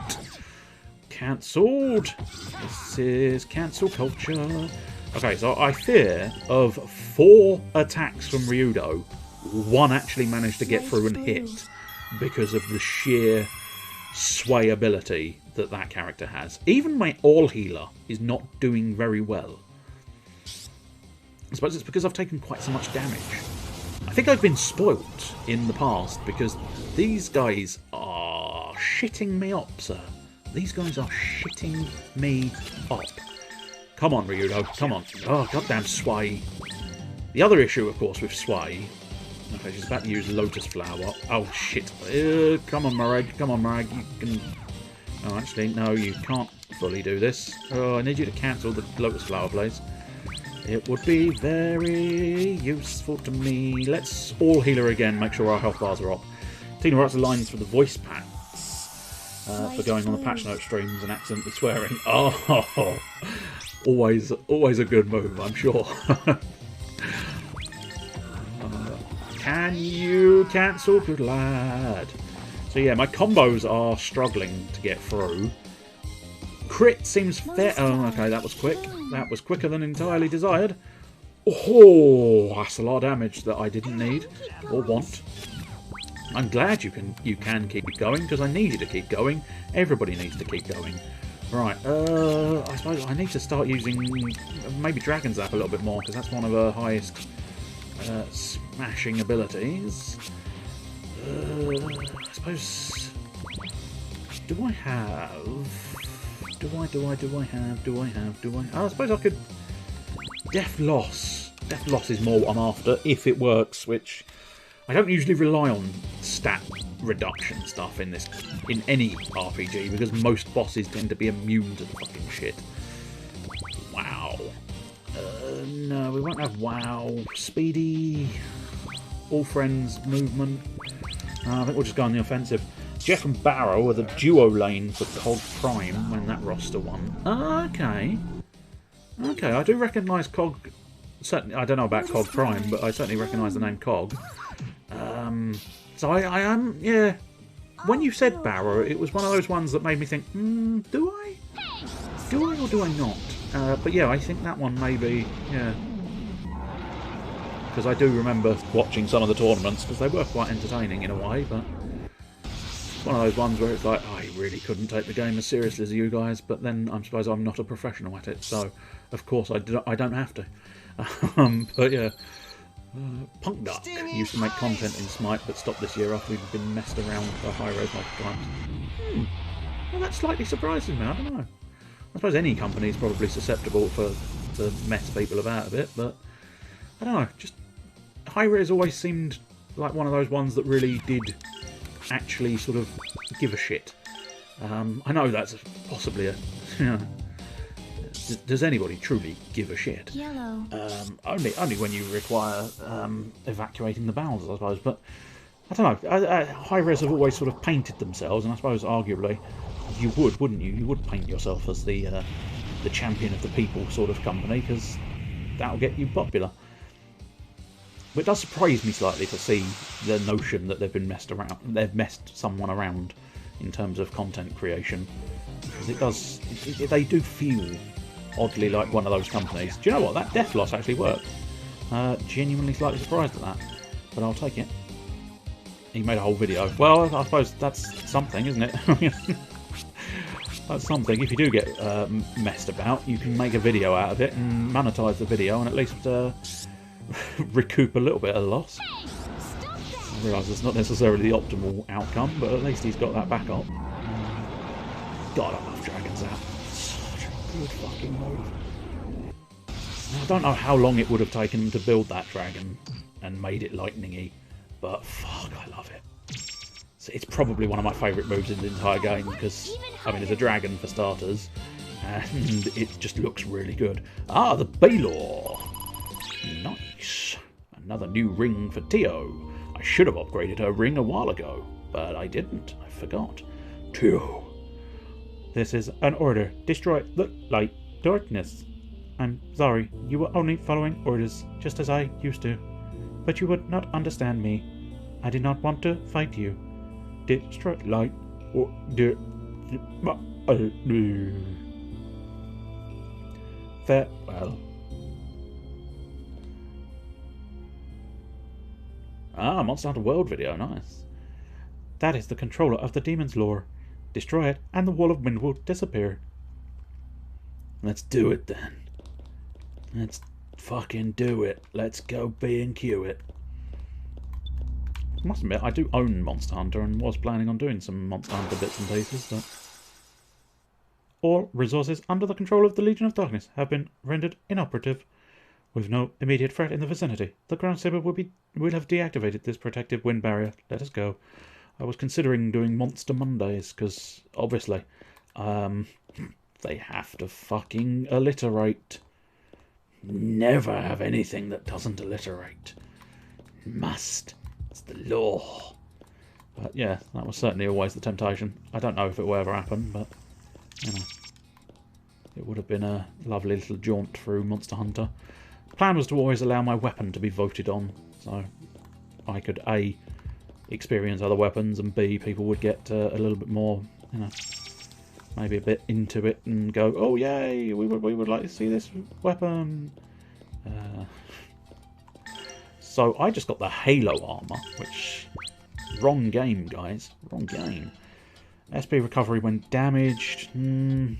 Cancelled. This is cancel culture. Okay, so I fear of 4 attacks from Ryudo, 1 actually managed to get through and hit because of the sheer swayability that character has. Even my all healer is not doing very well. I suppose it's because I've taken quite so much damage. I think I've been spoilt in the past because these guys are shitting me up, sir. These guys are shitting me up. Come on, Ryudo, come on. Oh, goddamn Sway. The other issue, of course, with Sway... Okay, she's about to use Lotus Flower. Oh, shit. Come on, Marag. Come on, Marag. You can... Oh, actually, no, you can't fully do this. Oh, I need you to cancel the Lotus Flower, please. It would be very useful to me. Let's all heal her again, make sure our health bars are up. Tina writes the lines for the voice packs. For going on the patch note streams and accidentally swearing. Oh, always a good move, I'm sure. Can you cancel? Good lad. So yeah, my combos are struggling to get through. Crit seems fair. Oh, okay, that was quick. That was quicker than entirely desired. Oh, that's a lot of damage that I didn't need or want. I'm glad you can keep going, because I need you to keep going. Everybody needs to keep going. Right, I suppose I need to start using maybe Dragon Zap a little bit more, because that's one of her highest smashing abilities. I suppose... Do I have... I suppose I could... Death Loss. Death Loss is more what I'm after, if it works, which... I don't usually rely on stat reduction stuff in any RPG, because most bosses tend to be immune to the fucking shit. Wow. No, we won't have WoW. Speedy. All friends movement. I think we'll just go on the offensive. Jeff and Barrow are the duo lane for Cog Prime when that roster won. Okay. Okay, I do recognise Cog. Certainly, I don't know about Cog Prime, but I certainly recognise the name Cog. So I am, yeah. When you said Barrow, it was one of those ones that made me think, do I? Do I or do I not? But yeah, I think that one may be, yeah. Because I do remember watching some of the tournaments, because they were quite entertaining in a way, but it's one of those ones where it's like, I really couldn't take the game as seriously as you guys, but then I suppose I'm not a professional at it, so of course I don't have to. But yeah. Punk Duck used to make content in Smite, but stopped this year after we've been messed around for high-res multiple times. Well, that slightly surprises me, I don't know. I suppose any company is probably susceptible to mess people about a bit, but I don't know, just high-res always seemed like one of those ones that really did actually sort of give a shit. I know that's possibly a... Does anybody truly give a shit? Yellow. Only when you require evacuating the bowels, I suppose. But I don't know. High-res have always sort of painted themselves, and I suppose arguably you would, wouldn't you? You would paint yourself as the champion of the people sort of company, because that'll get you popular. But it does surprise me slightly to see the notion that they've been messed around. They've messed someone around in terms of content creation, because it does. They do feel oddly like one of those companies. Do you know what? That death loss actually worked. Genuinely slightly surprised at that, but I'll take it. He made a whole video. Well, I suppose that's something, isn't it? That's something. If you do get messed about, you can make a video out of it and monetize the video and at least recoup a little bit of the loss. I realise it's not necessarily the optimal outcome, but at least he's got that backup. God, I love Dragon's Out. Such a good fucking move. Now, I don't know how long it would have taken him to build that dragon and made it lightning-y, but fuck, I love it. So it's probably one of my favourite moves in the entire game because, I mean, it's a dragon for starters, and it just looks really good. Ah, the Baylor! Nice. Another new ring for Tio. I should have upgraded her ring a while ago, but I didn't. I forgot. Tio. This is an order. Destroy the light darkness. I'm sorry, you were only following orders, just as I used to. But you would not understand me. I did not want to fight you. Destroy light or farewell. Ah, Monster Hunter World video, nice. That is the controller of the demon's lore. Destroy it, and the wall of wind will disappear. Let's do it then. Let's fucking do it. Let's go B&Q it. I must admit, I do own Monster Hunter and was planning on doing some Monster Hunter bits and pieces, but... All resources under the control of the Legion of Darkness have been rendered inoperative. With no immediate threat in the vicinity, the Ground Saber will have deactivated this protective wind barrier. Let us go. I was considering doing Monster Mondays, because, obviously, they have to fucking alliterate. Never have anything that doesn't alliterate. Must. It's the law. But yeah, that was certainly always the temptation. I don't know if it will ever happen, but, you know, it would have been a lovely little jaunt through Monster Hunter. The plan was to always allow my weapon to be voted on, so I could A, experience other weapons, and B, people would get a little bit more, you know, maybe a bit into it and go, oh yay, we would like to see this weapon. So I just got the Halo armor, which, wrong game, guys, wrong game. SP recovery when damaged, nah,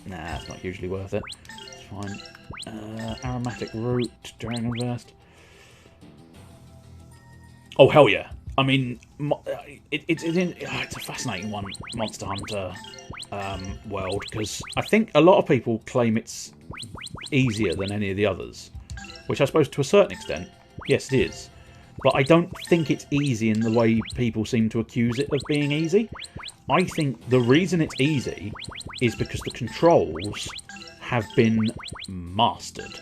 it's not hugely worth it. It's fine. Aromatic root, Dragon Vest. Oh hell yeah! I mean, it's a fascinating one, Monster Hunter world, because I think a lot of people claim it's easier than any of the others, which I suppose to a certain extent, yes it is. But I don't think it's easy in the way people seem to accuse it of being easy. I think the reason it's easy is because the controls have been mastered.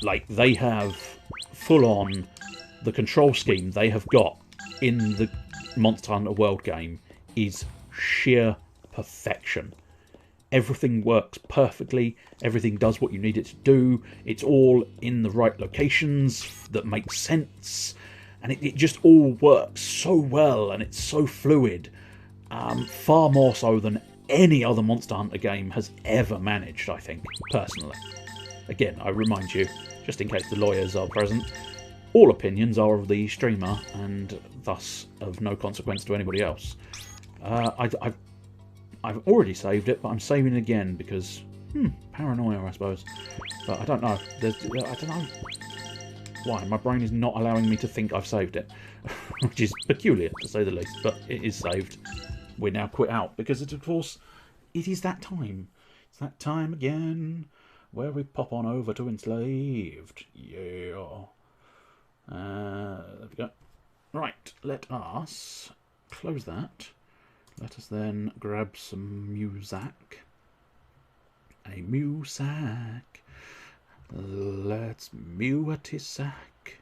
Like, they have full on the control scheme they have got in the Monster Hunter World game is sheer perfection. Everything works perfectly, everything does what you need it to do, it's all in the right locations that make sense, and it just all works so well, and it's so fluid, far more so than any other Monster Hunter game has ever managed, I think, personally. Again, I remind you, just in case the lawyers are present, all opinions are of the streamer, and thus of no consequence to anybody else. I've already saved it, but I'm saving it again because, paranoia, I suppose. But I don't know. I don't know why. My brain is not allowing me to think I've saved it, which is peculiar, to say the least. But it is saved. We're now quit out because, of course, it is that time. It's that time again where we pop on over to Enslaved. Yeah. There we go. Right, let us close that. Let us then grab some music. A music. Let's mew at his sack.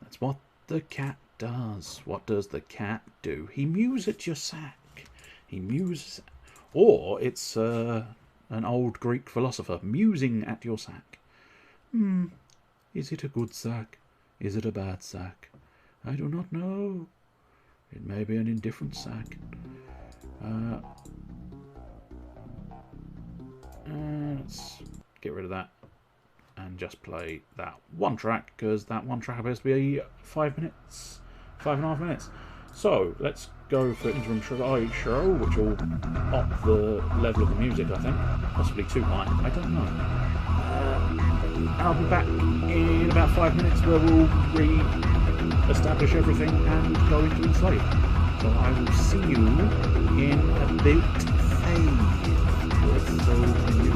That's what the cat does. What does the cat do? He mews at your sack. He mews. Or it's an old Greek philosopher musing at your sack. Is it a good sack? Is it a bad sack? I do not know. It may be an indifferent sack. Let's get rid of that and just play that one track, because that one track appears to be 5 minutes, 5.5 minutes. So let's go for interim show, which will up the level of the music, I think, possibly too high, I don't know. I'll be back in about 5 minutes where we'll re-establish everything and go into Enslave. So I will see you in a bit. Let's go to you.